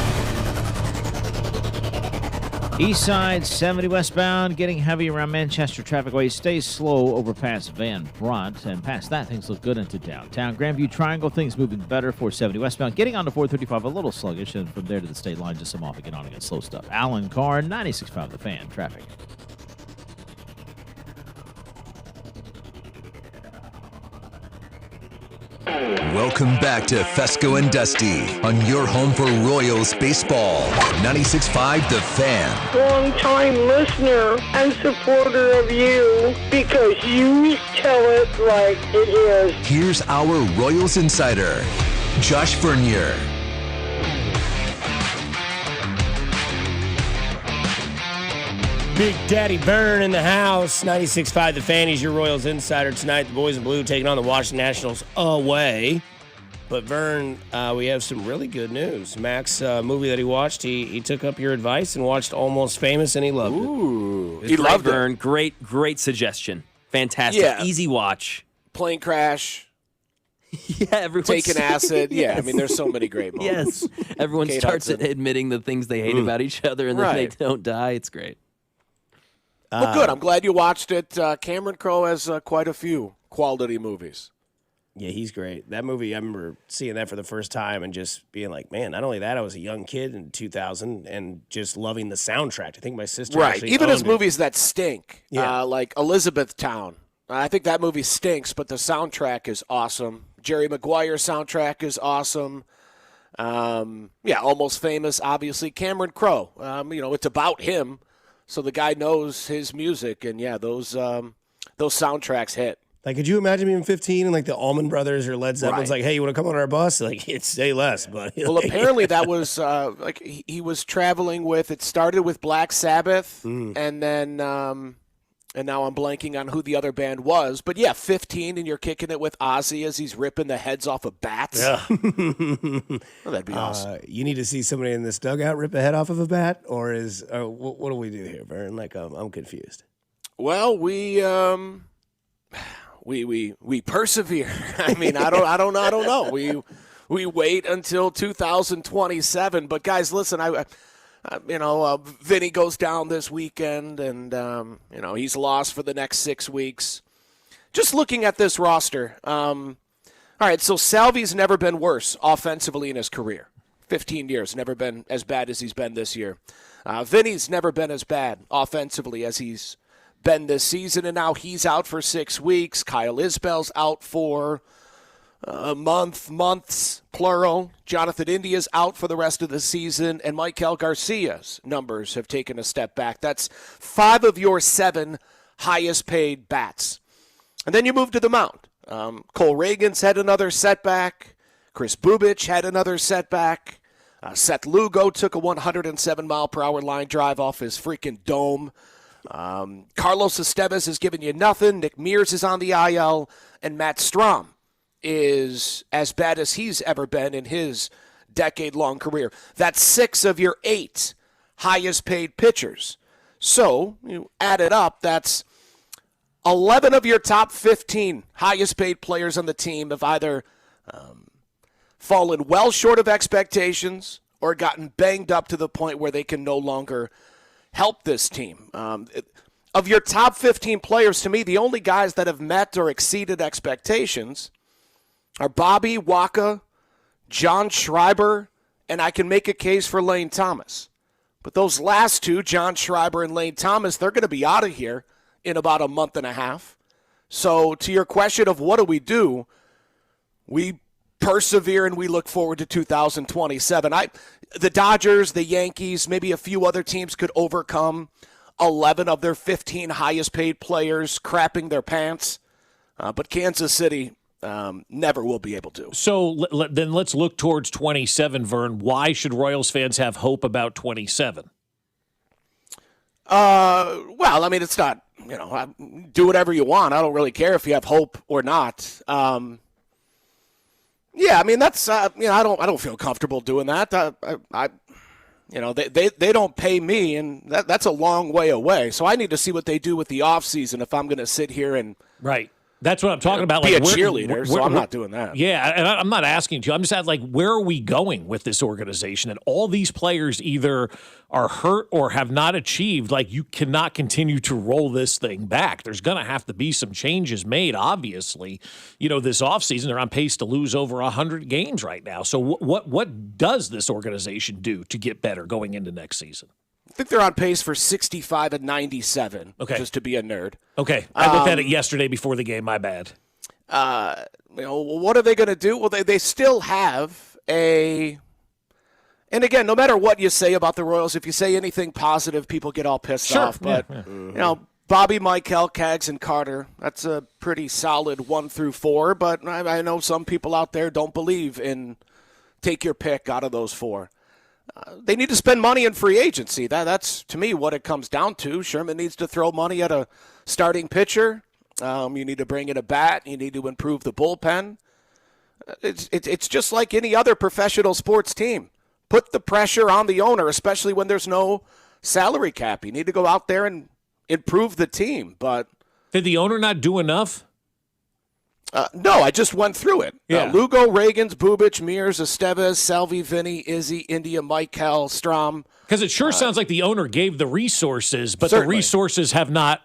East side, 70 westbound, getting heavy around Manchester Trafficway. Stays slow over past Van Brunt. And past that, things look good into downtown. Grandview Triangle, things moving better for 70 westbound. Getting on to 435, a little sluggish. And from there to the state line, just some off and get on again. Slow stuff. Alan Carr, 96.5 The Fan. Traffic. Welcome back to Fescoe and Dusty on your home for Royals baseball. 96.5 The Fan. Long-time listener and supporter of you because you tell it like it is. Here's our Royals insider, Josh Vernier. Big Daddy Vern in the house. 96.5 The Fan. He's your Royals insider tonight. The boys in blue taking on the Washington Nationals away. But Vern, we have some really good news. Mac's movie that he watched, he took up your advice and watched Almost Famous, and he loved it. He loved Vern. Great suggestion. Fantastic. Yeah. Easy watch. Plane crash. Yeah, everyone taking acid. Yes. Yeah, I mean, there's so many great moments. Yes. Everyone Kate starts Hudson. admitting the things they hate about each other, and then they don't die. It's great. Well, good. I'm glad you watched it. Cameron Crowe has quite a few quality movies. Yeah, he's great. That movie, I remember seeing that for the first time and just being like, man, not only that, I was a young kid in 2000 and just loving the soundtrack. I think my sister actually Even his owned it. movies that stink, Yeah. like Elizabethtown. I think that movie stinks, but the soundtrack is awesome. Jerry Maguire's soundtrack is awesome. Almost Famous, obviously. Cameron Crowe, it's about him, so the guy knows his music, and those soundtracks hit. Like, could you imagine being 15 and like the Allman Brothers or Led Zeppelin's like, hey, you want to come on our bus? Like, it's say less, but Well, apparently that was he was traveling with. It started with Black Sabbath, and then and now I'm blanking on who the other band was. But 15, and you're kicking it with Ozzy as he's ripping the heads off of bats. Yeah, that'd be awesome. You need to see somebody in this dugout rip a head off of a bat, or what do we do here, Vern? Like, I'm confused. Well, we persevere. I mean, I don't know. We wait until 2027. But guys, listen, Vinny goes down this weekend, and he's lost for the next 6 weeks. Just looking at this roster, all right. So Salvi's never been worse offensively in his career. 15 years, never been as bad as he's been this year. Vinny's never been as bad offensively as he's been this season, and now he's out for 6 weeks. Kyle Isbell's out for months, plural. Jonathan India's out for the rest of the season, and Maikel Garcia's numbers have taken a step back. That's 5 of your 7 highest-paid bats. And then you move to the mound. Cole Reagan's had another setback. Chris Bubich had another setback. Seth Lugo took a 107-mile-per-hour line drive off his freaking dome. Carlos Estevez has given you nothing. Nick Mears is on the IL, and Matt Strahm is as bad as he's ever been in his decade-long career. That's 6 of your 8 highest-paid pitchers. So you add it up, that's 11 of your top 15 highest-paid players on the team have either fallen well short of expectations or gotten banged up to the point where they can no longer help this team. Of your top 15 players, to me, the only guys that have met or exceeded expectations are Bobby Waka, John Schreiber, and I can make a case for Lane Thomas. But those last two, John Schreiber and Lane Thomas, they're going to be out of here in about a month and a half. So to your question of what do, we persevere and we look forward to 2027. The Dodgers, the Yankees, maybe a few other teams could overcome 11 of their 15 highest paid players crapping their pants. But Kansas City never will be able to. So then let's look towards 27, Vern. Why should Royals fans have hope about 27? Well, I mean, it's not, do whatever you want. I don't really care if you have hope or not. Yeah, I mean, that's, I don't feel comfortable doing that. They don't pay me, and that's a long way away. So I need to see what they do with the offseason if I'm going to sit here and right. That's what I'm talking about. Be a cheerleader, so I'm not doing that. Yeah, and I'm not asking you. I'm just asking, where are we going with this organization? And all these players either are hurt or have not achieved. You cannot continue to roll this thing back. There's going to have to be some changes made, obviously. This offseason, they're on pace to lose over 100 games right now. So what does this organization do to get better going into next season? I think they're on pace for 65 and 97, just to be a nerd. Okay. I looked at it yesterday before the game. My bad. What are they going to do? Well, they still have a – and, again, no matter what you say about the Royals, if you say anything positive, people get all pissed off. But, Bobby, Michael, Kaggs, and Carter, that's a pretty solid 1 through 4. But I know some people out there don't believe in take your pick out of those 4. They need to spend money in free agency. That's, to me, what it comes down to. Sherman needs to throw money at a starting pitcher. You need to bring in a bat. You need to improve the bullpen. It's just like any other professional sports team. Put the pressure on the owner, especially when there's no salary cap. You need to go out there and improve the team. But did the owner not do enough? No, I just went through it. Yeah. Lugo, Reagans, Bubic, Mears, Estevez, Salvi, Vinny, Izzy, India, Michael, Strom. Because it sure sounds like the owner gave the resources, but Certainly. the resources have not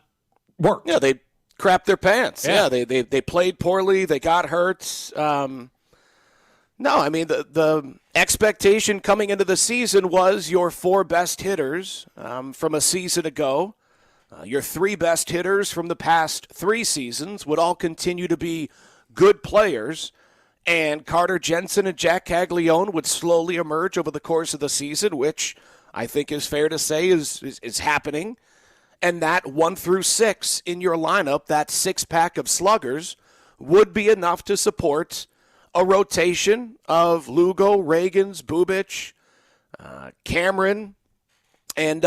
worked. Yeah, they crapped their pants. Yeah, they played poorly. They got hurt. No, I mean, the expectation coming into the season was your 4 best hitters from a season ago. Your 3 best hitters from the past 3 seasons would all continue to be good players, and Carter Jensen and Jack Caglione would slowly emerge over the course of the season, which I think is fair to say is happening. And that 1 through 6 in your lineup, that 6-pack of sluggers, would be enough to support a rotation of Lugo, Reagans, Bubic, Cameron, and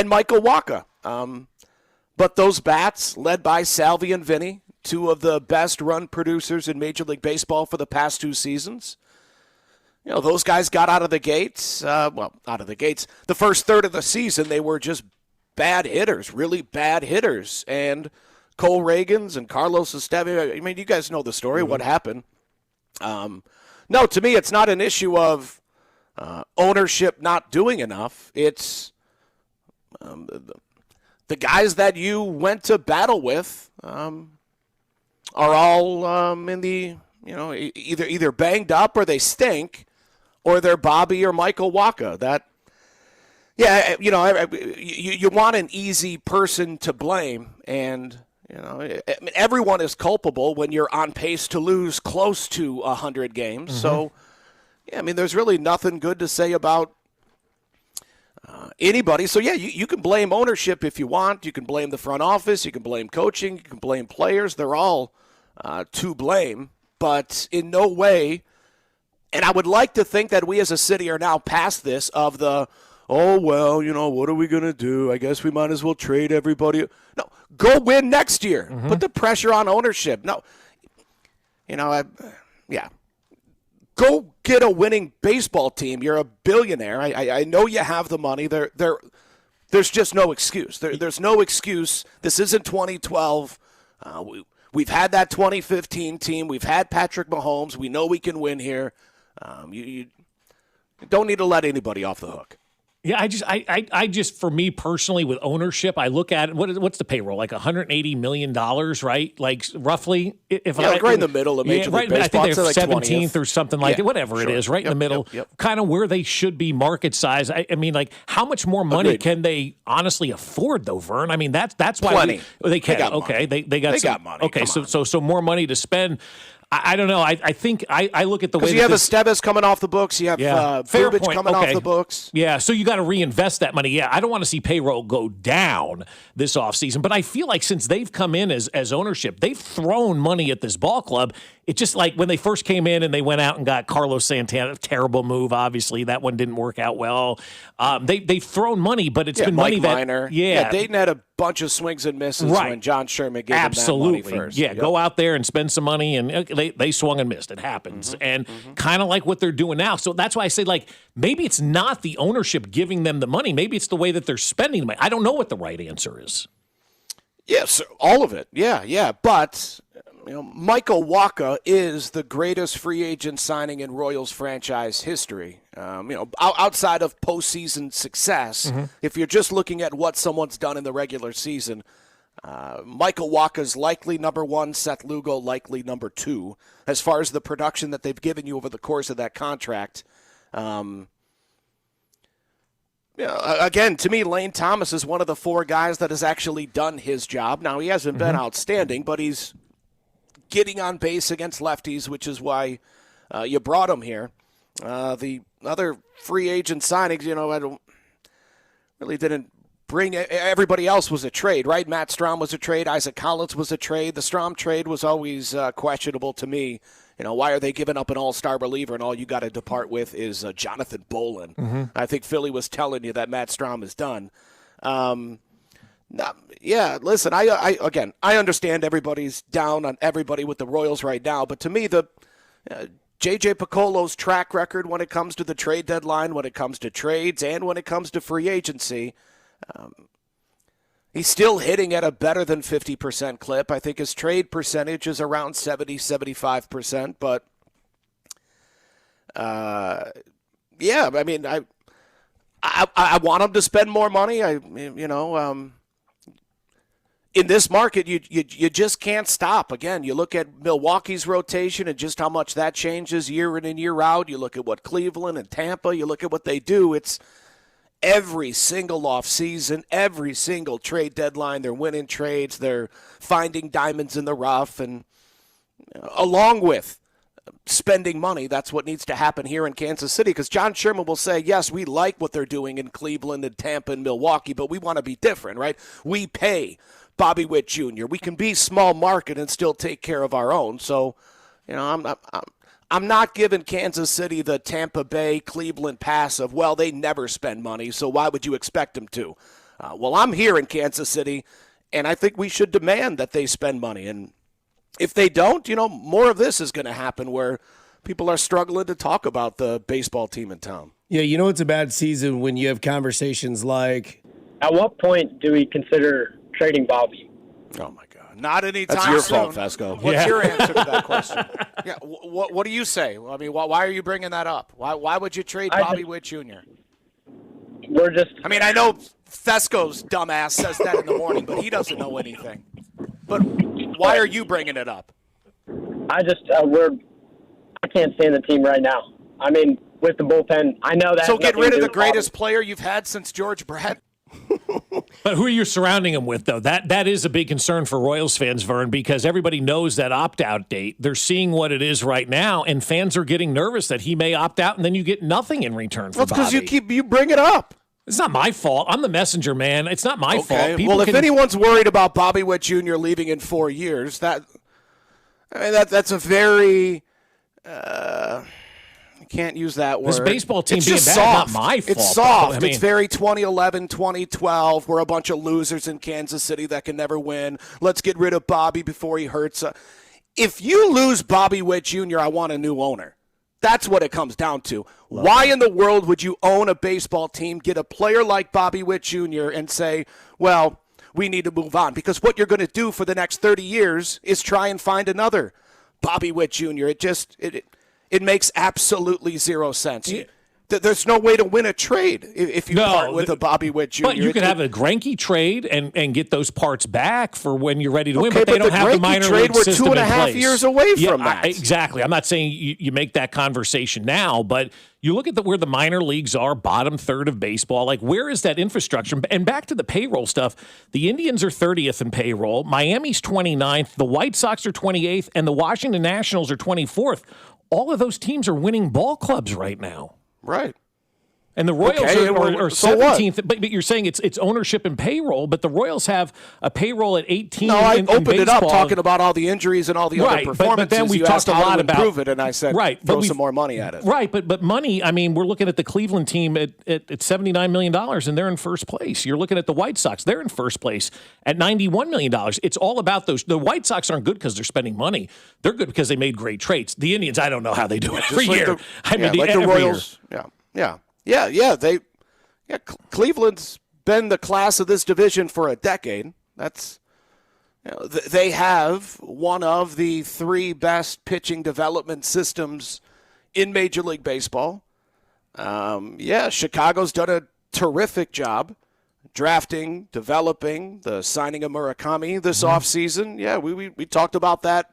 Michael Wacha. But those bats, led by Salvi and Vinny, 2 of the best run producers in Major League Baseball for the past 2 seasons, those guys got out of the gates. The first third of the season, they were just bad hitters, really bad hitters. And Cole Reagans and Carlos Estevez, I mean, you guys know the story, what happened. No, to me, it's not an issue of ownership not doing enough. It's the guys that you went to battle with are all in the, either banged up or they stink, or they're Bobby or Michael Wacha. You want an easy person to blame, and everyone is culpable when you're on pace to lose close to 100 games. Mm-hmm. So, there's really nothing good to say about anybody. So, you can blame ownership if you want. You can blame the front office. You can blame coaching. You can blame players. They're all to blame, but in no way. And I would like to think that we as a city are now past this of the, what are we going to do? I guess we might as well trade everybody. No, go win next year. Mm-hmm. Put the pressure on ownership. No, go get a winning baseball team. You're a billionaire. I know you have the money. There's just no excuse. There's no excuse. This isn't 2012. We've had that 2015 team. We've had Patrick Mahomes. We know we can win here. You don't need to let anybody off the hook. Yeah, I just, for me personally, with ownership, I look at it, what's the payroll? Like $180 million, right? Like roughly, right in the middle of Major League Baseball. I think they're like 17th 20th. or something like that. Whatever it is, right in the middle, kind of where they should be market size. I mean, like, how much more money can they honestly afford, though, Vern? I mean, that's why Plenty. They can. They got okay, money. they got got money. Okay, so more money to spend. I don't know. I think I look at the way because you have Estevez coming off the books, you have Bubic coming off the books. Yeah, so you got to reinvest that money. Yeah, I don't want to see payroll go down this offseason, but I feel like since they've come in as ownership, they've thrown money at this ball club. It's just like when they first came in and they went out and got Carlos Santana, terrible move. Obviously, that one didn't work out well. They've thrown money, but it's been Mike money Minor. that yeah, Dayton had a bunch of swings and misses when John Sherman gave them that money first. Yeah, go out there and spend some money, and they swung and missed. It happens, and kind of like what they're doing now. So that's why I say, like, maybe it's not the ownership giving them the money. Maybe it's the way that they're spending the money. I don't know what the right answer is. Yes, all of it. Yeah. But Michael Wacha is the greatest free agent signing in Royals franchise history. Outside of postseason success, if you're just looking at what someone's done in the regular season, Michael Wacha's likely number one, Seth Lugo likely number two, as far as the production that they've given you over the course of that contract. Again, to me, Lane Thomas is one of the four guys that has actually done his job. Now, he hasn't been outstanding, but he's getting on base against lefties, which is why you brought him here. The other free agent signings, I didn't bring – everybody else was a trade, right? Matt Strahm was a trade. Isaac Collins was a trade. The Strahm trade was always questionable to me. Why are they giving up an all-star reliever and all you got to depart with is Jonathan Bolin? I think Philly was telling you that Matt Strahm is done. Listen, I understand everybody's down on everybody with the Royals right now, but to me, the J.J. Piccolo's track record when it comes to the trade deadline, when it comes to trades, and when it comes to free agency, he's still hitting at a better than 50% clip. I think his trade percentage is around 70-75%, but I want him to spend more money. In this market, you just can't stop. Again, you look at Milwaukee's rotation and just how much that changes year in and year out. You look at what Cleveland and Tampa, you look at what they do. It's every single offseason, every single trade deadline, they're winning trades. They're finding diamonds in the rough. And along with spending money, that's what needs to happen here in Kansas City, because John Sherman will say, yes, we like what they're doing in Cleveland and Tampa and Milwaukee, but we want to be different, right? We pay Bobby Witt Jr. We can be small market and still take care of our own. So, I'm not giving Kansas City the Tampa Bay, Cleveland pass of, well, they never spend money, so why would you expect them to? I'm here in Kansas City, and I think we should demand that they spend money. And if they don't, more of this is going to happen where people are struggling to talk about the baseball team in town. Yeah, it's a bad season when you have conversations like, at what point do we consider trading Bobby? Oh, my God. Not anytime soon. That's your fault, Fescoe. What's your answer to that question? Yeah. What do you say? I mean, why are you bringing that up? Why would you trade Bobby Witt Jr.? I know Fescoe's dumbass says that in the morning, but he doesn't know anything. But why are you bringing it up? I can't stand the team right now. I mean, with the bullpen, I know that. So get rid of the greatest player you've had since George Brett? But who are you surrounding him with, though? That is a big concern for Royals fans, Vern, because everybody knows that opt-out date. They're seeing what it is right now, and fans are getting nervous that he may opt out, and then you get nothing in return for Bobby. That's because you bring it up. It's not my fault. I'm the messenger, man. It's not my fault. If anyone's worried about Bobby Witt Jr. leaving in 4 years, that's a very can't use that word. This baseball team it's being just bad, soft. not my fault. It's soft. Though. It's very 2011, 2012. We're a bunch of losers in Kansas City that can never win. Let's get rid of Bobby before he hurts. If you lose Bobby Witt Jr., I want a new owner. That's what it comes down to. Why in the world would you own a baseball team, get a player like Bobby Witt Jr., and say, well, we need to move on? Because what you're going to do for the next 30 years is try and find another Bobby Witt Jr. It makes absolutely zero sense. There's no way to win a trade if you part with a Bobby Witt Jr. But you could have a Greinke trade and get those parts back for when you're ready to win. But they don't have the minor league system in place. We're 2.5 years away from that. Exactly. I'm not saying you make that conversation now, but you look at where the minor leagues are, bottom third of baseball. Like, where is that infrastructure? And back to the payroll stuff, the Indians are 30th in payroll. Miami's 29th. The White Sox are 28th. And the Washington Nationals are 24th. All of those teams are winning ball clubs right now. Right. And the Royals are so 17th, but you're saying it's ownership and payroll, but the Royals have a payroll at 18. No, I opened it up talking about all the injuries and all the other performances. But then we've talked a lot about improve it, and I said throw some more money at it. Right, but money. I mean, we're looking at the Cleveland team at $79 million, and they're in first place. You're looking at the White Sox; they're in first place at $91 million. It's all about those. The White Sox aren't good because they're spending money. They're good because they made great trades. The Indians, I don't know how they do it every year. The Royals. Cleveland's been the class of this division for a decade. They have one of the 3 best pitching development systems in Major League Baseball. Chicago's done a terrific job drafting, developing, the signing of Murakami this offseason. Yeah, we talked about that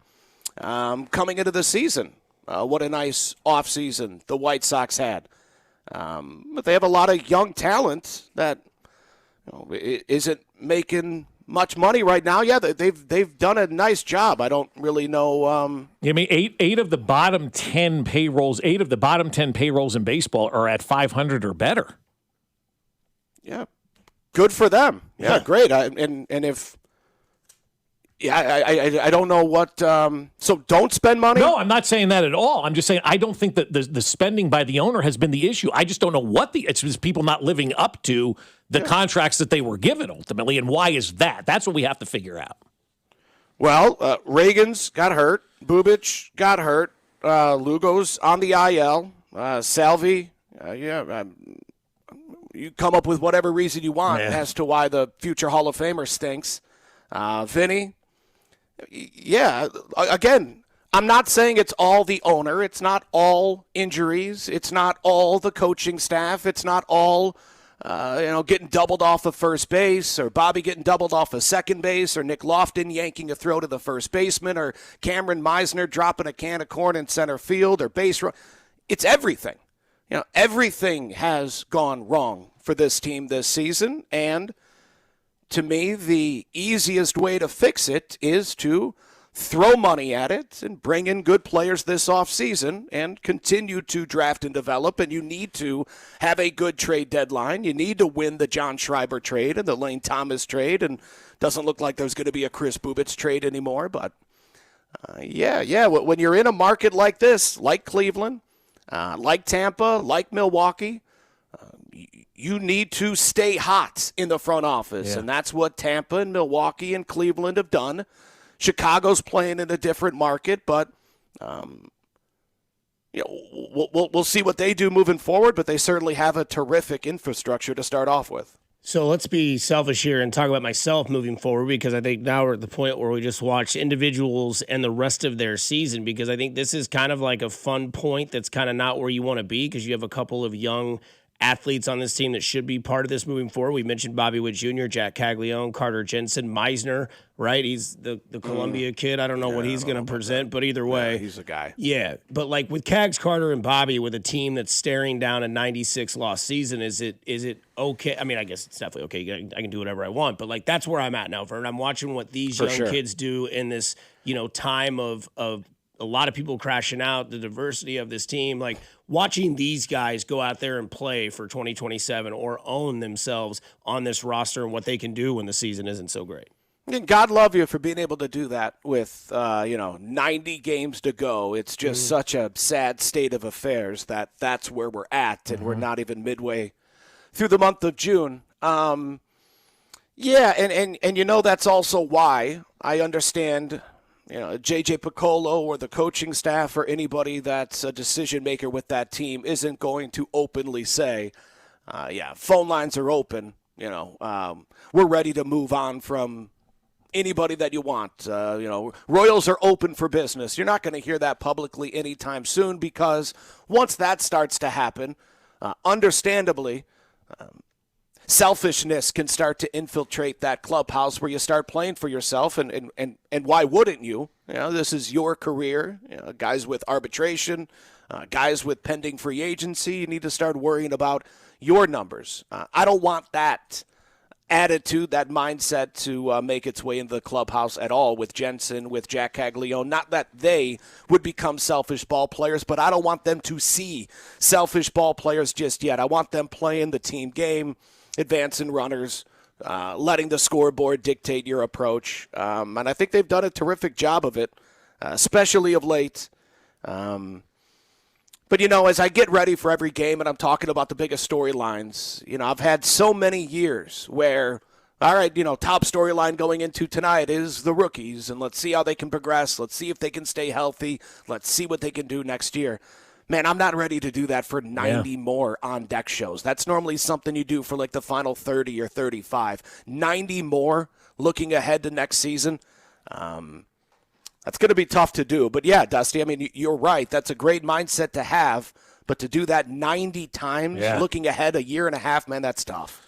coming into the season. What a nice offseason the White Sox had. But they have a lot of young talent that isn't making much money right now. Yeah, they've done a nice job. I don't really know. I mean, eight of the bottom 10 payrolls. 8 of the bottom 10 payrolls in baseball are at 500 or better. Yeah, good for them. Yeah, great. And if. Yeah, I don't know what. So don't spend money? No, I'm not saying that at all. I'm just saying I don't think that the spending by the owner has been the issue. I just don't know what it's just people not living up to the contracts that they were given ultimately, and why is that? That's what we have to figure out. Well, Reagan's got hurt. Bubic got hurt. Lugo's on the IL. Salvi, you come up with whatever reason you want as to why the future Hall of Famer stinks. Vinny. Yeah, again, I'm not saying it's all the owner. It's not all injuries. It's not all the coaching staff. It's not all, getting doubled off of first base, or Bobby getting doubled off of second base, or Nick Lofton yanking a throw to the first baseman, or Cameron Meisner dropping a can of corn in center field, or base run. It's everything. Everything has gone wrong for this team this season, and to me, the easiest way to fix it is to throw money at it and bring in good players this offseason and continue to draft and develop. And you need to have a good trade deadline. You need to win the John Schreiber trade and the Lane Thomas trade. And doesn't look like there's going to be a Chris Bubic trade anymore. But, when you're in a market like this, like Cleveland, like Tampa, like Milwaukee, you need to stay hot in the front office, and that's what Tampa and Milwaukee and Cleveland have done. Chicago's playing in a different market, but we'll see what they do moving forward, but they certainly have a terrific infrastructure to start off with. So let's be selfish here and talk about myself moving forward, because I think now we're at the point where we just watch individuals and the rest of their season, because I think this is kind of like a fun point that's kind of not where you want to be, because you have a couple of young athletes on this team that should be part of this moving forward. We mentioned Bobby Witt Jr., Jack Caglione, Carter Jensen, Meisner, right? He's the Columbia kid. I don't know what he's going to present, but either way. Yeah, he's a guy. Yeah, but like with Cags, Carter, and Bobby, with a team that's staring down a 96-loss season, is it okay? I mean, I guess it's definitely okay. I can do whatever I want, but like that's where I'm at now, Vern. I'm watching what these young kids do in this, time of a lot of people crashing out, the diversity of this team, like watching these guys go out there and play for 2027 or own themselves on this roster and what they can do when the season isn't so great. And God love you for being able to do that with, 90 games to go. It's just such a sad state of affairs that's where we're at, and we're not even midway through the month of June. And that's also why I understand – J.J. Piccolo or the coaching staff or anybody that's a decision maker with that team isn't going to openly say, phone lines are open. We're ready to move on from anybody that you want. Royals are open for business. You're not going to hear that publicly anytime soon, because once that starts to happen, Understandably, selfishness can start to infiltrate that clubhouse where you start playing for yourself, and why wouldn't you? This is your career. Guys with arbitration, guys with pending free agency, you need to start worrying about your numbers. I don't want that attitude, that mindset to make its way into the clubhouse at all with Jensen, with Jack Caglione. Not that they would become selfish ball players, but I don't want them to see selfish ball players just yet. I want them playing the team game, advancing runners, letting the scoreboard dictate your approach. And I think they've done a terrific job of it, especially of late. But, as I get ready for every game and I'm talking about the biggest storylines, I've had so many years where, all right, top storyline going into tonight is the rookies, and let's see how they can progress. Let's see if they can stay healthy. Let's see what they can do next year. Man, I'm not ready to do that for 90 more on-deck shows. That's normally something you do for like the final 30 or 35. 90 more looking ahead to next season. That's going to be tough to do. But, yeah, Dusty, I mean, you're right. That's a great mindset to have. But to do that 90 times looking ahead a year and a half, man, that's tough.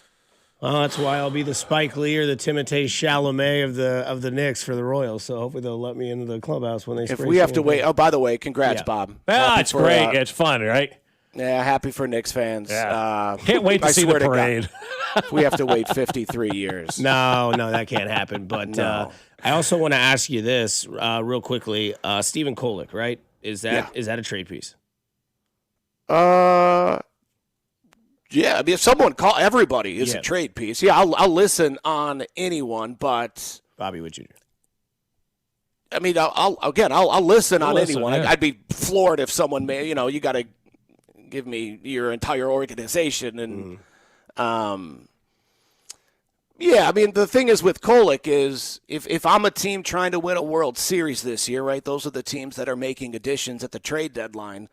Well, that's why I'll be the Spike Lee or the Timothée Chalamet of the Knicks for the Royals. So hopefully they'll let me into the clubhouse when they. If we have to wait. Oh, by the way, congrats, Bob. It's great. It's fun, right? Yeah, happy for Knicks fans. Yeah. Can't wait to see the parade. We have to wait 53 years. No, that can't happen. But I also want to ask you this real quickly. Stephen Kolek, right? Is that a trade piece? Yeah, I mean, if someone everybody is a trade piece. Yeah, I'll listen on anyone, but Bobby Wood Jr. I mean, I'll listen on anyone. Yeah. I'd be floored if someone you got to give me your entire organization, and yeah, I mean, the thing is with Kolek is if I'm a team trying to win a World Series this year, right? Those are the teams that are making additions at the trade deadline.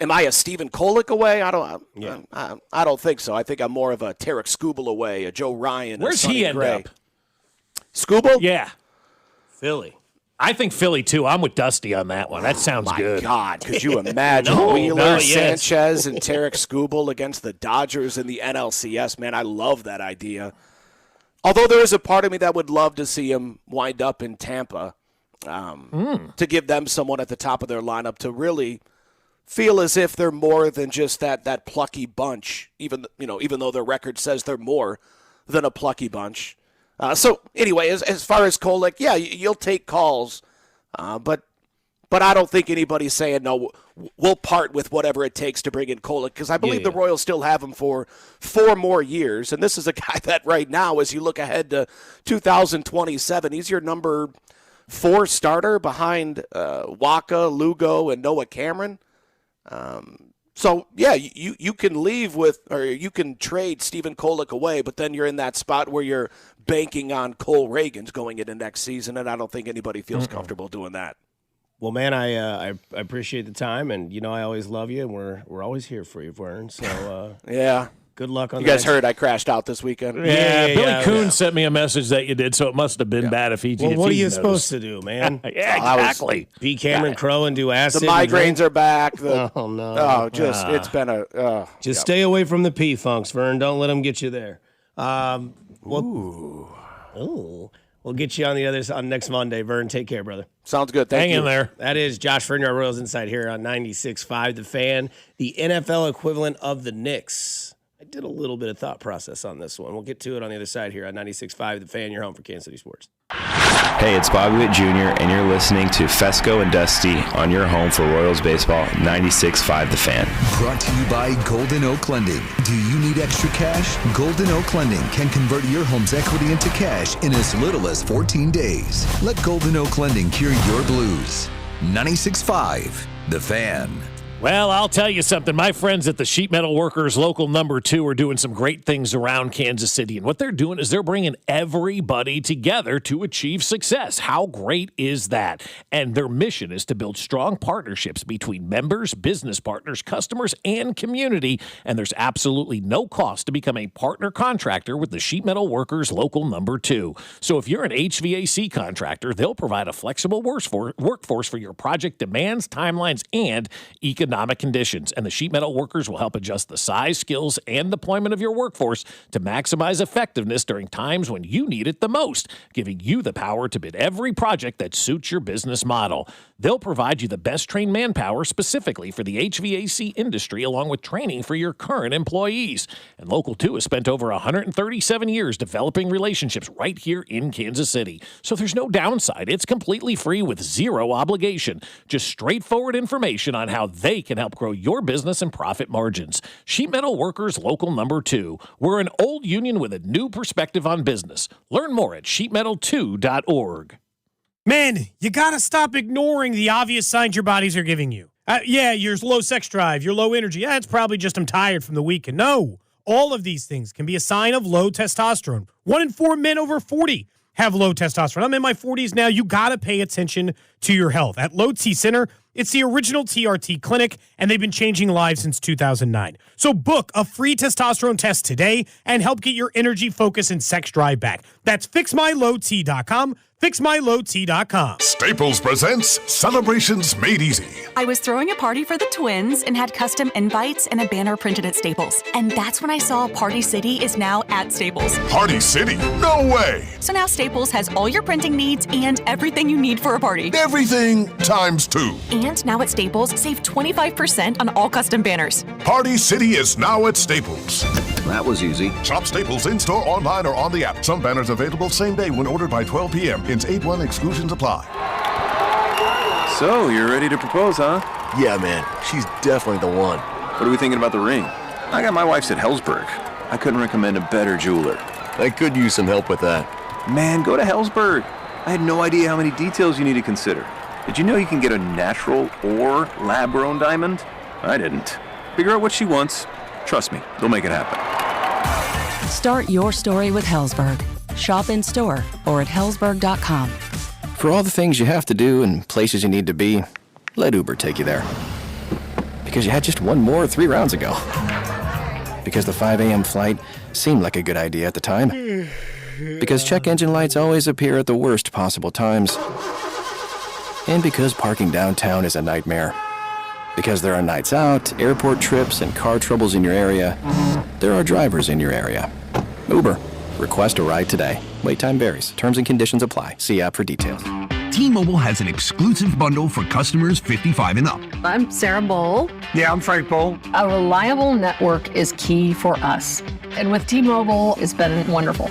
Am I a Stephen Kolek away? I don't think so. I think I'm more of a Tarek Skubal away, a Joe Ryan. Where's he end up? Skubal? Yeah. Philly. I think Philly, too. I'm with Dusty on that one. That sounds good. My God, could you imagine Wheeler, Sanchez, and Tarek Skubal against the Dodgers in the NLCS? Man, I love that idea. Although there is a part of me that would love to see him wind up in Tampa to give them someone at the top of their lineup to really feel as if they're more than just that plucky bunch, even though their record says they're more than a plucky bunch. So anyway, as far as Kolek, yeah, you'll take calls, but I don't think anybody's saying no. We'll part with whatever it takes to bring in Kolek, because I believe the Royals still have him for 4 more years, and this is a guy that right now, as you look ahead to 2027, he's your number 4 starter behind Waka, Lugo, and Noah Cameron. So, yeah, you can leave or you can trade Stephen Kolek away, but then you're in that spot where you're banking on Cole Reagans going into next season, and I don't think anybody feels comfortable doing that. Well, man, I appreciate the time, and I always love you, and we're always here for you, Vern. So yeah, good luck on. You guys heard I crashed out this weekend. Yeah, Billy Coon sent me a message that you did, so it must have been bad if he. Well, what are you supposed to do, man? Exactly. Be Cameron Crowe and do acid. The migraines are back. Oh no! It's been a. Just stay away from the P-funks, Vern. Don't let them get you there. We'll get you on next Monday, Vern. Take care, brother. Sounds good. Thank you. Hang in there. That is Josh Vernier, Royals Insight here on 96.5 The Fan, the NFL equivalent of the Knicks. I did a little bit of thought process on this one. We'll get to it on the other side here on 96.5 The Fan, your home for Kansas City Sports. Hey, it's Bobby Witt Jr., and you're listening to Fescoe and Dusty on your home for Royals baseball, 96.5 The Fan. Brought to you by Golden Oak Lending. Do you need extra cash? Golden Oak Lending can convert your home's equity into cash in as little as 14 days. Let Golden Oak Lending cure your blues. 96.5 The Fan. Well, I'll tell you something. My friends at the Sheet Metal Workers Local Number 2 are doing some great things around Kansas City. And what they're doing is they're bringing everybody together to achieve success. How great is that? And their mission is to build strong partnerships between members, business partners, customers, and community. And there's absolutely no cost to become a partner contractor with the Sheet Metal Workers Local Number 2. So if you're an HVAC contractor, they'll provide a flexible workforce for your project demands, timelines, and economic economic conditions, and the sheet metal workers will help adjust the size, skills, and deployment of your workforce to maximize effectiveness during times when you need it the most, giving you the power to bid every project that suits your business model. They'll provide you the best trained manpower specifically for the HVAC industry, along with training for your current employees. And Local 2 has spent over 137 years developing relationships right here in Kansas City. So there's no downside. It's completely free with zero obligation. Just straightforward information on how they can help grow your business and profit margins. Sheet Metal Workers Local Number 2. We're an old union with a new perspective on business. Learn more at sheetmetal2.org. Man, you got to stop ignoring the obvious signs your bodies are giving you. Yeah, you're low sex drive, you're low energy. Yeah, it's probably just I'm tired from the weekend. No, all of these things can be a sign of low testosterone. 1 in 4 men over 40 have low testosterone. I'm in my 40s now. You got to pay attention to your health. At Low T Center, it's the original TRT clinic, and they've been changing lives since 2009. So book a free testosterone test today and help get your energy, focus, and sex drive back. That's fixmylowt.com. FixMyLowT.com. Staples presents Celebrations Made Easy. I was throwing a party for the twins and had custom invites and a banner printed at Staples. And that's when I saw Party City is now at Staples. Party City? No way! So now Staples has all your printing needs and everything you need for a party. Everything times 2. And now at Staples, save 25% on all custom banners. Party City is now at Staples. That was easy. Shop Staples in-store, online, or on the app. Some banners available same day when ordered by 12 p.m. Hence 8-1 exclusions apply. So, you're ready to propose, huh? Yeah, man. She's definitely the one. What are we thinking about the ring? I got my wife's at Hellsberg. I couldn't recommend a better jeweler. I could use some help with that. Man, go to Hellsberg. I had no idea how many details you need to consider. Did you know you can get a natural or lab-grown diamond? I didn't. Figure out what she wants. Trust me, they'll make it happen. Start your story with Hellsberg. Shop in store or at hellsberg.com. For all the things you have to do and places you need to be, let Uber take you there. Because you had just one more 3 rounds ago. Because the 5 a.m. flight seemed like a good idea at the time. Because check engine lights always appear at the worst possible times. And because parking downtown is a nightmare. Because there are nights out, airport trips, and car troubles in your area, there are drivers in your area. Uber. Request a ride today. Wait time varies. Terms and conditions apply. See app for details. T-Mobile has an exclusive bundle for customers 55 and up. I'm Sarah Bowl. Yeah, I'm Frank Bowl. A reliable network is key for us. And with T-Mobile, it's been wonderful.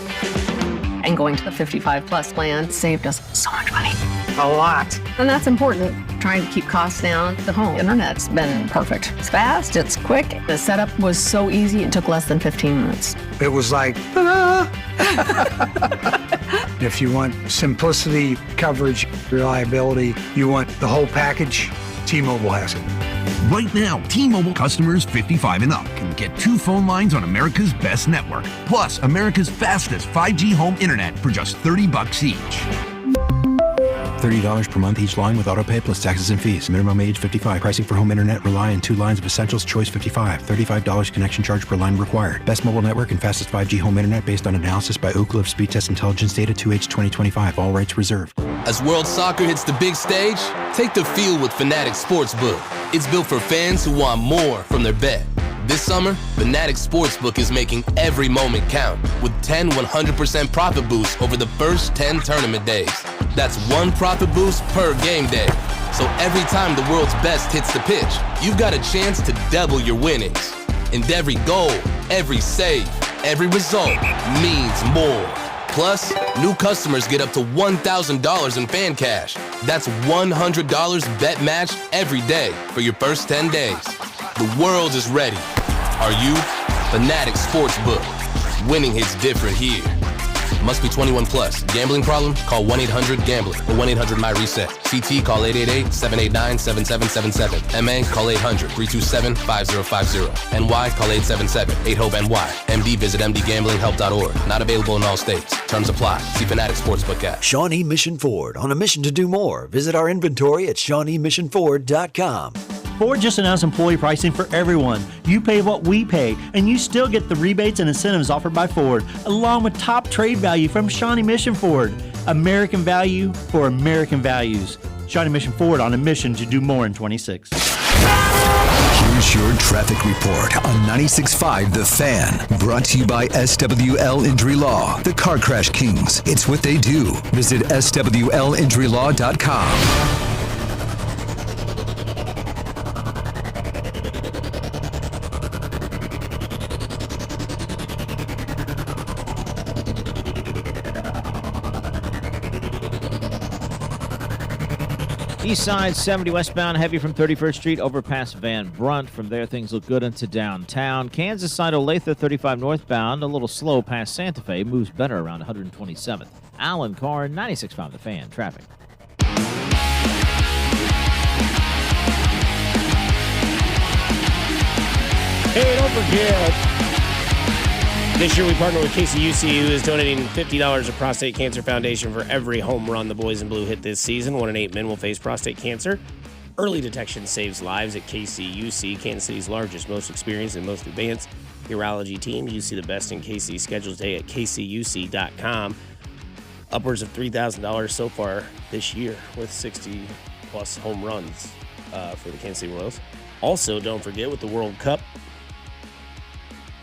And going to the 55 plus plan saved us so much money. A lot. And that's important. Trying to keep costs down. The home internet's been perfect. It's fast, it's quick. The setup was so easy, it took less than 15 minutes. It was like, ta-da! If you want simplicity, coverage, reliability, you want the whole package, T-Mobile has it. Right now, T-Mobile customers 55 and up can get 2 phone lines on America's best network, plus America's fastest 5G home internet for just $30 each. $30 per month each line with auto pay plus taxes and fees. Minimum age 55. Pricing for home internet rely on 2 lines of Essentials Choice 55. $35 connection charge per line required. Best mobile network and fastest 5G home internet based on analysis by Ookla of Speed Test Intelligence data 2H 2025. All rights reserved. As world soccer hits the big stage, take the field with Fanatics Sportsbook. It's built for fans who want more from their bet. This summer, Fanatics Sportsbook is making every moment count with 10 100% profit boosts over the first 10 tournament days. That's 1 profit boost per game day. So every time the world's best hits the pitch, you've got a chance to double your winnings. And every goal, every save, every result means more. Plus, new customers get up to $1,000 in fan cash. That's $100 bet matched every day for your first 10 days. The world is ready. Are you? Fanatics Sportsbook. Winning hits different here. Must be 21 plus. Gambling problem? Call 1-800-GAMBLER or 1-800-MY-RESET. CT, call 888-789-7777. MA, call 800-327-5050. NY, call 877-8-HOPE-NY. MD, visit mdgamblinghelp.org. Not available in all states. Terms apply. See Fanatics Sportsbook app. Shawnee Mission Ford. On a mission to do more. Visit our inventory at ShawneeMissionFord.com. Ford just announced employee pricing for everyone. You pay what we pay, and you still get the rebates and incentives offered by Ford, along with top trade value from Shawnee Mission Ford. American value for American values. Shawnee Mission Ford on a mission to do more in 26. Here's your traffic report on 96.5 The Fan. Brought to you by SWL Injury Law, the Car Crash Kings. It's what they do. Visit SWLInjuryLaw.com. East side, 70 westbound, heavy from 31st Street over past Van Brunt. From there, things look good into downtown. Kansas side, Olathe, 35 northbound, a little slow past Santa Fe. Moves better around 127th. Alan Carr, 96.5 The Fan. Traffic. Hey, don't forget, this year we partner with KCUC, who is donating $50 to Prostate Cancer Foundation for every home run the boys in blue hit this season. 1 in 8 men will face prostate cancer. Early detection saves lives at KCUC, Kansas City's largest, most experienced, and most advanced urology team. You see the best in KC. Schedule today at kcuc.com. Upwards of $3,000 so far this year with 60-plus home runs for the Kansas City Royals. Also, don't forget, with the World Cup,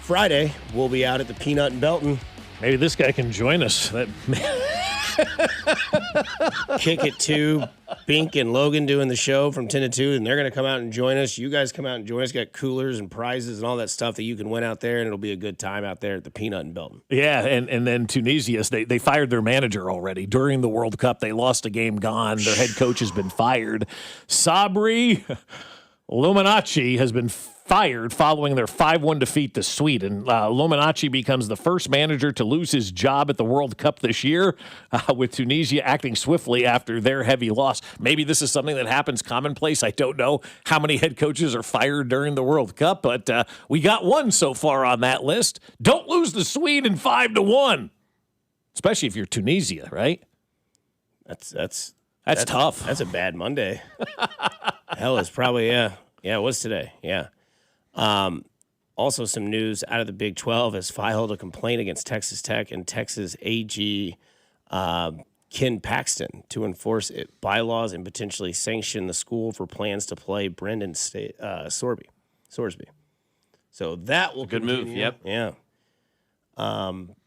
Friday, we'll be out at the Peanut in Belton. Maybe this guy can join us. Kick it to Bink and Logan doing the show from 10 to 2, and they're going to come out and join us. You guys come out and join us. Got coolers and prizes and all that stuff that you can win out there, and it'll be a good time out there at the Peanut in Belton. Yeah, and then Tunisia, they fired their manager already. During the World Cup, they lost a game, gone. Their head coach has been fired. Sabri Luminacci has been fired following their 5-1 defeat to Sweden. Luminacci becomes the first manager to lose his job at the World Cup this year, with Tunisia acting swiftly after their heavy loss. Maybe this is something that happens commonplace. I don't know how many head coaches are fired during the World Cup, but we got one so far on that list. Don't lose to Sweden 5-1, especially if you're Tunisia, right? That's tough. That's a bad Monday. Hell, it's probably, yeah, it was today, yeah. Also, some news out of the Big 12 has filed a complaint against Texas Tech and Texas AG Ken Paxton to enforce bylaws and potentially sanction the school for plans to play Brendan Sorsby. So that will good move. Yep. Yeah.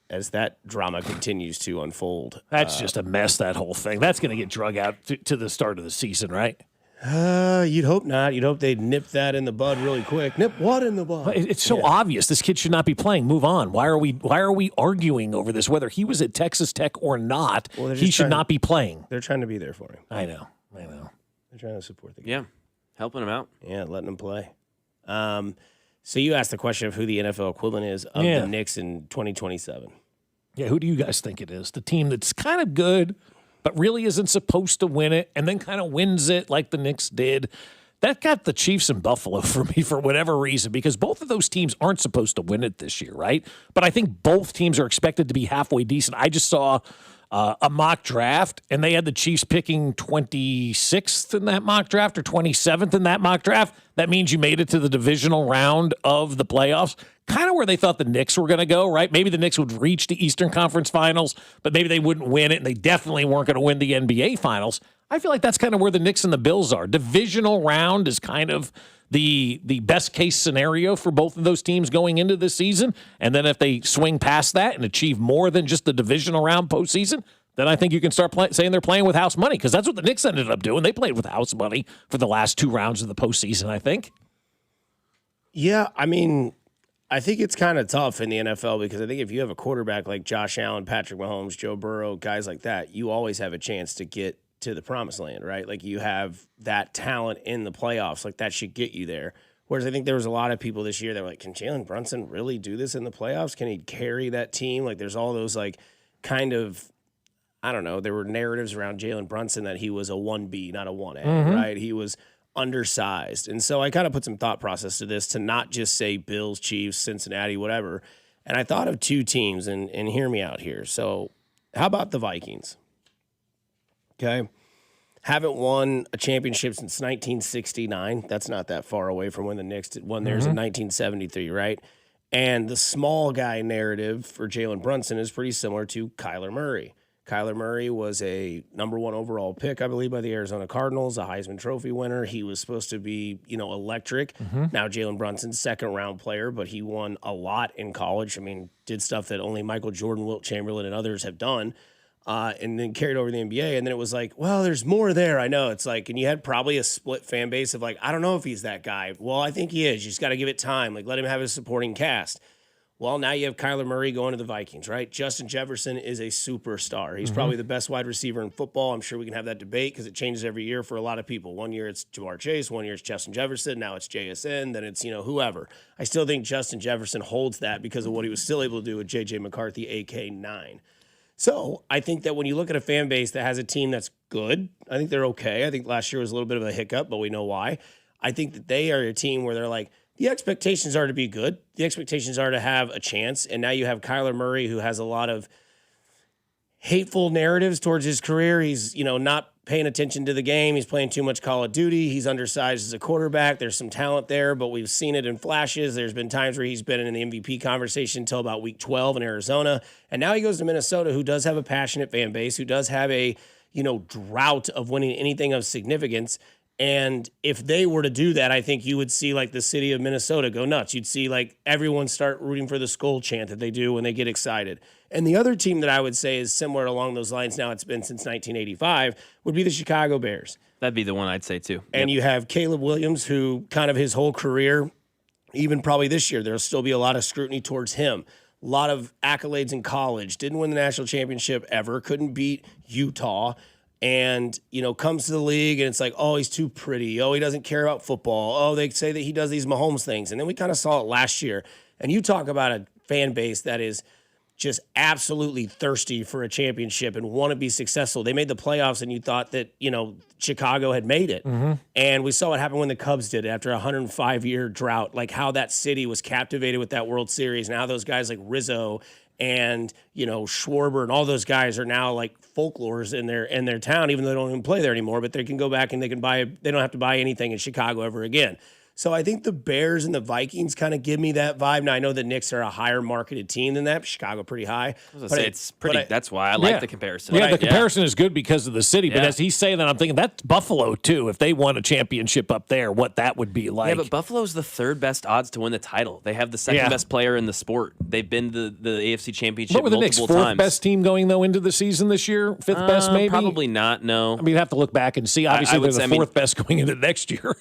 As that drama continues to unfold. That's just a mess, that whole thing. That's going to get drug out to the start of the season, right? You'd hope not. You'd hope they'd nip that in the bud really quick. Nip what in the bud? It's so obvious. This kid should not be playing. Move on. Why are we arguing over this? Whether he was at Texas Tech or not, he should not be playing. They're trying to be there for him. I know. They're trying to support the game. Yeah, helping him out. Yeah, letting him play. So you asked the question of who the NFL equivalent is of the Knicks in 2027. Yeah, who do you guys think it is? The team that's kind of good, but really isn't supposed to win it, and then kind of wins it like the Knicks did. That got the Chiefs and Buffalo for me for whatever reason, because both of those teams aren't supposed to win it this year, right? But I think both teams are expected to be halfway decent. I just saw a mock draft, and they had the Chiefs picking 26th in that mock draft or 27th in that mock draft. That means you made it to the divisional round of the playoffs, kind of where they thought the Knicks were going to go, right? Maybe the Knicks would reach the Eastern Conference Finals, but maybe they wouldn't win it, and they definitely weren't going to win the NBA Finals. I feel like that's kind of where the Knicks and the Bills are. Divisional round is kind of the best case scenario for both of those teams going into this season. And then if they swing past that and achieve more than just the divisional round postseason, then I think you can start saying they're playing with house money, because that's what the Knicks ended up doing. They played with house money for the last 2 rounds of the postseason, I think. Yeah, I mean, I think it's kind of tough in the NFL, because I think if you have a quarterback like Josh Allen, Patrick Mahomes, Joe Burrow, guys like that, you always have a chance to get to the promised land, right? Like, you have that talent in the playoffs. Like, that should get you there. Whereas I think there was a lot of people this year that were like, can Jalen Brunson really do this in the playoffs? Can he carry that team? Like, there's all those, like, kind of, I don't know, there were narratives around Jalen Brunson that he was a 1B, not a 1A, right? He was undersized. And so I kind of put some thought process to this, to not just say Bills, Chiefs, Cincinnati, whatever. And I thought of 2 teams, and hear me out here. So how about the Vikings? Okay. Haven't won a championship since 1969. That's not that far away from when the Knicks won theirs in 1973, right? And the small guy narrative for Jalen Brunson is pretty similar to Kyler Murray. Kyler Murray was a number 1 overall pick, I believe, by the Arizona Cardinals, a Heisman Trophy winner. He was supposed to be, electric. Now Jalen Brunson's second-round player, but he won a lot in college. I mean, did stuff that only Michael Jordan, Wilt Chamberlain, and others have done, and then carried over the NBA. And then it was like, well, there's more there. I know. It's like, and you had probably a split fan base of like, I don't know if he's that guy. Well, I think he is. You just got to give it time. Like, let him have his supporting cast. Well, now you have Kyler Murray going to the Vikings, right? Justin Jefferson is a superstar. He's probably the best wide receiver in football. I'm sure we can have that debate because it changes every year for a lot of people. One year it's Jamar Chase, one year it's Justin Jefferson, now it's JSN, then it's, whoever. I still think Justin Jefferson holds that because of what he was still able to do with J.J. McCarthy, AK9. So I think that when you look at a fan base that has a team that's good, I think they're okay. I think last year was a little bit of a hiccup, but we know why. I think that they are a team where they're like, the expectations are to be good. The expectations are to have a chance. And now you have Kyler Murray, who has a lot of hateful narratives towards his career. He's, not paying attention to the game. He's playing too much Call of Duty. He's undersized as a quarterback. There's some talent there, but we've seen it in flashes. There's been times where he's been in the MVP conversation until about week 12 in Arizona. And now he goes to Minnesota, who does have a passionate fan base, who does have a, drought of winning anything of significance. And if they were to do that, I think you would see like the city of Minnesota go nuts. You'd see like everyone start rooting for the Skol chant that they do when they get excited. And the other team that I would say is similar along those lines, now it's been since 1985, would be the Chicago Bears. That'd be the one I'd say too. And you have Caleb Williams, who kind of his whole career, even probably this year, there'll still be a lot of scrutiny towards him. A lot of accolades in college. Didn't win the national championship ever. Couldn't beat Utah. And, comes to the league and it's like, oh, he's too pretty. Oh, he doesn't care about football. Oh, they say that he does these Mahomes things. And then we kind of saw it last year. And you talk about a fan base that is just absolutely thirsty for a championship and want to be successful. They made the playoffs and you thought that, Chicago had made it. And we saw what happened when the Cubs did it after a 105-year drought, like how that city was captivated with that World Series. Now those guys like Rizzo and, Schwarber and all those guys are now like folklores in their town, even though they don't even play there anymore, but they can go back and they don't have to buy anything in Chicago ever again. So I think the Bears and the Vikings kind of give me that vibe. Now I know the Knicks are a higher marketed team than that, but Chicago pretty high. It's pretty. That's why I like the comparison. Yeah, the comparison is good because of the city. But as he's saying that, I'm thinking that's Buffalo too. If they won a championship up there, what that would be like. Yeah, but Buffalo's the third best odds to win the title. They have the second best player in the sport. They've been to the AFC Championship what were the multiple Knicks, fourth times. best team going though into the season this year? Fifth best maybe? Probably not. No. I mean, you'd have to look back and see. Obviously, they're the fourth best going into next year.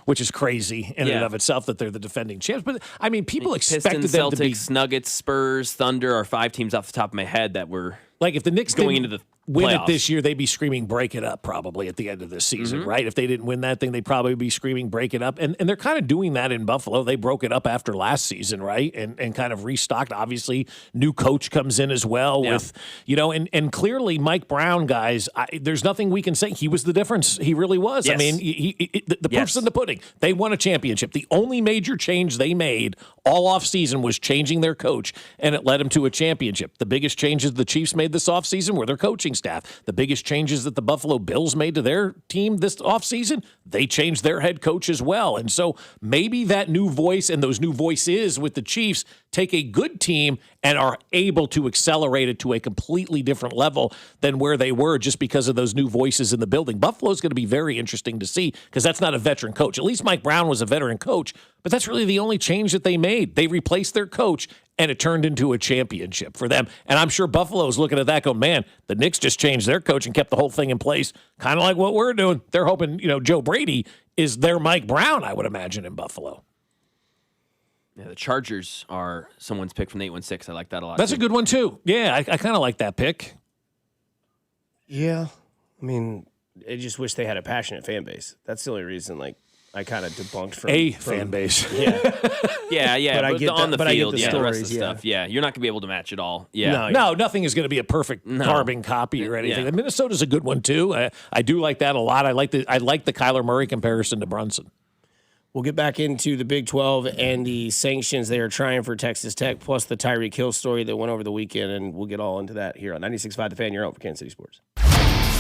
Which is crazy in and of itself that they're the defending champs. But I mean, people expected Pistons, them Celtics, to be Nuggets, Spurs, Thunder are 5 teams off the top of my head that were like if the Knicks going into the win playoffs. it this year, they'd be screaming break it up probably at the end of this season, right? If they didn't win that thing, they'd probably be screaming break it up. And they're kind of doing that in Buffalo. They broke it up after last season, right? And kind of restocked. Obviously, new coach comes in as well with, and clearly Mike Brown, guys, there's nothing we can say. He was the difference. He really was. Yes. I mean, the proof's in the pudding. They won a championship. The only major change they made all offseason was changing their coach, and it led them to a championship. The biggest changes the Chiefs made this offseason were their coaching staff. The biggest changes that the Buffalo Bills made to their team this offseason, they changed their head coach as well. And so maybe that new voice and those new voices with the Chiefs take a good team and are able to accelerate it to a completely different level than where they were just because of those new voices in the building. Buffalo's going to be very interesting to see because that's not a veteran coach. At least Mike Brown was a veteran coach, but that's really the only change that they made. They replaced their coach, and it turned into a championship for them. And I'm sure Buffalo's looking at that going, man, the Knicks just changed their coach and kept the whole thing in place, kind of like what we're doing. They're hoping, Joe Brady is their Mike Brown, I would imagine, in Buffalo. Yeah, the Chargers are someone's pick from the 816. I like that a lot. That's a good one, too. Yeah, I kind of like that pick. Yeah. I mean, I just wish they had a passionate fan base. That's the only reason, I kind of debunked from fan base. Yeah. Yeah. But I get on that- the but I get field, the the rest of the stories, stuff. Yeah, you're not going to be able to match it all. Yeah. No, nothing is going to be a perfect carbon copy or anything. Yeah. And Minnesota's a good one, too. I do like that a lot. I like the Kyler Murray comparison to Brunson. We'll get back into the Big 12 and the sanctions they are trying for Texas Tech, plus the Tyreek Hill story that went over the weekend, and we'll get all into that here on 96.5 The Fan. You're out for Kansas City Sports.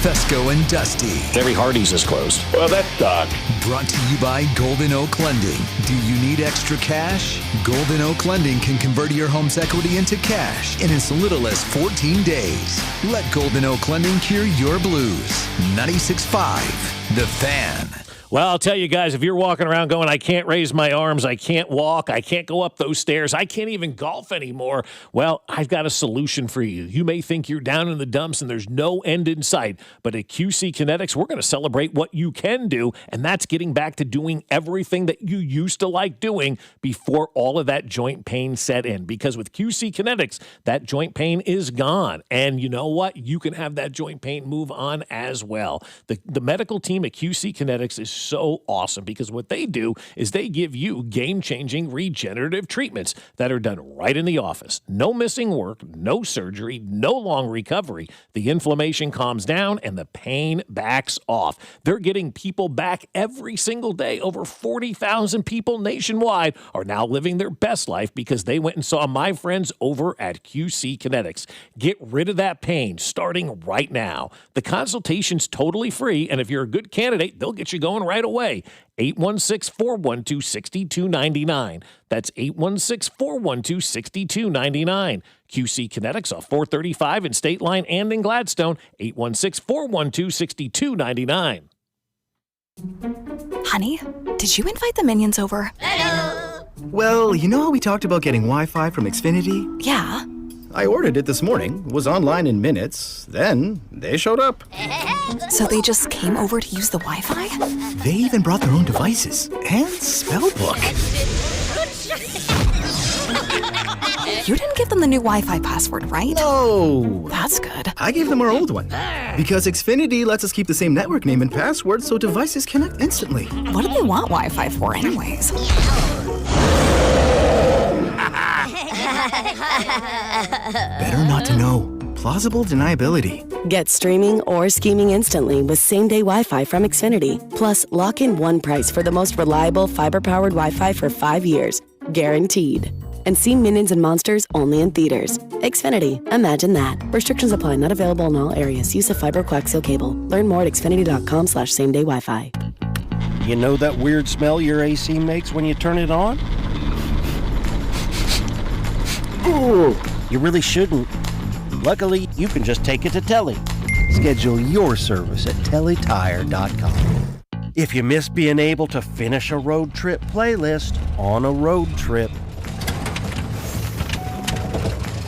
Fescoe and Dusty. Every Hardee's is closed. Well, that's Doc. Brought to you by Golden Oak Lending. Do you need extra cash? Golden Oak Lending can convert your home's equity into cash in as little as 14 days. Let Golden Oak Lending cure your blues. 96.5, The Fan. Well, I'll tell you guys, if you're walking around going, I can't raise my arms, I can't walk, I can't go up those stairs, I can't even golf anymore, well, I've got a solution for you. You may think you're down in the dumps and there's no end in sight, but at QC Kinetics, we're going to celebrate what you can do, and that's getting back to doing everything that you used to like doing before all of that joint pain set in. Because with QC Kinetics, that joint pain is gone. And you know what? You can have that joint pain move on as well. The medical team at QC Kinetics is so awesome because what they do is they give you game-changing regenerative treatments that are done right in the office. No missing work, no surgery, no long recovery. The inflammation calms down and the pain backs off. They're getting people back every single day. Over 40,000 people nationwide are now living their best life because they went and saw my friends over at QC Kinetics. Get rid of that pain starting right now. The consultation's totally free, and if you're a good candidate, they'll get you going right away. 816-412-6299. That's 816-412-6299. QC Kinetics off 435 in State Line and in Gladstone. 816-412-6299. Honey, did you invite the minions over? Well, you know how we talked about getting Wi-Fi from Xfinity? Yeah. I ordered it this morning, was online in minutes, then they showed up. So they just came over to use the Wi-Fi? They even brought their own devices and spellbook. You didn't give them the new Wi-Fi password, right? No. That's good. I gave them our old one. Because Xfinity lets us keep the same network name and password so devices connect instantly. What do they want Wi-Fi for anyways? Better not to know. Plausible deniability. Get streaming or scheming instantly with same-day Wi-Fi from Xfinity. Plus, lock in one price for the most reliable fiber-powered Wi-Fi for 5 years. Guaranteed. And see Minions and Monsters only in theaters. Xfinity. Imagine that. Restrictions apply. Not available in all areas. Use of fiber coaxial cable. Learn more at xfinity.com/same-day Wi-Fi. You know that weird smell your AC makes when you turn it on? Ooh, you really shouldn't. Luckily, you can just take it to Telly. Schedule your service at tellytire.com. If you miss being able to finish a road trip playlist on a road trip,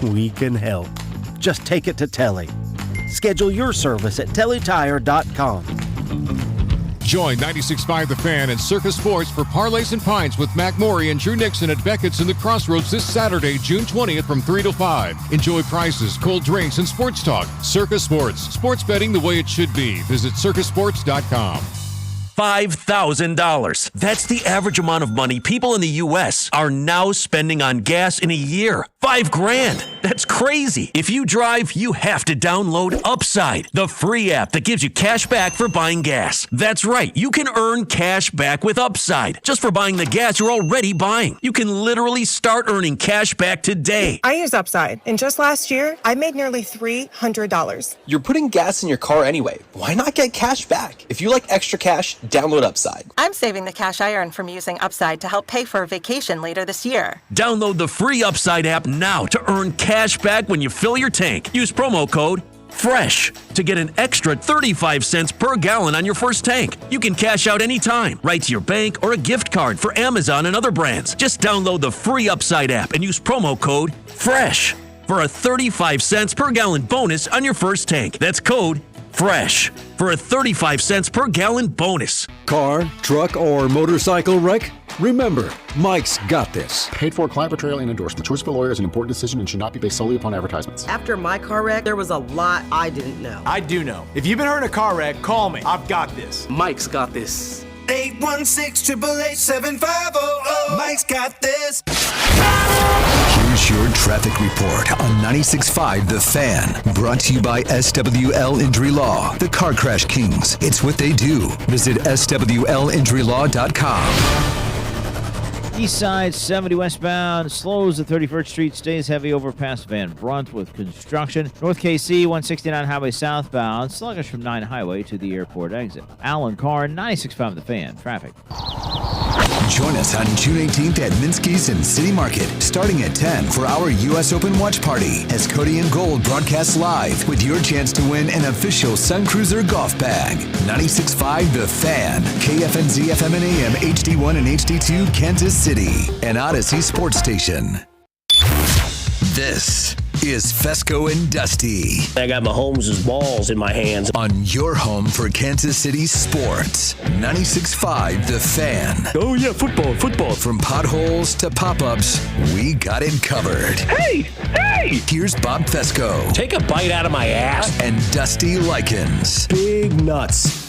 we can help. Just take it to Telly. Schedule your service at tellytire.com. Join 96.5 The Fan and Circus Sports for Parlays and Pints with Mac Morey and Drew Nixon at Beckett's in the Crossroads this Saturday, June 20th from 3 to 5. Enjoy prices, cold drinks, and sports talk. Circus Sports. Sports betting the way it should be. Visit circusports.com. $5,000. That's the average amount of money people in the U.S. are now spending on gas in a year. $5,000. That's crazy. If you drive, you have to download Upside, the free app that gives you cash back for buying gas. That's right. You can earn cash back with Upside just for buying the gas you're already buying. You can literally start earning cash back today. I use Upside, and just last year, I made nearly $300. You're putting gas in your car anyway. Why not get cash back? If you like extra cash, download Upside. I'm saving the cash I earn from using Upside to help pay for a vacation later this year. Download the free Upside app now to earn cash back when you fill your tank. Use promo code FRESH to get an extra 35 cents per gallon on your first tank. You can cash out anytime, right to your bank or a gift card for Amazon and other brands. Just download the free Upside app and use promo code FRESH for a 35 cents per gallon bonus on your first tank. That's code FRESH for a 35 cents per gallon bonus. Car, truck, or motorcycle wreck? Remember, Mike's got this. Paid for client portrayal and endorsement. Choice of a lawyer is an important decision and should not be based solely upon advertisements. After my car wreck, there was a lot I didn't know. I do know. If you've been hurt in a car wreck, call me. I've got this. Mike's got this. 816-888-7500. Mike's got this. Here's your traffic report on 96.5 The Fan. Brought to you by SWL Injury Law, the Car Crash Kings. It's what they do. Visit SWLinjurylaw.com. East side 70 westbound slows at 31st Street, stays heavy over past Van Brunt with construction. North KC 169 highway southbound, sluggish from 9 highway to the airport exit. Alan Carr 96.5 The Fan. Traffic. Join us on June 18th at Minsky's in City Market, starting at 10 for our U.S. Open watch party, as Cody and Gold broadcast live with your chance to win an official Sun Cruiser golf bag. 96.5 The Fan, KFNZ FM and AM, HD1 and HD2, Kansas City, an Odyssey sports station. This is Fescoe and Dusty. I got Mahomes' balls in my hands. On your home for Kansas City sports. 96.5 The Fan. Oh, yeah, football. From potholes to pop-ups, we got it covered. Hey! Here's Bob Fescoe. Take a bite out of my ass. And Dusty Likens. Big nuts.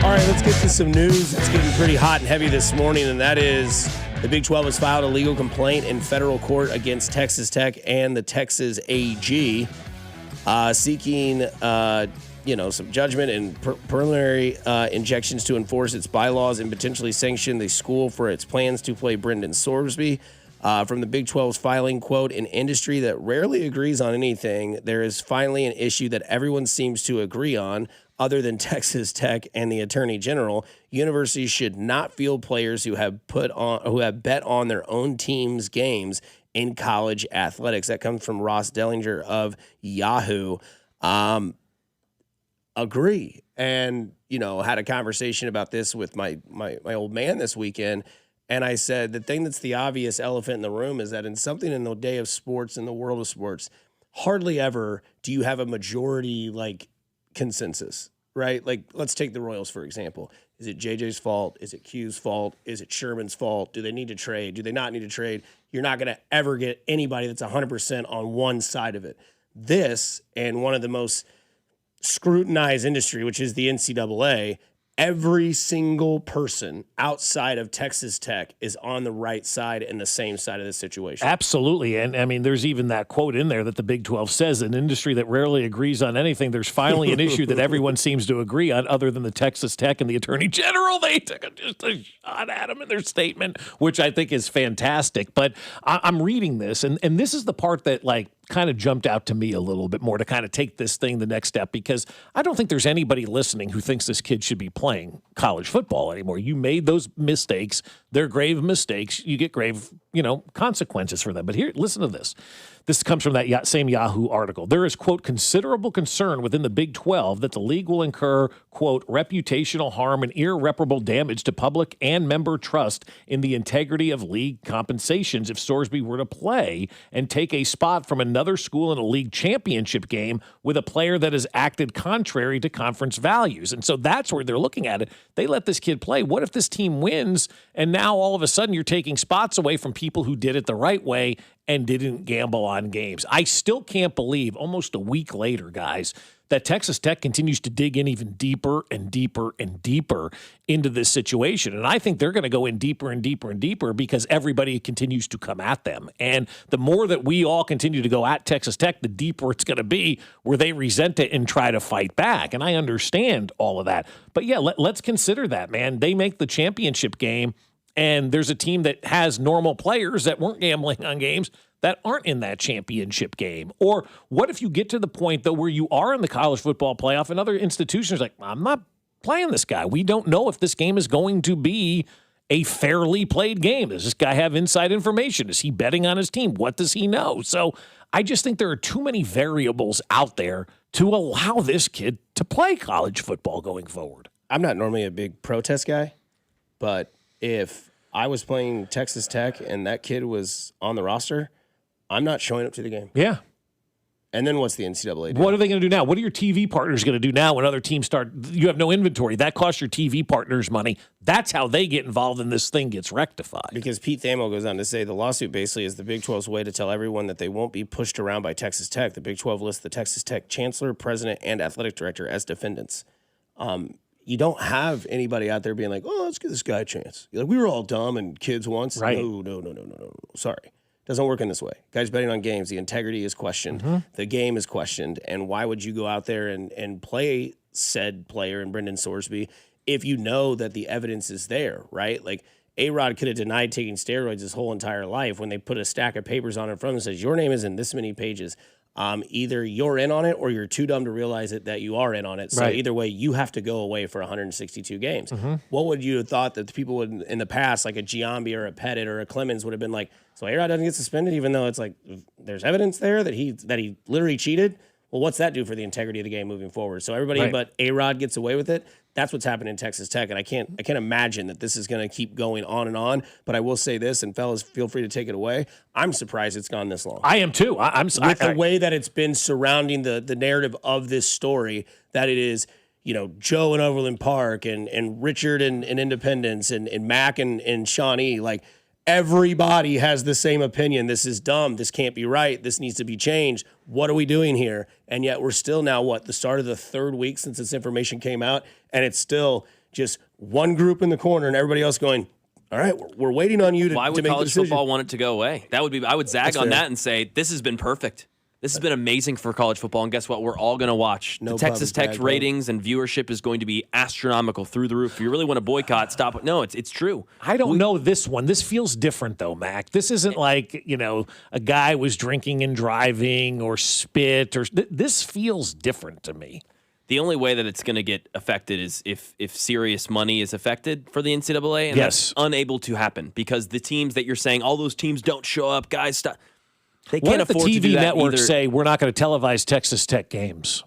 All right, let's get to some news. It's getting pretty hot and heavy this morning, and that is the Big 12 has filed a legal complaint in federal court against Texas Tech and the Texas AG, seeking some judgment and preliminary injections to enforce its bylaws and potentially sanction the school for its plans to play Brendan Sorsby. From the Big 12's filing, quote, an industry that rarely agrees on anything, there is finally an issue that everyone seems to agree on. Other than Texas Tech and the Attorney General, universities should not field players who have bet on their own team's games in college athletics. That comes from Ross Dellinger of Yahoo. Agree, and had a conversation about this with my old man this weekend, and I said the thing that's the obvious elephant in the room is that in something in the day of sports, in the world of sports, hardly ever do you have a majority consensus, right? Like, let's take the Royals, for example. Is it JJ's fault? Is it Q's fault? Is it Sherman's fault? Do they need to trade? Do they not need to trade? You're not going to ever get anybody that's 100% on one side of it. This, and one of the most scrutinized industry, which is the NCAA, every single person outside of Texas Tech is on the right side and the same side of the situation. Absolutely. And I mean, there's even that quote in there that the Big 12 says, an industry that rarely agrees on anything. There's finally an issue that everyone seems to agree on, other than the Texas Tech and the Attorney General. They took just a shot at him in their statement, which I think is fantastic. But I'm reading this, and this is the part that kind of jumped out to me a little bit more to kind of take this thing the next step, because I don't think there's anybody listening who thinks this kid should be playing college football anymore. You made those mistakes. They're grave mistakes. You get grave, consequences for them. But here, listen to this. This comes from that same Yahoo article. There is, quote, considerable concern within the Big 12 that the league will incur, quote, reputational harm and irreparable damage to public and member trust in the integrity of league compensations if Sorsby were to play and take a spot from another school in a league championship game with a player that has acted contrary to conference values. And so that's where they're looking at it. They let this kid play. What if this team wins and now all of a sudden you're taking spots away from people who did it the right way and didn't gamble on games? I still can't believe, almost a week later, guys, that Texas Tech continues to dig in even deeper and deeper and deeper into this situation. And I think they're going to go in deeper and deeper and deeper because everybody continues to come at them. And the more that we all continue to go at Texas Tech, the deeper it's going to be where they resent it and try to fight back. And I understand all of that. But yeah, let's consider that, man. They make the championship game, and there's a team that has normal players that weren't gambling on games that aren't in that championship game. Or what if you get to the point, though, where you are in the college football playoff and other institutions are like, I'm not playing this guy. We don't know if this game is going to be a fairly played game. Does this guy have inside information? Is he betting on his team? What does he know? So I just think there are too many variables out there to allow this kid to play college football going forward. I'm not normally a big protest guy, but if I was playing Texas Tech and that kid was on the roster, I'm not showing up to the game. Yeah. And then what's the NCAA do? What are they going to do now? What are your TV partners going to do now when other teams start? You have no inventory. That costs your TV partners money. That's how they get involved and this thing gets rectified. Because Pete Thamel goes on to say the lawsuit basically is the Big 12's way to tell everyone that they won't be pushed around by Texas Tech. The Big 12 lists the Texas Tech chancellor, president, and athletic director as defendants. You don't have anybody out there being like, oh, let's give this guy a chance. You're like, we were all dumb and kids once. Right. No. Sorry. Doesn't work in this way. Guys betting on games, the integrity is questioned. Mm-hmm. The game is questioned. And why would you go out there and play said player and Brendan Sorsby if you know that the evidence is there, right? Like A-Rod could have denied taking steroids his whole entire life. When they put a stack of papers on in front of him and says, your name is in this many pages. Either you're in on it or you're too dumb to realize it that you are in on it. So either way, you have to go away for 162 games. What would you have thought that the people would in the past, like a Giambi or a Pettit or a Clemens, would have been like, so A-Rod doesn't get suspended, even though it's like there's evidence there that he literally cheated? Well, what's that do for the integrity of the game moving forward? So everybody but A-Rod gets away with it. That's what's happening in Texas Tech, and I can't imagine that this is going to keep going on and on. But I will say this, and fellas, feel free to take it away. I'm surprised it's gone this long. I am too. With the way that it's been surrounding the narrative of this story, that it is, Joe in Overland Park and Richard in Independence and Mac and Shawnee, like everybody has the same opinion. This is dumb. This can't be right. This needs to be changed. What are we doing here? And yet we're still now, the start of the third week since this information came out, and it's still just one group in the corner and everybody else going, all right, we're waiting on you to make a decision. Why would college football want it to go away? I would zag on that and say, this has been perfect. This has been amazing for college football, and guess what? We're all going to watch. The Texas Tech's ratings and viewership is going to be astronomical through the roof. If you really want to boycott, stop it. No, it's true. I don't know this one. This feels different, though, Mac. This isn't like, a guy was drinking and driving or spit. This feels different to me. The only way that it's going to get affected is if serious money is affected for the NCAA, and that's unable to happen because the teams that you're saying, all those teams don't show up, guys, stop. They can't afford to do that. What if the TV networks either. say we're not going to televise Texas Tech games?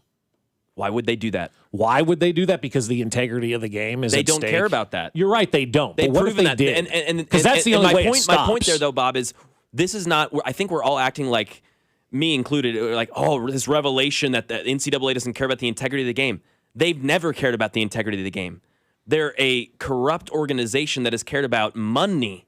Why would they do that? Why would they do that? Because the integrity of the game is at stake. They don't care about that. You're right, they don't. But what if they did? Because that's the only way it stops. My point there, though, Bob, is this is not – I think we're all acting like, me included, like, oh, this revelation that the NCAA doesn't care about the integrity of the game. They've never cared about the integrity of the game. They're a corrupt organization that has cared about money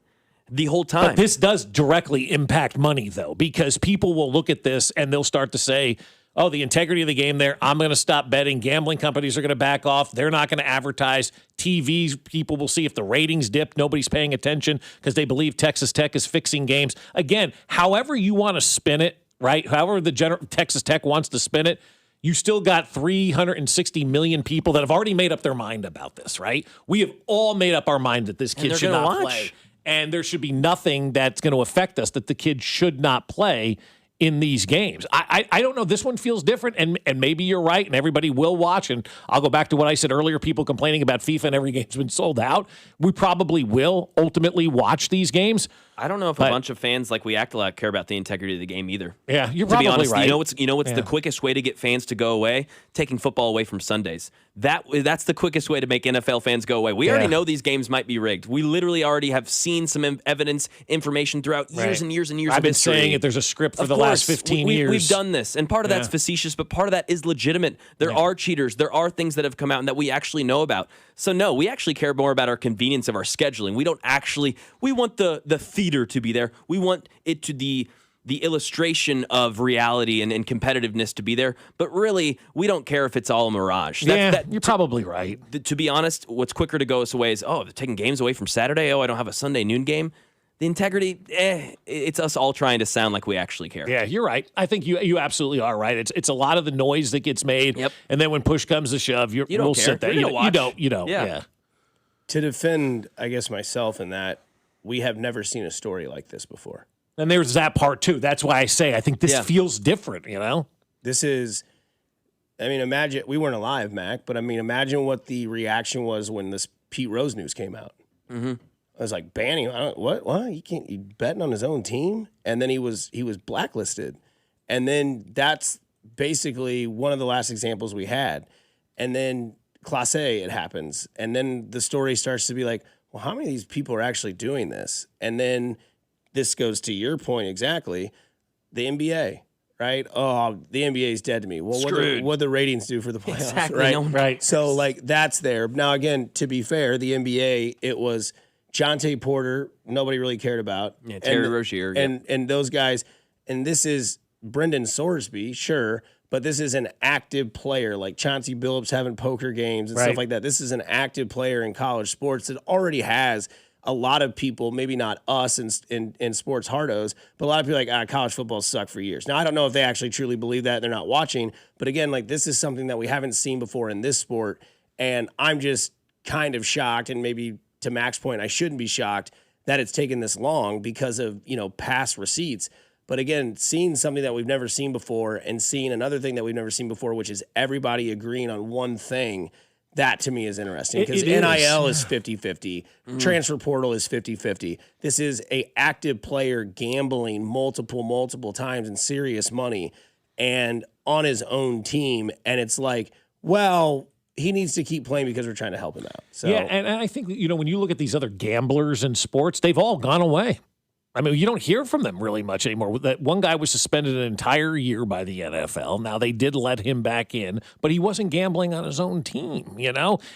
the whole time. But this does directly impact money, though, because people will look at this and they'll start to say, oh, the integrity of the game there, I'm going to stop betting. Gambling companies are going to back off. They're not going to advertise. TVs, people will see if the ratings dip. Nobody's paying attention because they believe Texas Tech is fixing games. Again, however you want to spin it, right? However Texas Tech wants to spin it, you still got 360 million people that have already made up their mind about this, right? We have all made up our mind that this kid should not play. And there should be nothing that's going to affect us, that the kid should not play in these games. I don't know. This one feels different, and maybe you're right, and everybody will watch. And I'll go back to what I said earlier, people complaining about FIFA and every game's been sold out. We probably will ultimately watch these games. I don't know if a bunch of fans like we act a lot care about the integrity of the game either. Yeah, you're probably honest, right. You know what's the quickest way to get fans to go away? Taking football away from Sundays. That's the quickest way to make NFL fans go away. We already know these games might be rigged. We literally already have seen some evidence, information throughout years and years and years. I've been saying it. There's a script for the last 15 years. We've done this, and part of that's facetious, but part of that is legitimate. There are cheaters. There are things that have come out and that we actually know about. So no, we actually care more about our convenience of our scheduling. We don't actually. We want the theater to be there. We want it to the illustration of reality and competitiveness to be there. But really, we don't care if it's all a mirage. You're probably right. To be honest, what's quicker to go us away is, they're taking games away from Saturday. Oh, I don't have a Sunday noon game. The integrity, it's us all trying to sound like we actually care. Yeah, you're right. I think you absolutely are right. It's a lot of the noise that gets made, and then when push comes to shove, we'll sit there. You don't. Yeah. To defend, I guess, myself in that, we have never seen a story like this before. And there's that part, too. That's why I say I think this feels different, This is, imagine, we weren't alive, Mac, but imagine what the reaction was when this Pete Rose news came out. Mm-hmm. I was like, banning, what? He can't, he betting on his own team? And then he was blacklisted. And then that's basically one of the last examples we had. And then Class A, it happens. And then the story starts to be like, well, how many of these people are actually doing this? And then this goes to your point exactly, the NBA, right? Oh, the NBA is dead to me. Well, what the ratings do for the playoffs, exactly. Right? So, that's there. Now, again, to be fair, the NBA, it was Jonte Porter, nobody really cared about. Yeah, Terry Rozier. And those guys. And this is Brendan Sorsby, sure, but this is an active player, like Chauncey Billups having poker games and stuff like that. This is an active player in college sports that already has a lot of people, maybe not us in sports hardos, but a lot of people are like, college football sucked for years. Now, I don't know if they actually truly believe that. They're not watching. But again, like, this is something that we haven't seen before in this sport. And I'm just kind of shocked, and maybe to Mac's point, I shouldn't be shocked that it's taken this long because of, past receipts. But again, seeing something that we've never seen before and seeing another thing that we've never seen before, which is everybody agreeing on one thing, that to me is interesting because NIL is 50-50. Transfer portal is 50-50. This is a active player gambling multiple times in serious money and on his own team. And it's like, well, he needs to keep playing because we're trying to help him out. So yeah, and I think, when you look at these other gamblers in sports, they've all gone away. I mean, you don't hear from them really much anymore. That one guy was suspended an entire year by the NFL. Now, they did let him back in, but he wasn't gambling on his own team,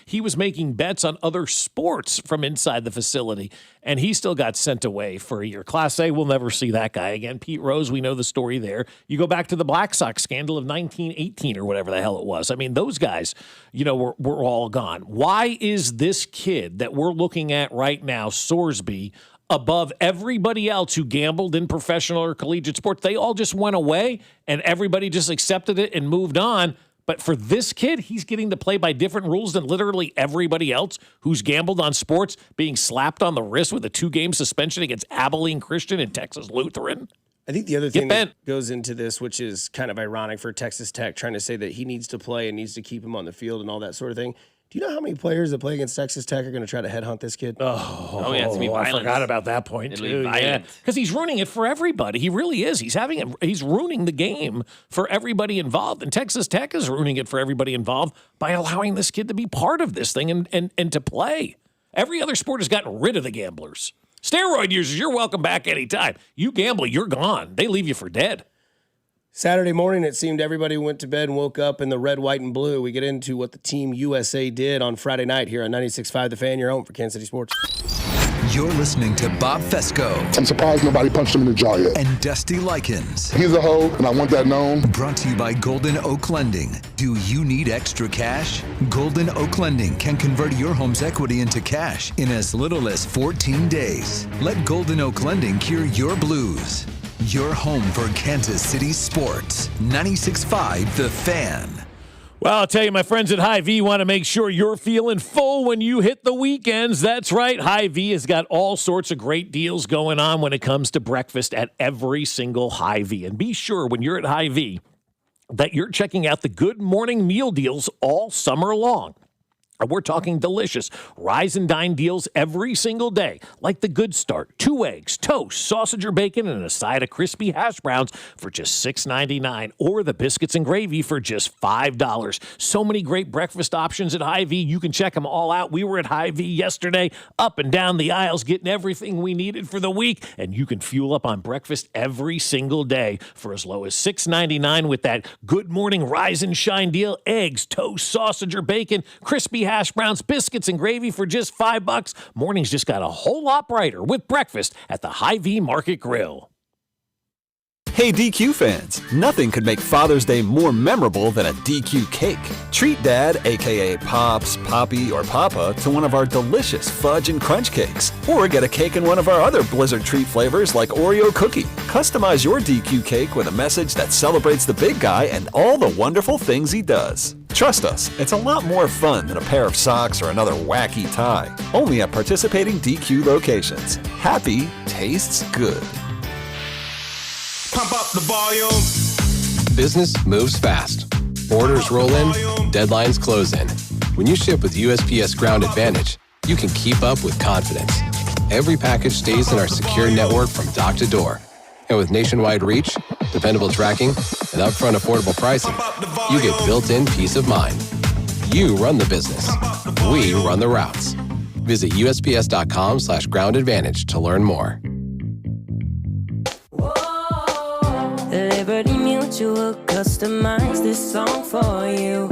He was making bets on other sports from inside the facility, and he still got sent away for a year. Class A, we'll never see that guy again. Pete Rose, we know the story there. You go back to the Black Sox scandal of 1918 or whatever the hell it was. I mean, those guys, were all gone. Why is this kid that we're looking at right now, Sorsby, above everybody else who gambled in professional or collegiate sports? They all just went away and everybody just accepted it and moved on. But for this kid, he's getting to play by different rules than literally everybody else who's gambled on sports, being slapped on the wrist with a 2-game suspension against Abilene Christian and Texas Lutheran. I think the other thing that goes into this, which is kind of ironic for Texas Tech, trying to say that he needs to play and needs to keep him on the field and all that sort of thing. Do you know how many players that play against Texas Tech are going to try to headhunt this kid? Oh yeah, it's gonna be violent. I forgot about that point too. Yeah, because he's ruining it for everybody. He really is. He's ruining the game for everybody involved, and Texas Tech is ruining it for everybody involved by allowing this kid to be part of this thing and to play. Every other sport has gotten rid of the gamblers. Steroid users, you're welcome back anytime. You gamble, you're gone. They leave you for dead. Saturday morning, it seemed everybody went to bed and woke up in the red, white, and blue. We get into what the Team USA did on Friday night here on 96.5 The Fan, your home for Kansas City Sports. You're listening to Bob Fescoe. I'm surprised nobody punched him in the jaw yet. And Dusty Likens. He's a hoe, and I want that known. Brought to you by Golden Oak Lending. Do you need extra cash? Golden Oak Lending can convert your home's equity into cash in as little as 14 days. Let Golden Oak Lending cure your blues. Your home for Kansas City sports. 96.5 The Fan. Well, I'll tell you, my friends at Hy-Vee want to make sure you're feeling full when you hit the weekends. That's right. Hy-Vee has got all sorts of great deals going on when it comes to breakfast at every single Hy-Vee. And be sure when you're at Hy-Vee that you're checking out the good morning meal deals all summer long. We're talking delicious rise and dine deals every single day, like the Good Start, 2 eggs, toast, sausage or bacon, and a side of crispy hash browns for just $6.99, or the biscuits and gravy for just $5. So many great breakfast options at Hy-Vee. You can check them all out. We were at Hy-Vee yesterday, up and down the aisles, getting everything we needed for the week, and you can fuel up on breakfast every single day for as low as $6.99 with that Good Morning Rise and Shine deal. Eggs, toast, sausage or bacon, crispy hash browns, biscuits, and gravy for just $5. Mornings just got a whole lot brighter with breakfast at the Hy-Vee Market Grill. Hey DQ fans, nothing could make Father's Day more memorable than a DQ cake. Treat Dad, aka Pops, Poppy, or Papa, to one of our delicious fudge and crunch cakes. Or get a cake in one of our other Blizzard treat flavors like Oreo cookie. Customize your DQ cake with a message that celebrates the big guy and all the wonderful things he does. Trust us, it's a lot more fun than a pair of socks or another wacky tie. Only at participating DQ locations. Happy tastes good. Pump up the volume. Business moves fast. Orders roll in, deadlines close in. When you ship with USPS Ground Advantage, you can keep up with confidence. Every package stays in our secure network from dock to door. And with nationwide reach, dependable tracking, and upfront affordable pricing, you get built-in peace of mind. You run the business. We run the routes. Visit USPS.com/Ground Advantage to learn more. Liberty Mutual customized this song for you.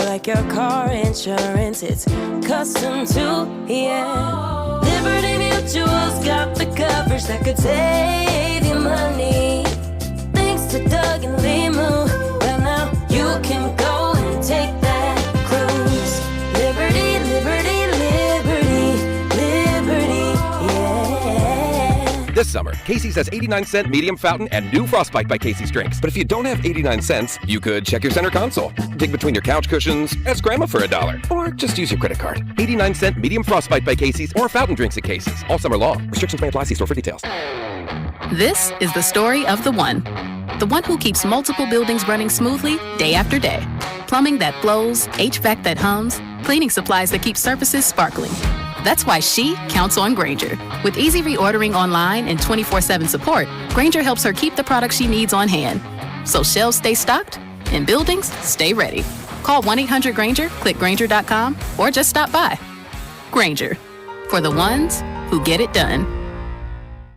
Like your car insurance, it's custom too, yeah. Liberty Mutual's got the coverage that could save you money. Thanks to Doug and Limu, well now you can go and take that cruise. Liberty, liberty, liberty, this summer. Casey's has 89-cent medium fountain and new Frostbite by Casey's drinks. But if you don't have 89 cents, you could check your center console, dig between your couch cushions, ask Grandma for $1, or just use your credit card. 89-cent medium Frostbite by Casey's or fountain drinks at Casey's. All summer long. Restrictions may apply. See store for details. This is the story of the one who keeps multiple buildings running smoothly day after day. Plumbing that flows, HVAC that hums, cleaning supplies that keep surfaces sparkling. That's why she counts on Grainger. With easy reordering online and 24/7 support, Grainger helps her keep the products she needs on hand. So shelves stay stocked and buildings stay ready. Call 1-800-GRAINGER, click Grainger.com, or just stop by. Grainger, for the ones who get it done.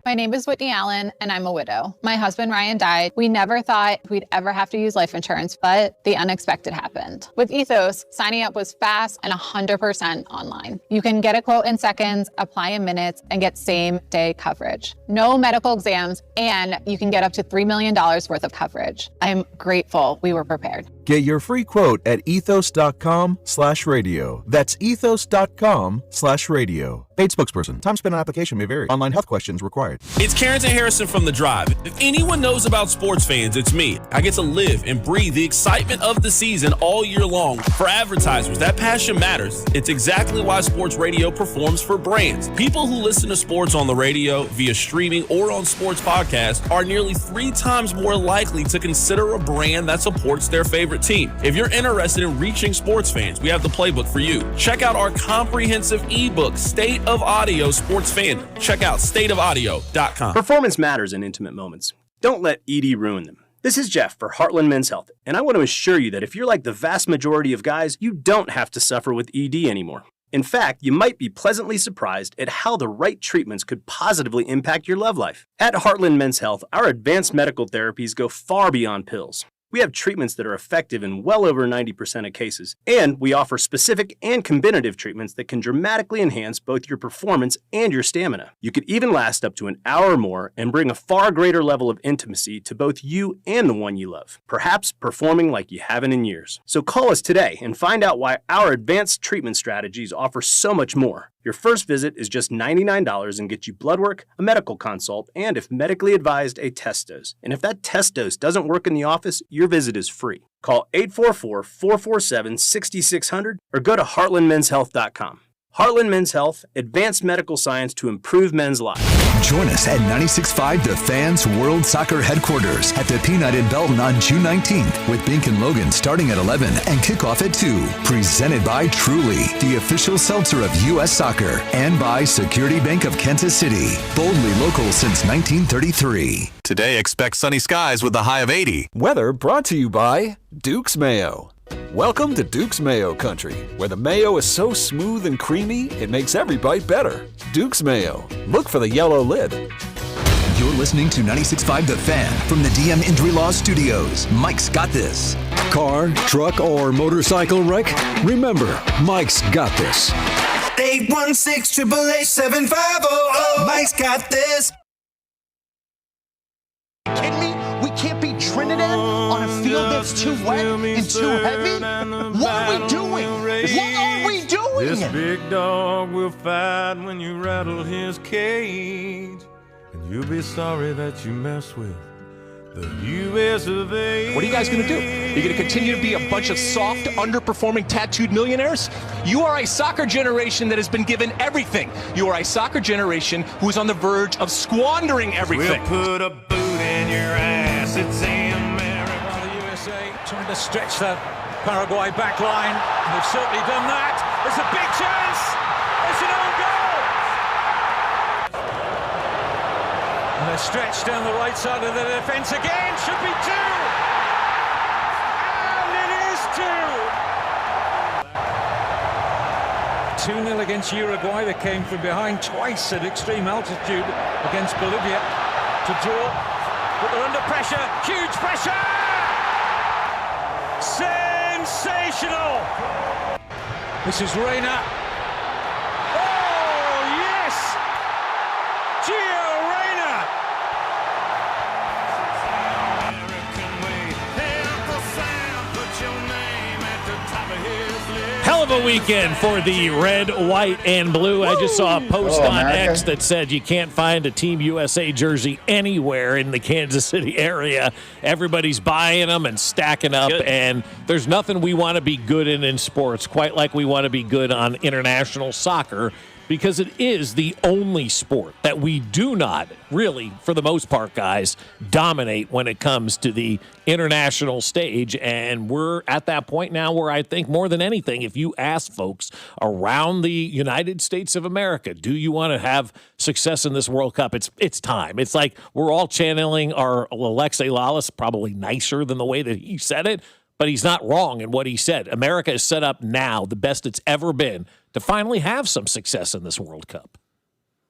My name is Whitney Allen, and I'm a widow. My husband, Ryan, died. We never thought we'd ever have to use life insurance, but the unexpected happened. With Ethos, signing up was fast and 100% online. You can get a quote in seconds, apply in minutes, and get same-day coverage. No medical exams, and you can get up to $3 million worth of coverage. I'm grateful we were prepared. Get your free quote at ethos.com/radio. That's ethos.com/radio. Paid spokesperson. Time spent on application may vary. Online health questions required. It's Carrington Harrison from The Drive. If anyone knows about sports fans, it's me. I get to live and breathe the excitement of the season all year long. For advertisers, that passion matters. It's exactly why sports radio performs for brands. People who listen to sports on the radio, via streaming, or on sports podcasts are nearly 3 times more likely to consider a brand that supports their favorite team. If you're interested in reaching sports fans, we have the playbook for you. Check out our comprehensive ebook, State of Audio Sports Fandom. Check out stateofaudio.com. Performance matters in intimate moments. Don't let ED ruin them. This is Jeff for Heartland Men's Health, and I want to assure you that if you're like the vast majority of guys, you don't have to suffer with ED anymore. In fact, you might be pleasantly surprised at how the right treatments could positively impact your love life. At Heartland Men's Health, our advanced medical therapies go far beyond pills. We have treatments that are effective in well over 90% of cases, and we offer specific and combinative treatments that can dramatically enhance both your performance and your stamina. You could even last up to an hour or more and bring a far greater level of intimacy to both you and the one you love, perhaps performing like you haven't in years. So call us today and find out why our advanced treatment strategies offer so much more. Your first visit is just $99 and gets you blood work, a medical consult, and if medically advised, a test dose. And if that test dose doesn't work in the office, your visit is free. Call 844-447-6600 or go to heartlandmenshealth.com. Heartland Men's Health, advanced medical science to improve men's lives. Join us at 96.5 The Fans World Soccer Headquarters at the Peanut in Belton on June 19th with Bink and Logan starting at 11 and kickoff at 2. Presented by Truly, the official seltzer of U.S. Soccer, and by Security Bank of Kansas City, boldly local since 1933. Today, expect sunny skies with a high of 80. Weather brought to you by Duke's Mayo. Welcome to Duke's Mayo Country, where the mayo is so smooth and creamy, it makes every bite better. Duke's Mayo. Look for the yellow lid. You're listening to 96.5 The Fan from the DM Injury Law Studios. Mike's got this. Car, truck, or motorcycle wreck? Remember, Mike's got this. 816-888-7500. Mike's got this. Kidding me? We can't beat Trinidad on a field that's too wet and too heavy? What are we doing? What are we doing? This big dog will fight when you rattle his cage, and you'll be sorry that you mess with the U.S. of A. What are you guys going to do? Are you going to continue to be a bunch of soft, underperforming, tattooed millionaires? You are a soccer generation that has been given everything. You are a soccer generation who is on the verge of squandering everything. We'll put a boot in your ass. It's America. The USA trying to stretch that Paraguay back line. They've certainly done that. It's a big chance. It's an own goal. And they're stretched down the right side of the defence again. Should be 2. And it is 2. 2-0 against Uruguay. They came from behind twice at extreme altitude against Bolivia to draw. But they're under pressure. Huge pressure! Sensational! This is Reina. Oh, yes! Gio Reina! Hell of of a weekend for the red, white, and blue. I just saw a post on X that said you can't find a Team USA jersey anywhere in the Kansas City area. Everybody's buying them and stacking up, and there's nothing we want to be good in sports, quite like we want to be good on international soccer, because it is the only sport that we do not really, for the most part, guys, dominate when it comes to the international stage. And we're at that point now where I think more than anything, if you ask folks around the United States of America, do you want to have success in this World Cup? It's time. It's like we're all channeling our Alexei Lalas, probably nicer than the way that he said it, but he's not wrong in what he said. America is set up now, the best it's ever been, to finally have some success in this World Cup.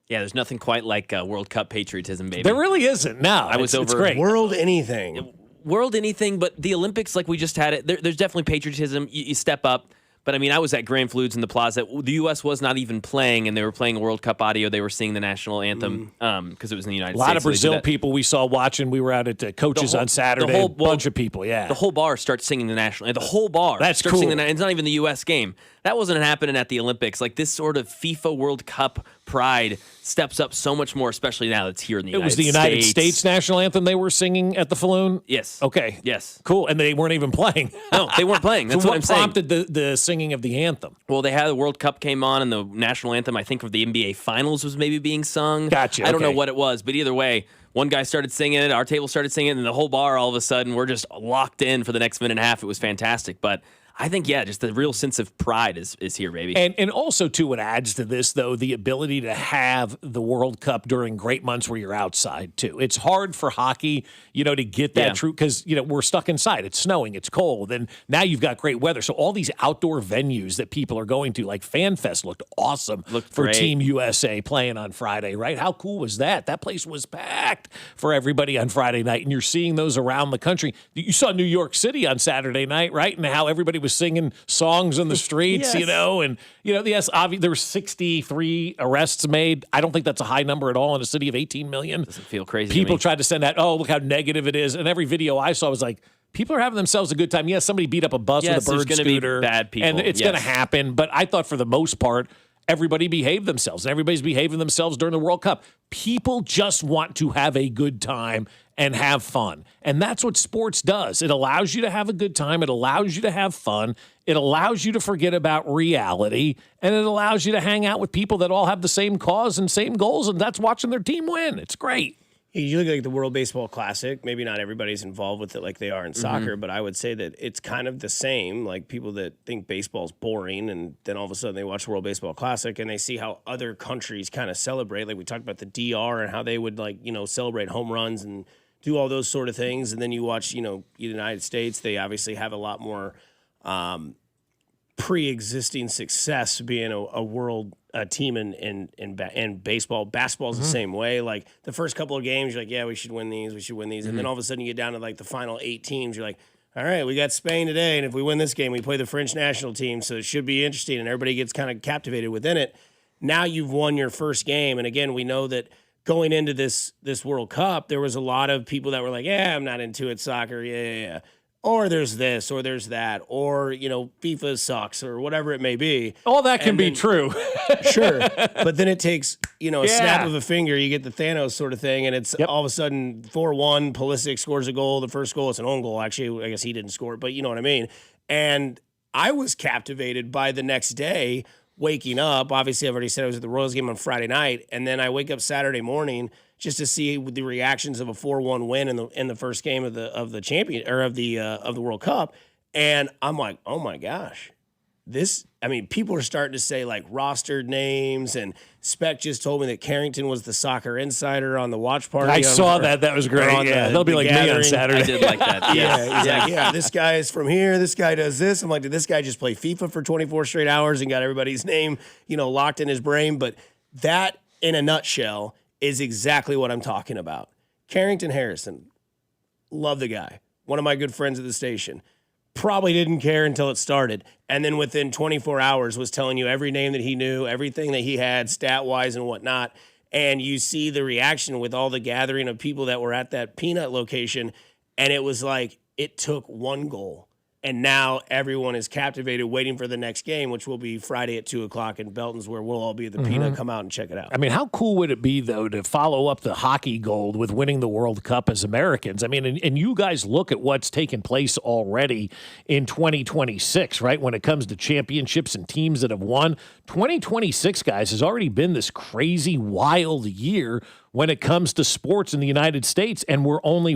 Yeah, there's nothing quite like World Cup patriotism, baby. There really isn't. No, it's great. World anything, but the Olympics, like we just had it, there's definitely patriotism. You step up. But, I mean, I was at Grand Fludes in the Plaza. The U.S. was not even playing, and they were playing a World Cup audio. They were singing the national anthem because it was in the United States. A lot of Brazil people we saw watching. We were out at Coaches on Saturday. Bunch of people, yeah. The whole bar starts singing the national anthem. The whole bar starts singing it's not even the U.S. game. That wasn't happening at the Olympics. Like, this sort of FIFA World Cup pride steps up so much more, especially now that it's here in the United States. It was the United States national anthem they were singing at the Falloon? Yes. Okay. Yes. Cool. And they weren't even playing. No, they weren't playing. That's so what I'm saying. What prompted the singing of the anthem? Well, they had the World Cup came on, and the national anthem, I think, of the NBA Finals was maybe being sung. Gotcha. I don't know what it was, but either way, one guy started singing it, our table started singing it, and the whole bar, all of a sudden, we're just locked in for the next minute and a half. It was fantastic. But I think, just the real sense of pride is here, baby. And also, too, what adds to this, though, the ability to have the World Cup during great months where you're outside, too. It's hard for hockey, to get that true because, we're stuck inside. It's snowing. It's cold. And now you've got great weather. So all these outdoor venues that people are going to, like FanFest, looked awesome for great. Team USA playing on Friday, right? How cool was that? That place was packed for everybody on Friday night. And you're seeing those around the country. You saw New York City on Saturday night, right? And how everybody was singing songs in the streets, Yes. yes, obviously there were 63 arrests made. I don't think that's a high number at all in a city of 18 million. Doesn't feel crazy. People tried to send that, look how negative it is. And every video I saw was like, people are having themselves a good time. Yes, somebody beat up a bus with a bird there's scooter. Be bad people. And it's going to happen. But I thought for the most part, everybody behaved themselves. And everybody's behaving themselves during the World Cup. People just want to have a good time and have fun. And that's what sports does. It allows you to have a good time. It allows you to have fun. It allows you to forget about reality. And it allows you to hang out with people that all have the same cause and same goals. And that's watching their team win. It's great. You look like the World Baseball Classic. Maybe not everybody's involved with it like they are in soccer, but I would say that it's kind of the same. Like people that think baseball's boring, and then all of a sudden they watch the World Baseball Classic and they see how other countries kind of celebrate. Like we talked about the DR and how they would celebrate home runs and do all those sort of things. And then you watch, the United States. They obviously have a lot more pre-existing success being a world team in baseball. Basketball's the same way. Like the first couple of games, you're like, yeah, we should win these. And then all of a sudden you get down to like the final 8 teams. You're like, all right, we got Spain today. And if we win this game, we play the French national team. So it should be interesting. And everybody gets kind of captivated within it. Now you've won your first game. And again, we know that going into this World Cup, there was a lot of people that were like, yeah, I'm not into it, soccer. Yeah. Or there's this, or there's that, or, FIFA sucks, or whatever it may be. All that can be true. Sure. But then it takes, a snap of a finger. You get the Thanos sort of thing, and it's all of a sudden 4-1. Pulisic scores a goal. The first goal, it's an own goal. Actually, I guess he didn't score it, but you know what I mean. And I was captivated by the next day waking up. Obviously, I've already said I was at the Royals game on Friday night, and then I wake up Saturday morning just to see the reactions of a 4-1 win in the first game of the champion or of the World Cup, and I'm like, oh my gosh, people are starting to say like rostered names, and Speck just told me that Carrington was the soccer insider on the watch party. I saw that. That was great. Yeah, they'll be like gathering. Me on Saturday. I did like that. Yeah, he's like, yeah, this guy is from here. This guy does this. I'm like, did this guy just play FIFA for 24 straight hours and got everybody's name, locked in his brain? But that, in a nutshell, is exactly what I'm talking about. Carrington Harrison, love the guy. One of my good friends at the station. Probably didn't care until it started. And then within 24 hours was telling you every name that he knew, everything that he had stat-wise and whatnot. And you see the reaction with all the gathering of people that were at that peanut location. And it was like, it took one goal. And now everyone is captivated, waiting for the next game, which will be Friday at 2:00 in Belton's, where we'll all be at the Peanut. Come out and check it out. I mean, how cool would it be, though, to follow up the hockey gold with winning the World Cup as Americans? I mean, and you guys look at what's taken place already in 2026, right? When it comes to championships and teams that have won, 2026, guys, has already been this crazy, wild year when it comes to sports in the United States. And we're only,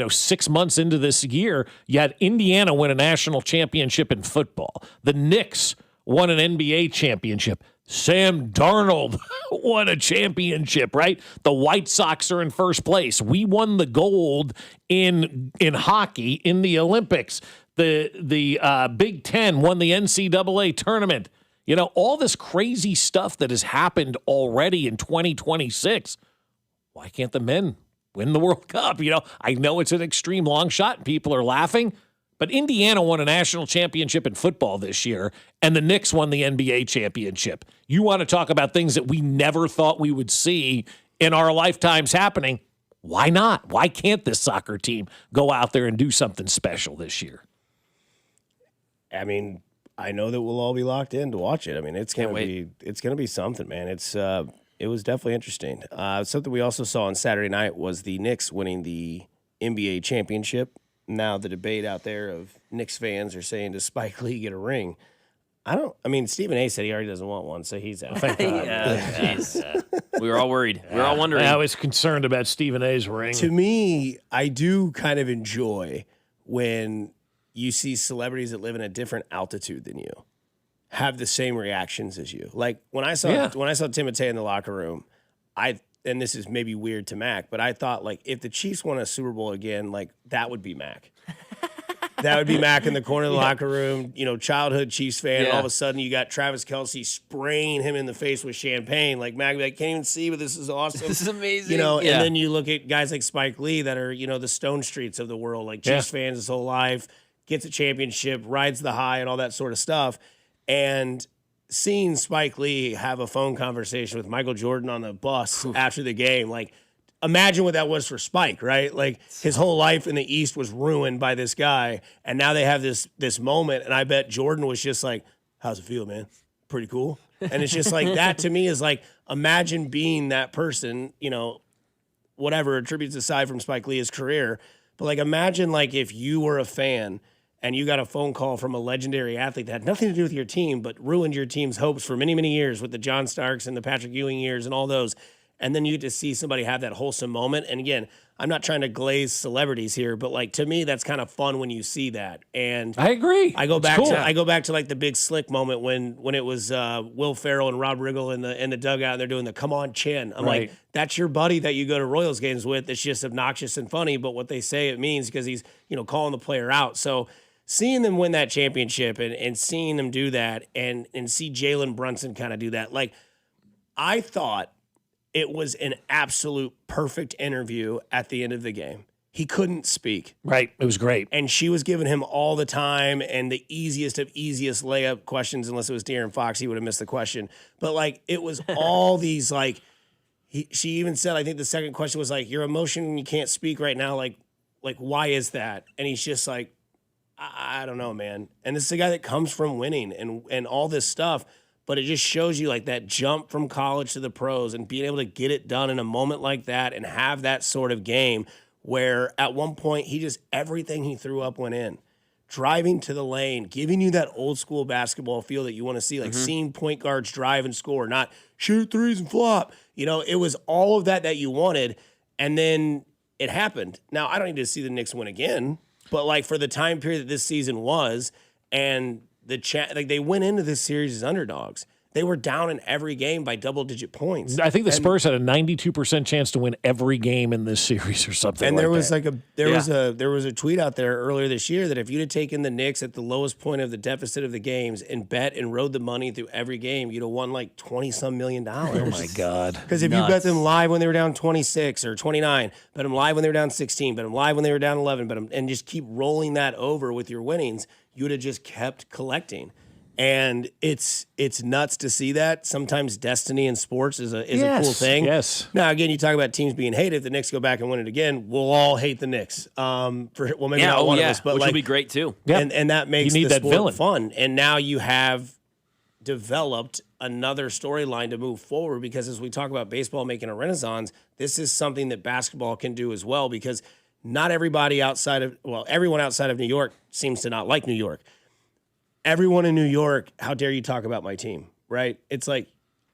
6 months into this year. You had Indiana win a national championship in football. The Knicks won an NBA championship. Sam Darnold won a championship, right? The White Sox are in first place. We won the gold in hockey in the Olympics. The Big Ten won the NCAA tournament. All this crazy stuff that has happened already in 2026. Why can't the men win the World Cup? I know it's an extreme long shot and people are laughing, but Indiana won a national championship in football this year, and the Knicks won the NBA championship. You want to talk about things that we never thought we would see in our lifetimes happening. Why not? Why can't this soccer team go out there and do something special this year? I mean, I know that we'll all be locked in to watch it. I mean, it's gonna be something, man. It was definitely interesting. Something we also saw on Saturday night was the Knicks winning the NBA championship. Now the debate out there of Knicks fans are saying, does Spike Lee get a ring? Stephen A said he already doesn't want one, so he's out. We were all worried. We were all wondering. I was concerned about Stephen A's ring. To me, I do kind of enjoy when you see celebrities that live in a different altitude than you have the same reactions as you. Like when I saw Timotei in the locker room, and this is maybe weird to Mac, but I thought, like, if the Chiefs won a Super Bowl again, like, that would be Mac. That would be Mac in the corner of the locker room, childhood Chiefs fan. And all of a sudden, you got Travis Kelce spraying him in the face with champagne. Like, Mac, I can't even see, but this is awesome. This is amazing. And then you look at guys like Spike Lee that are, the Stone Streets of the world, like Chiefs fans his whole life, gets a championship, rides the high, and all that sort of stuff. And seeing Spike Lee have a phone conversation with Michael Jordan on the bus after the game, like, imagine what that was for Spike, right? Like, his whole life in the East was ruined by this guy, and now they have this moment, and I bet Jordan was just like, how's it feel, man? Pretty cool. And it's just like, that to me is like, imagine being that person, whatever, attributes aside from Spike Lee's career, but like, imagine like if you were a fan and you got a phone call from a legendary athlete that had nothing to do with your team, but ruined your team's hopes for many, many years with the John Starks and the Patrick Ewing years and all those. And then you get to see somebody have that wholesome moment. And again, I'm not trying to glaze celebrities here, but like, to me, that's kind of fun when you see that. And I agree. I go back to like the Big Slick moment when it was Will Ferrell and Rob Riggle in the dugout and they're doing the "Come on, Chin." I'm like, that's your buddy that you go to Royals games with. It's just obnoxious and funny, but what they say it means because he's calling the player out. So seeing them win that championship and seeing them do that and see Jalen Brunson kind of do that, like, I thought it was an absolute perfect interview at the end of the game. He couldn't speak. Right. It was great. And she was giving him all the time and the easiest of easiest layup questions. Unless it was De'Aaron Fox, he would have missed the question. But like, it was all these, like, she even said, I think the second question was like, your emotion, you can't speak right now. Like why is that? And he's just like, I don't know, man. And this is a guy that comes from winning and all this stuff. But it just shows you like that jump from college to the pros and being able to get it done in a moment like that and have that sort of game where at one point everything he threw up went in. Driving to the lane, giving you that old school basketball feel that you want to see, like seeing point guards drive and score, not shoot threes and flop. It was all of that you wanted. And then it happened. Now, I don't need to see the Knicks win again, but like for the time period that this season was, and they went into this series as underdogs. They were down in every game by double-digit points. I think the Spurs had a 92% chance to win every game in this series or something. And there was a tweet out there earlier this year that if you'd have taken the Knicks at the lowest point of the deficit of the games and bet and rode the money through every game, you'd have won like $20-some million. Oh my God! Because if you bet them live when they were down 26 or 29, bet them live when they were down 16, bet them live when they were down 11, and just keep rolling that over with your winnings, you would have just kept collecting. And it's nuts to see that. Sometimes destiny in sports is a cool thing. Yes. Now, again, you talk about teams being hated. If the Knicks go back and win it again, we'll all hate the Knicks. Maybe not one of us, but which will be great too. And that makes You need the that sport villain. fun. And now you have developed another storyline to move forward, because as we talk about baseball making a renaissance, this is something that basketball can do as well, because not everybody everyone outside of New York seems to not like New York. Everyone in New York, how dare you talk about my team, right? It's like,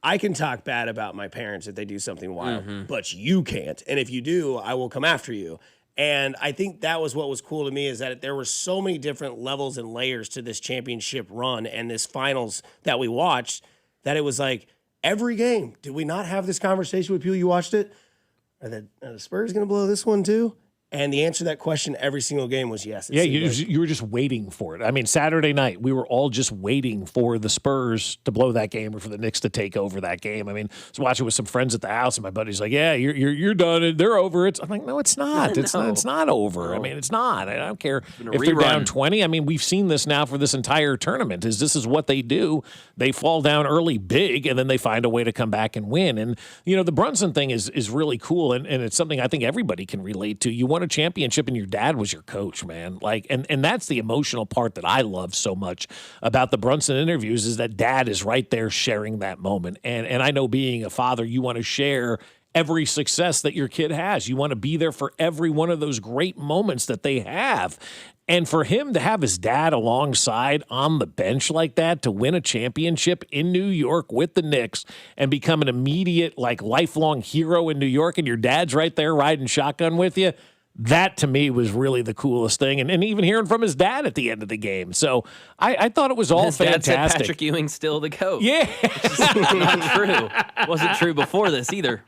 I can talk bad about my parents if they do something wild, but you can't. And if you do, I will come after you. And I think that was what was cool to me, is that there were so many different levels and layers to this championship run and this finals that we watched, that it was like, every game, did we not have this conversation with people? You watched it? Are the Spurs going to blow this one too? And the answer to that question every single game was yes. Yeah, you were just waiting for it. I mean, Saturday night, we were all just waiting for the Spurs to blow that game or for the Knicks to take over that game. I mean, I was watching with some friends at the house, and my buddy's like, "Yeah, you're done. They're over." I'm like, "No, it's not. It's not over. I mean, it's not. I don't care if they're down 20. I mean, we've seen this now for this entire tournament. This is what they do. They fall down early big, and then they find a way to come back and win. And the Brunson thing is really cool, and it's something I think everybody can relate to. You won a championship and your dad was your coach, man. Like, and that's the emotional part that I love so much about the Brunson interviews, is that dad is right there sharing that moment. And I know, being a father, you want to share every success that your kid has. You want to be there for every one of those great moments that they have. And for him to have his dad alongside on the bench like that, to win a championship in New York with the Knicks and become an immediate, like, lifelong hero in New York, and your dad's right there riding shotgun with you, that to me was really the coolest thing. And even hearing from his dad at the end of the game. So I thought it was all his fantastic. Dad said Patrick Ewing's still the coach. Yeah. Which is not true. Wasn't true before this either.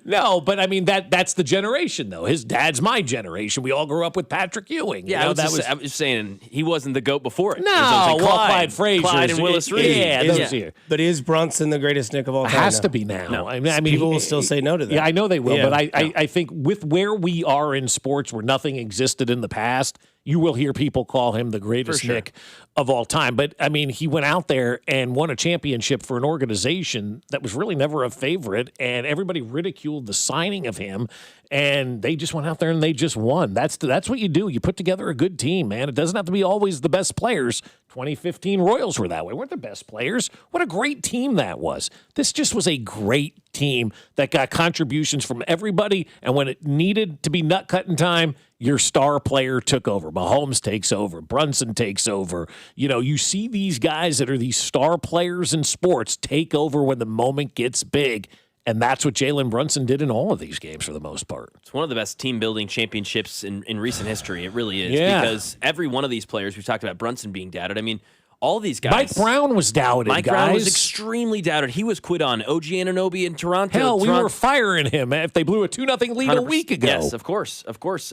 No, but I mean, that's the generation, though. His dad's my generation. We all grew up with Patrick Ewing. Yeah, I was just saying he wasn't the GOAT before it. No, Clyde Frazier. Clyde and Willis Reed. Yeah, those here. But is Brunson the greatest Knick of all time? Has to be now. No. I mean, people will still say no to that. Yeah, I know they will, Yeah. but I think with where we are in sports, where nothing existed in the past, you will hear people call him the greatest Knick of all time. But, I mean, he went out there and won a championship for an organization that was really never a favorite, and everybody ridiculed the signing of him, and they just went out there and they just won. That's what you do. You put together a good team, man. It doesn't have to be always the best players. 2015 Royals were that way. Weren't the best players. What a great team that was. This just was a great team that got contributions from everybody, and when it needed to be nut-cutting time, your star player took over. Mahomes takes over. Brunson takes over. You see these guys that are these star players in sports take over when the moment gets big. And that's what Jalen Brunson did in all of these games for the most part. It's one of the best team-building championships in recent history. It really is. Yeah. Because every one of these players, we've talked about Brunson being doubted. I mean, all these guys. Mike Brown was doubted, Mike guys. Brown was extremely doubted. He was quit on. OG Anunoby in Toronto. Hell, we were firing him if they blew a 2-0 lead a week ago. Yes, of course.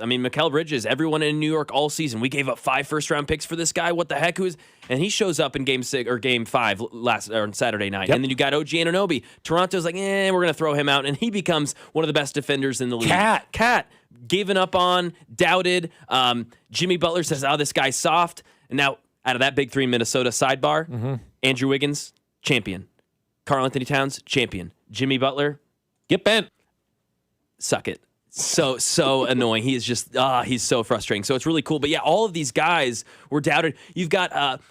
I mean, Mikal Bridges, everyone in New York all season, we gave up 5 first-round picks for this guy. What the heck? And he shows up in Game 6 or Game 5 on Saturday night. Yep. And then you got OG Anunoby. Toronto's like, we're going to throw him out. And he becomes one of the best defenders in the league. Cat. Given up on, doubted. Jimmy Butler says, this guy's soft. And now, out of that big 3 in Minnesota sidebar, Andrew Wiggins, champion. Karl Anthony Towns, champion. Jimmy Butler, get bent. Suck it. So annoying. He is just, he's so frustrating. So it's really cool. But yeah, all of these guys were doubted. You've got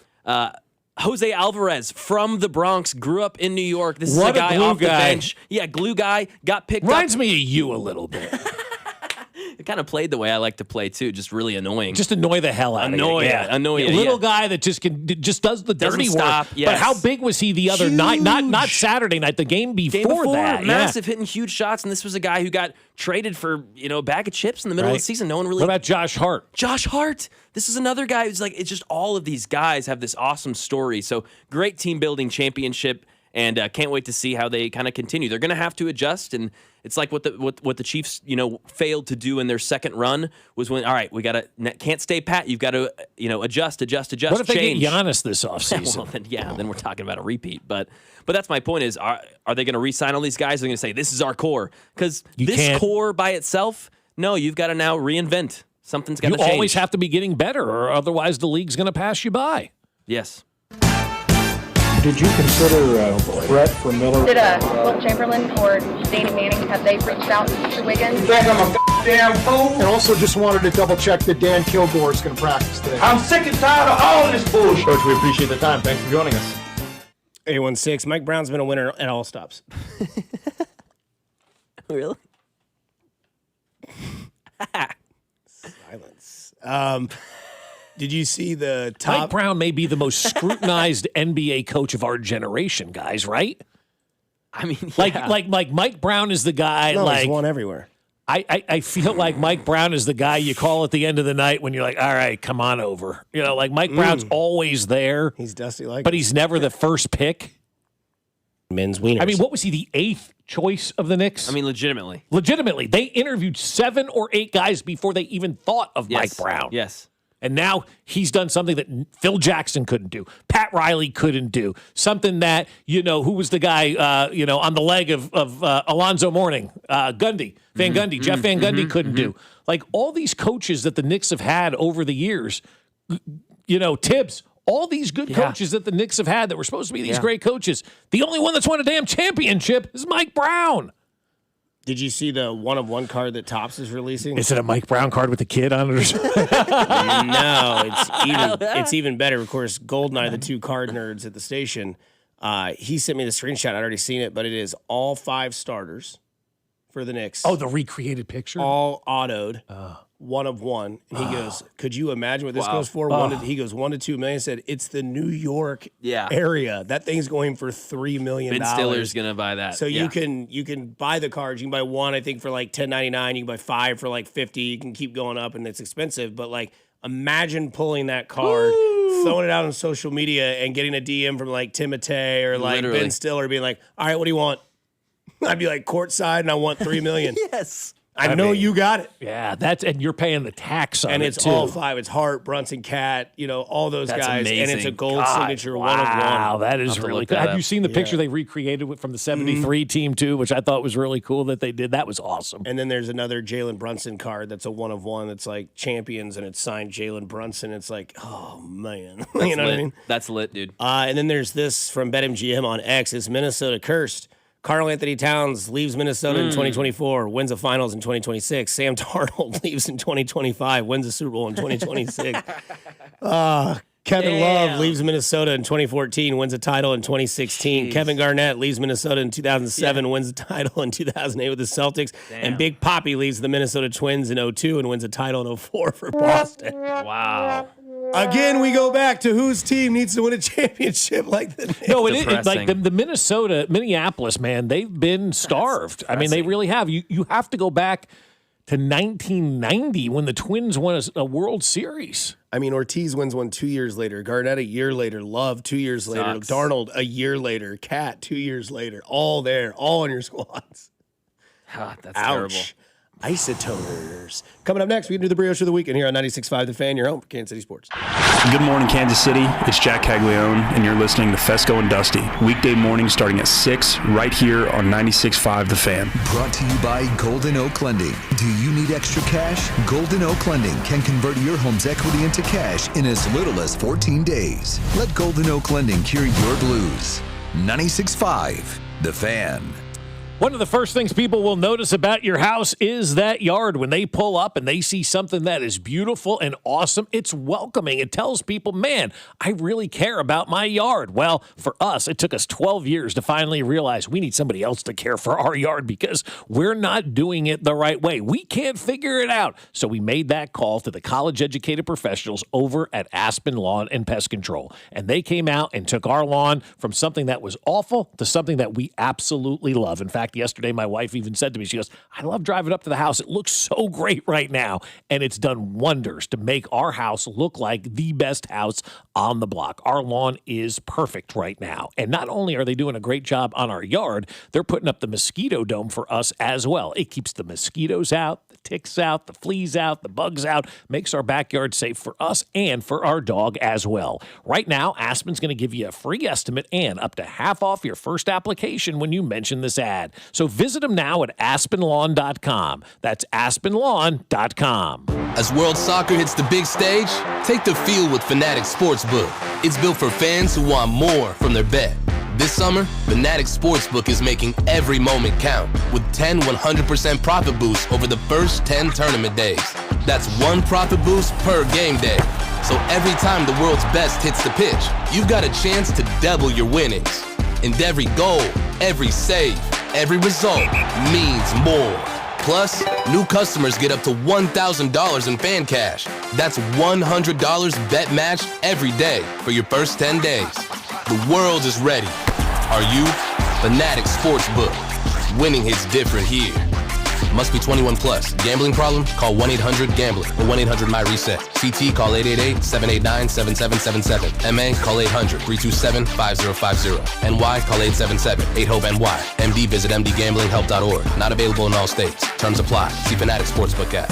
Jose Alvarez from the Bronx, grew up in New York. This is a guy off the bench. Yeah, glue guy, got picked up. Reminds me of you a little bit. It kind of played the way I like to play too, just really annoying. Just annoy the hell out of you. Annoy you. Little guy that just does the dirty stop, work. yes. But how big was he the other night? Not Saturday night, the game before that. Massive, hitting huge shots, and this was a guy who got traded for a bag of chips in the middle of the season. No one really. What about Josh Hart? Josh Hart. This is another guy who's like, it's just all of these guys have this awesome story. So great team building championship. And can't wait to see how they kind of continue. They're going to have to adjust, and it's like what the Chiefs, failed to do in their second run was when, all right, we can't stay pat. You've got to, adjust. What if change. they get Giannis this offseason? Well, then we're talking about a repeat. But that's my point is, are they going to re-sign all these guys? They're going to say, this is our core. Because this core by itself, no, you've got to now reinvent. Something's got to change. You always have to be getting better, or otherwise the league's going to pass you by. Yes. Did you consider Brett for Miller? Did Will Chamberlain or Danny Manning, have they reached out to Wiggins? You think I'm a damn fool? And also just wanted to double check that Dan Kilgore is going to practice today. I'm sick and tired of all this bullshit. Coach, we appreciate the time. Thanks for joining us. 816. Mike Brown's been a winner at all stops. Really? Silence. Did you see the top? Mike Brown may be the most scrutinized NBA coach of our generation, guys, right? I mean, like Mike Brown is the guy. No, like he's won everywhere. I feel like Mike Brown is the guy you call at the end of the night when you're like, all right, come on over. You know, like Mike Brown's always there. He's Dusty like, but he's never the first pick. Men's wieners. I mean, what was he, the 8th choice of the Knicks? I mean, legitimately. Legitimately. They interviewed 7 or 8 guys before they even thought of Mike Brown. Yes. And now he's done something that Phil Jackson couldn't do. Pat Riley couldn't do. Something that, who was the guy, on the leg of Alonzo Mourning? Gundy. Van Gundy. Jeff Van Gundy couldn't do. Like all these coaches that the Knicks have had over the years, Tibbs, all these good coaches that the Knicks have had that were supposed to be these great coaches. The only one that's won a damn championship is Mike Brown. Did you see the one-of-one card that Topps is releasing? Is it a Mike Brown card with the kid on it or something? No, it's even better. Of course, Goldeneye, the 2 card nerds at the station, he sent me the screenshot. I'd already seen it, but it is all 5 starters for the Knicks. Oh, the recreated picture? All autoed. 1 of 1. And he goes, could you imagine what this goes for? He goes, $1 to $2 million. Said, it's the New York area. That thing's going for $3 million. Ben Stiller's going to buy that. So you can buy the cards. You can buy 1, I think, for like $10.99. You can buy 5 for like $50. You can keep going up, and it's expensive. But like, imagine pulling that card, throwing it out on social media, and getting a DM from like Timotei or like Ben Stiller being like, all right, what do you want? I'd be like, courtside, and I want $3 million. Yes. I know you got it. Yeah, and you're paying the tax on it, and it's too. all 5. It's Hart, Brunson, Cat, all those guys. Amazing. And it's a gold signature 1 of 1. Wow, that is really cool. Have you seen the picture they recreated from the 73 team, too, which I thought was really cool that they did? That was awesome. And then there's another Jalen Brunson card that's a 1 of 1 that's like champions, and it's signed Jalen Brunson. It's like, oh, man. You know what I mean? That's lit, dude. And then there's this from BetMGM on X. Is Minnesota cursed? Carl Anthony Towns leaves Minnesota in 2024, wins the finals in 2026. Sam Darnold leaves in 2025, wins the Super Bowl in 2026. Kevin Love leaves Minnesota in 2014, wins a title in 2016. Kevin Garnett leaves Minnesota in 2007, wins a title in 2008 with the Celtics. And Big Papi leaves the Minnesota Twins in 2002 and wins a title in 2004 for Boston. Wow. Again, we go back to whose team needs to win a championship like the Knicks. No, it's like the Minneapolis, man, they've been starved. I mean, they really have. You have to go back to 1990 when the Twins won a World Series. I mean, Ortiz wins one 2 years later. Garnett a year later. Love 2 years later. Darnold a year later. Cat 2 years later. All there. All on your squads. That's terrible. Isotoners. Coming up next, we can do the Brioche of the Weekend here on 96.5 The Fan, your home for Kansas City Sports. Good morning, Kansas City. It's Jack Caglione, and you're listening to Fescoe and Dusty. Weekday mornings starting at 6 right here on 96.5 The Fan. Brought to you by Golden Oak Lending. Do you need extra cash? Golden Oak Lending can convert your home's equity into cash in as little as 14 days. Let Golden Oak Lending cure your blues. 96.5 The Fan. One of the first things people will notice about your house is that yard. When they pull up and they see something that is beautiful and awesome, it's welcoming. It tells people, man, I really care about my yard. Well, for us, it took us 12 years to finally realize we need somebody else to care for our yard because we're not doing it the right way. We can't figure it out. So we made that call to the college-educated professionals over at Aspen Lawn and Pest Control. And they came out and took our lawn from something that was awful to something that we absolutely love. In fact, yesterday, my wife even said to me, she goes, I love driving up to the house. It looks so great right now. And it's done wonders to make our house look like the best house on the block. Our lawn is perfect right now. And not only are they doing a great job on our yard, they're putting up the mosquito dome for us as well. It keeps the mosquitoes out, the ticks out, the fleas out, the bugs out, makes our backyard safe for us and for our dog as well. Right now, Aspen's going to give you a free estimate and up to half off your first application when you mention this ad. So visit them now at aspenlawn.com. That's aspenlawn.com. As world soccer hits the big stage, take the field with Fanatics Sportsbook, It's built for fans who want more from their bet. This summer, Fanatics Sportsbook is making every moment count with 10 100% profit boosts over the first 10 tournament days. That's one profit boost per game day. So every time the world's best hits the pitch, you've got a chance to double your winnings. And every goal, every save, every result means more. Plus, new customers get up to $1,000 in fan cash. That's $100 bet matched every day for your first 10 days. The world is ready. Are you? Fanatics Sportsbook. Winning hits different here. Must be 21 plus. Gambling problem? Call 1-800-GAMBLER or 1-800-MY-RESET. CT, call 888-789-7777. MA, call 800-327-5050. NY, call 877-8-HOPE-NY. MD, visit mdgamblinghelp.org. Not available in all states. Terms apply. See Fanatics Sportsbook app.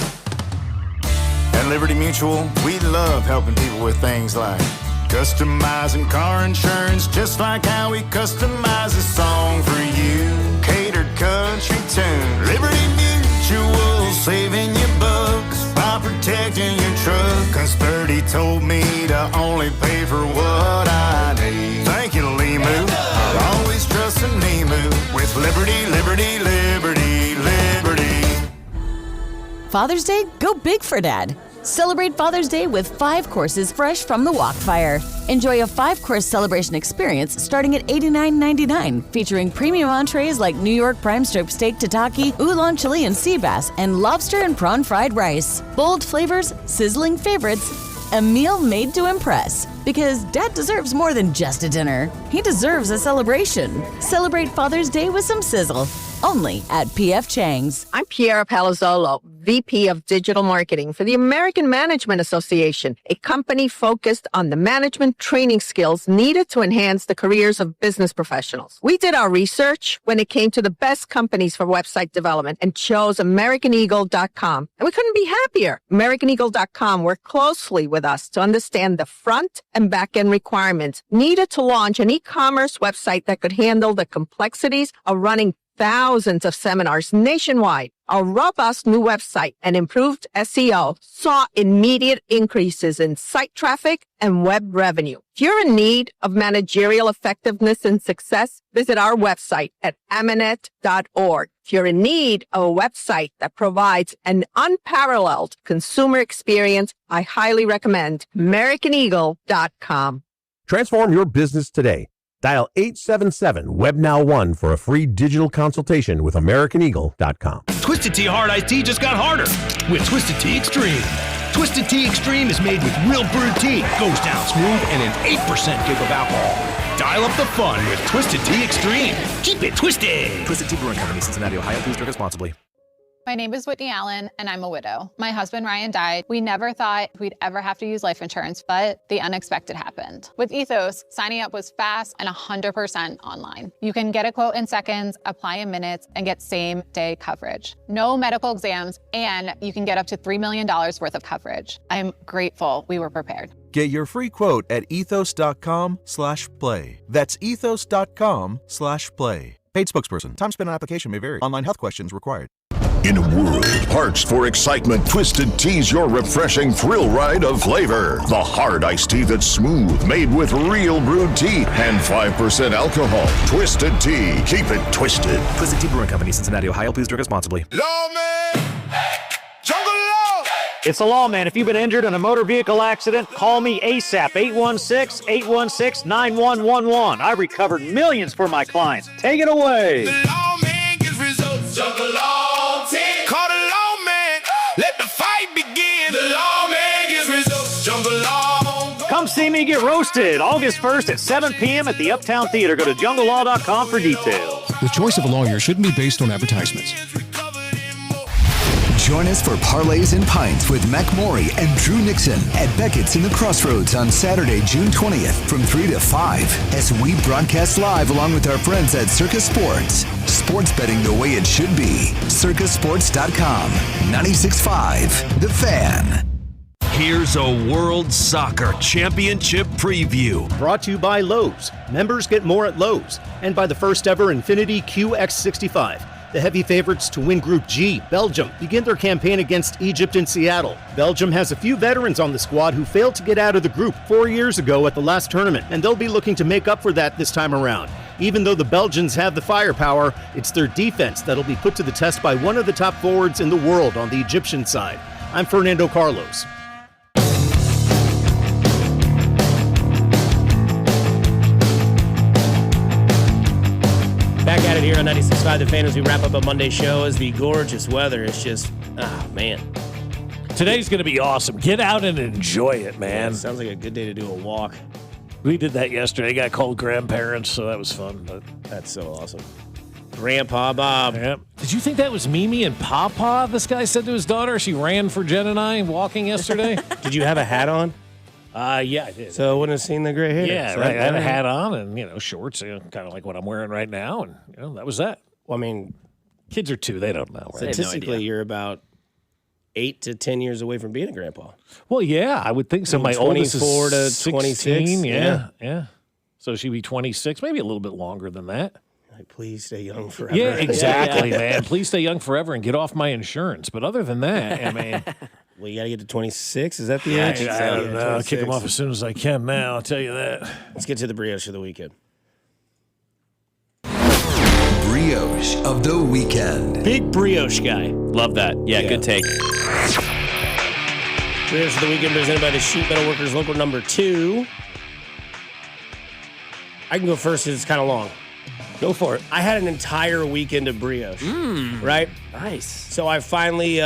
At Liberty Mutual, we love helping people with things like customizing car insurance, just like how we customize a song for you. Catered country tune. Liberty Mutual, saving you bucks by protecting your truck. 'Cause Birdie told me to only pay for what I need. Thank you, Limu. I'll always trust in Limu with Liberty, Liberty, Liberty, Liberty. Father's Day, go big for Dad. Celebrate Father's Day with 5 courses fresh from the wok fire. Enjoy a 5-course celebration experience starting at $89.99, featuring premium entrees like New York prime strip steak tataki, oolong chili and sea bass, and lobster and prawn fried rice. Bold flavors, sizzling favorites, a meal made to impress. Because Dad deserves more than just a dinner. He deserves a celebration. Celebrate Father's Day with some sizzle. Only at P.F. Chang's. I'm Piera Palazzolo, VP of Digital Marketing for the American Management Association, a company focused on the management training skills needed to enhance the careers of business professionals. We did our research when it came to the best companies for website development and chose AmericanEagle.com. And we couldn't be happier. AmericanEagle.com worked closely with us to understand the front and back-end requirements needed to launch an e-commerce website that could handle the complexities of running thousands of seminars nationwide. Our robust new website and improved SEO saw immediate increases in site traffic and web revenue. If you're in need of managerial effectiveness and success, visit our website at amanet.org. If you're in need of a website that provides an unparalleled consumer experience, I highly recommend AmericanEagle.com. Transform your business today. Dial 877-WebNow1 for a free digital consultation with AmericanEagle.com. Twisted Tea Hard Iced Tea just got harder with Twisted Tea Extreme. Twisted Tea Extreme is made with real brewed tea, goes down smooth, and an 8% kick of alcohol. Dial up the fun with Twisted Tea Extreme. Keep it twisted. Twisted Tea Brewing Company, Cincinnati, Ohio. Please drink responsibly. My name is Whitney Allen, and I'm a widow. My husband, Ryan, died. We never thought we'd ever have to use life insurance, but the unexpected happened. With Ethos, signing up was fast and 100% online. You can get a quote in seconds, apply in minutes, and get same-day coverage. No medical exams, and you can get up to $3 million worth of coverage. I'm grateful we were prepared. Get your free quote at ethos.com/play. That's ethos.com/play. Paid spokesperson. Time spent on application may vary. Online health questions required. In a world parched for excitement, Twisted Tea's your refreshing thrill ride of flavor. The hard iced tea that's smooth, made with real brewed tea and 5% alcohol. Twisted Tea. Keep it twisted. Twisted Tea Brewing Company, Cincinnati, Ohio. Please drink responsibly. Lawman! Jungle Law! It's the Lawman. If you've been injured in a motor vehicle accident, call me ASAP. 816-816-9111. I recovered millions for my clients. Take it away. The Lawman gets results. Jungle Law. Call the lawman, let the fight begin. The lawman gets results. Jungle Law. Come see me get roasted August 1st at 7 p.m. at the Uptown Theater. Go to junglelaw.com for details. The choice of a lawyer shouldn't be based on advertisements. Join us for Parlays and Pints with Mac Maury and Drew Nixon at Beckett's in the Crossroads on Saturday, June 20th from 3 to 5 as we broadcast live along with our friends at Circus Sports. Sports betting the way it should be. CircusSports.com. 96.5 The Fan. Here's a World Soccer Championship preview. Brought to you by Lowe's. Members get more at Lowe's. And by the first ever Infiniti QX65. The heavy favorites to win Group G, Belgium, begin their campaign against Egypt in Seattle. Belgium has a few veterans on the squad who failed to get out of the group 4 years ago at the last tournament, and they'll be looking to make up for that this time around. Even though the Belgians have the firepower, it's their defense that'll be put to the test by one of the top forwards in the world on the Egyptian side. I'm Fernando Carlos. Back at it here on 96.5 The Fan as we wrap up a Monday show as the gorgeous weather is just, man. Today's going to be awesome. Get out and enjoy it, man. Yeah, sounds like a good day to do a walk. We did that yesterday. Got called grandparents, so that was fun. But that's so awesome. Grandpa Bob. Yep. Did you think that was Mimi and Papa? This guy said to his daughter. She ran for Jen and I walking yesterday. Did you have a hat on? Yeah, I did. So I wouldn't have seen the gray hair. Yeah, so I had a hat on and, shorts, kind of like what I'm wearing right now. And, that was that. Well, I mean, kids are 2. They don't know. Right? Statistically, you're about 8 to 10 years away from being a grandpa. Well, yeah, I would think so. My oldest is 24 to 16, 26. Yeah. So she'd be 26, maybe a little bit longer than that. Like, please stay young forever. Yeah, exactly, man. Please stay young forever and get off my insurance. But other than that, I mean... Well, you got to get to 26. Is that the age? I don't know. I'll kick them off as soon as I can now. I'll tell you that. Let's get to the brioche of the weekend. Brioche of the weekend. Big brioche guy. Love that. Yeah, good take. Brioche of the weekend presented by the Sheet Metal Workers Local number 2. I can go first because it's kind of long. Go for it. I had an entire weekend of brioche. Right? Nice. So I finally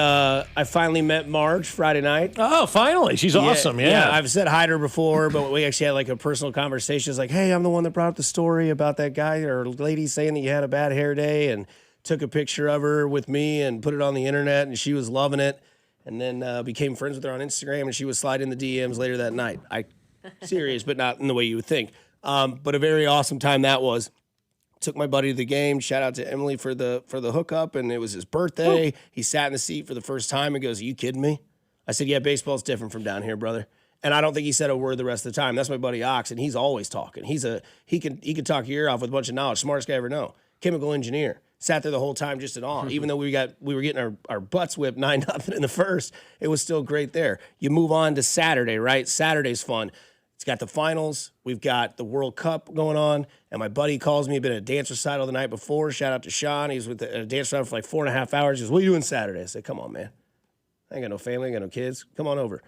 met Marge Friday night. Oh, finally. She's awesome. Yeah. I've said hi to her before, but we actually had like a personal conversation. It's like, hey, I'm the one that brought up the story about that guy or lady saying that you had a bad hair day, and took a picture of her with me and put it on the internet, and she was loving it. And then became friends with her on Instagram, and she was sliding the DMs later that night. Serious, but not in the way you would think. But a very awesome time that was. Took my buddy to the game. Shout out to Emily for the hookup, and it was his birthday. Woo. He sat in the seat for the first time and goes, "Are you kidding me?" I said, "Yeah, baseball's different from down here, brother." And I don't think he said a word the rest of the time. That's my buddy Ox, and he's always talking. He can talk your ear off with a bunch of knowledge. Smartest guy I ever know. Chemical engineer. Sat there the whole time just in awe. Even though we were getting our butts whipped 9-0 in the first, it was still great there. You move on to Saturday, right? Saturday's fun. It's got the finals. We've got the World Cup going on. And my buddy calls me. I've been at a dance recital the night before. Shout out to Sean. He was with a dance recital for like 4.5 hours. He goes, "What are you doing Saturday?" I said, "Come on, man. I ain't got no family. I ain't got no kids. Come on over."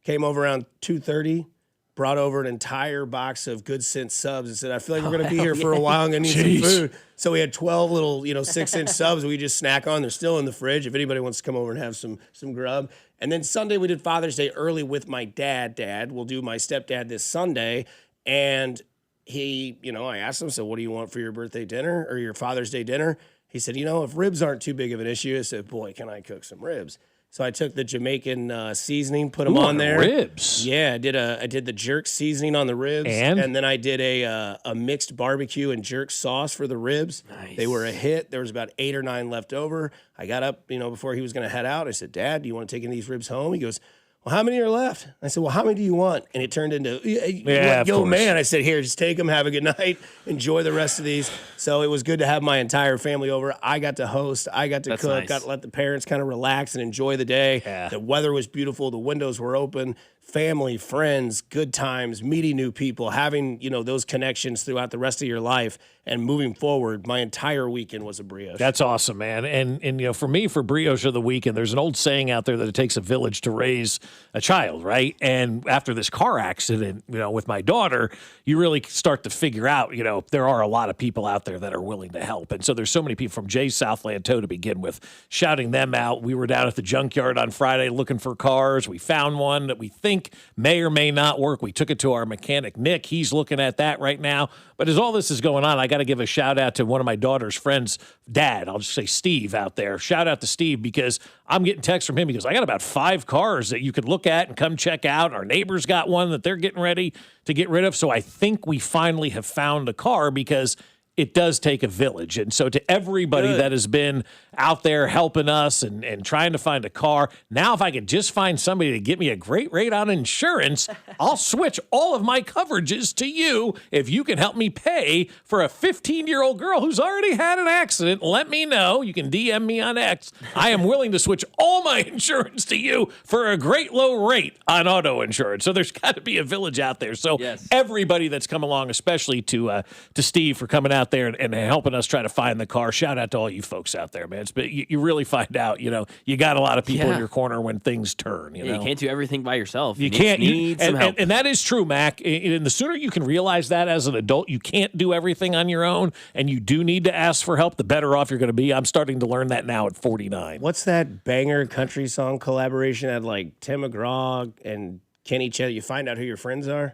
Came over around 2:30. Brought over an entire box of Good Sense subs and said, "I feel like we're going to be here for a while. I'm going to need some food." So we had 12 little, 6-inch subs we just snack on. They're still in the fridge if anybody wants to come over and have some grub. And then Sunday we did Father's Day early with my dad. We'll do my stepdad this Sunday. And he, I asked him, so what do you want for your birthday dinner or your Father's Day dinner? He said, if ribs aren't too big of an issue. I said, boy, can I cook some ribs. So I took the Jamaican seasoning, put them on there. Ribs. Yeah, I did the jerk seasoning on the ribs, and then I did a mixed barbecue and jerk sauce for the ribs. Nice. They were a hit. There was about 8 or 9 left over. I got up, before he was going to head out. I said, "Dad, do you want to take any of these ribs home?" He goes, "Well, how many are left?" I said, "Well, how many do you want?" And it turned into, "Yo, man." I said, "Here, just take them. Have a good night. Enjoy the rest of these." So it was good to have my entire family over. I got to host. I got to cook. Nice. Got to let the parents kind of relax and enjoy the day. Yeah. The weather was beautiful. The windows were open. Family, friends, good times, meeting new people, having, those connections throughout the rest of your life and moving forward. My entire weekend was a brioche. That's awesome, man. And for me, for brioche of the weekend, there's an old saying out there that it takes a village to raise a child, right? And after this car accident, with my daughter, you really start to figure out, there are a lot of people out there that are willing to help. And so there's so many people from Jay's Southland Tow to begin with, shouting them out. We were down at the junkyard on Friday looking for cars. We found one that we think may or may not work. We took it to our mechanic, Nick. He's looking at that right now. But as all this is going on, I got to give a shout out to one of my daughter's friends' dad. I'll just say Steve out there. Shout out to Steve because I'm getting texts from him. He goes, "I got about 5 cars that you could look at and come check out. Our neighbor's got one that they're getting ready to get rid of." So I think we finally have found a car because it does take a village. And so to everybody that has been out there helping us and trying to find a car, now if I could just find somebody to get me a great rate on insurance, I'll switch all of my coverages to you if you can help me pay for a 15-year-old girl who's already had an accident. Let me know. You can DM me on X. I am willing to switch all my insurance to you for a great low rate on auto insurance. So there's got to be a village out there. So everybody that's come along, especially to Steve for coming out there and helping us try to find the car. Shout out to all you folks out there, man. You really find out, you got a lot of people in your corner when things turn. You know? You can't do everything by yourself. You can't. Need some help. And that is true, Mac. And the sooner you can realize that as an adult, you can't do everything on your own, and you do need to ask for help, the better off you're going to be. I'm starting to learn that now at 49. What's that banger country song collaboration had like Tim McGraw and Kenny Chet? You find out who your friends are?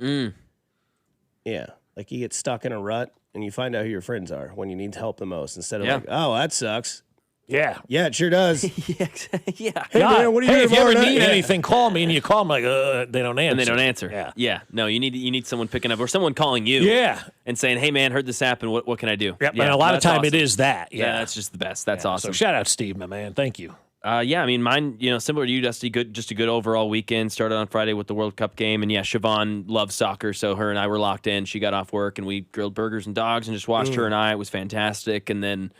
Yeah. Like you get stuck in a rut and you find out who your friends are when you need help the most instead of like, oh, that sucks. Yeah. Yeah, it sure does. Yeah. Hey, man, what are you doing if you ever need tomorrow night? anything, call me. And you call them like, they don't answer. And they don't answer. Yeah. No, you need someone picking up or someone calling you. Yeah. And saying, hey, man, heard this happen. What can I do? Yep. And a lot of time it is that. Yeah, that's just the best. That's awesome. So shout out Steve, my man. Thank you. Yeah, I mean, mine, similar to you, Dusty, just a good overall weekend. Started on Friday with the World Cup game. And, yeah, Siobhan loves soccer, so her and I were locked in. She got off work, and we grilled burgers and dogs and just watched her and I. It was fantastic. And then,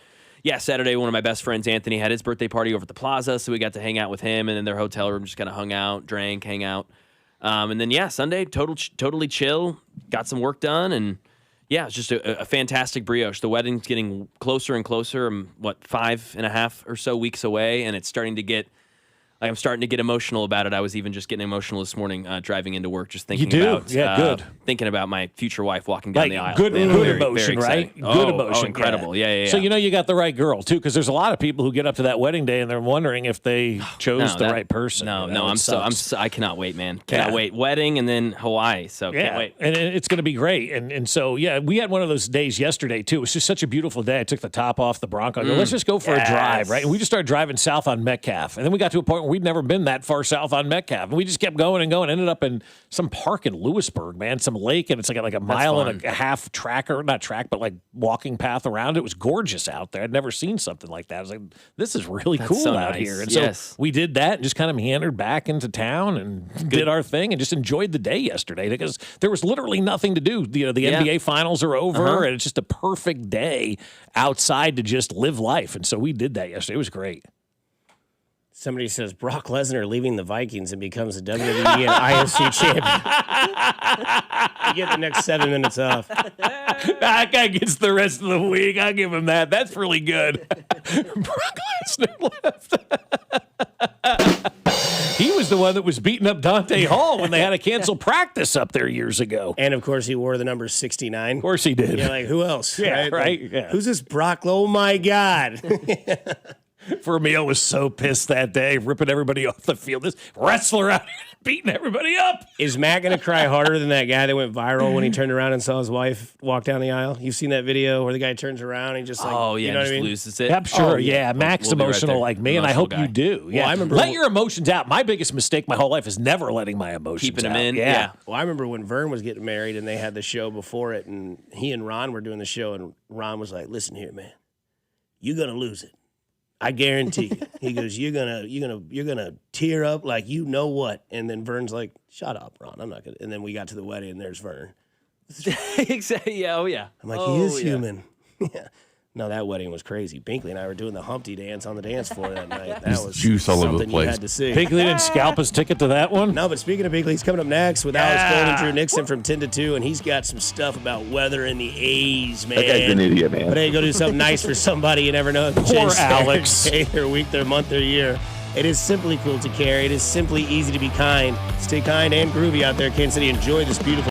yeah, Saturday, one of my best friends, Anthony, had his birthday party over at the Plaza, so we got to hang out with him. And in their hotel room, just kind of hung out, drank, hang out. And then, yeah, Sunday, totally chill, got some work done, and yeah, it's just a fantastic brioche. The wedding's getting closer and closer. I'm, 5.5 or so weeks away, and it's starting to get, I'm starting to get emotional about it. I was even just getting emotional this morning driving into work, just thinking about thinking about my future wife walking down the aisle. Good emotion, very right? Good emotion. Oh, incredible. Yeah. So you got the right girl, too, because there's a lot of people who get up to that wedding day and they're wondering if they chose the right person. I cannot wait, man. Cannot wait. Wedding and then Hawaii, so can't wait. And it's going to be great. And so, yeah, we had one of those days yesterday, too. It was just such a beautiful day. I took the top off the Bronco. I go, let's just go for a drive, right? And we just started driving south on Metcalf. And then we got to a point where we'd never been that far south on Metcalf. And we just kept going and going. Ended up in some park in Lewisburg, man, some lake. And it's like a mile and a half not track, but like walking path around. It was gorgeous out there. I'd never seen something like that. I was like, this is really cool out here. And so we did that and just kind of meandered back into town and did our thing and just enjoyed the day yesterday because there was literally nothing to do. The NBA Finals are over and it's just a perfect day outside to just live life. And so we did that yesterday. It was great. Somebody says Brock Lesnar leaving the Vikings and becomes a WWE and IFC champion. You get the next 7 minutes off. That guy gets the rest of the week. I'll give him that. That's really good. Brock Lesnar left. He was the one that was beating up Dante Hall when they had to cancel practice up there years ago. And, of course, he wore the number 69. Of course he did. Yeah, like, who else? Yeah, right? Like, yeah. Who's this Brock? Oh, my God. Vermeil was so pissed that day, ripping everybody off the field. This wrestler out here beating everybody up. Is Matt going to cry harder than that guy that went viral when he turned around and saw his wife walk down the aisle? You've seen that video where the guy turns around and he just like, you know what I mean? Loses it. I'm sure. Mac's we'll emotional like me, and I hope you do. Yeah, well, I remember let your emotions out. My biggest mistake my whole life is never letting my emotions keeping out. them in. Yeah. Well, I remember when Vern was getting married and they had the show before it, and he and Ron were doing the show, and Ron was like, "Listen here, man, you're gonna lose it. I guarantee you." He goes, you're gonna tear up like you know what. And then Vern's like, "Shut up, Ron. I'm not gonna." And then we got to the wedding and there's Vern. Exactly. Yeah. Oh yeah. I'm like, he is human. Yeah. No, that wedding was crazy. Binkley and I were doing the Humpty dance on the dance floor that night. That was juice all over the something place. you had to see. Binkley didn't scalp his ticket to that one. No, but speaking of Binkley, he's coming up next with Alex Gold and Drew Nixon from 10 to 2, and he's got some stuff about weather in the A's, man. That guy's an idiot, man. But hey, go do something nice for somebody. You never know. Poor Alex. Day, their week, their month, their year. It is simply cool to care. It is simply easy to be kind. Stay kind and groovy out there, Kansas City. Enjoy this beautiful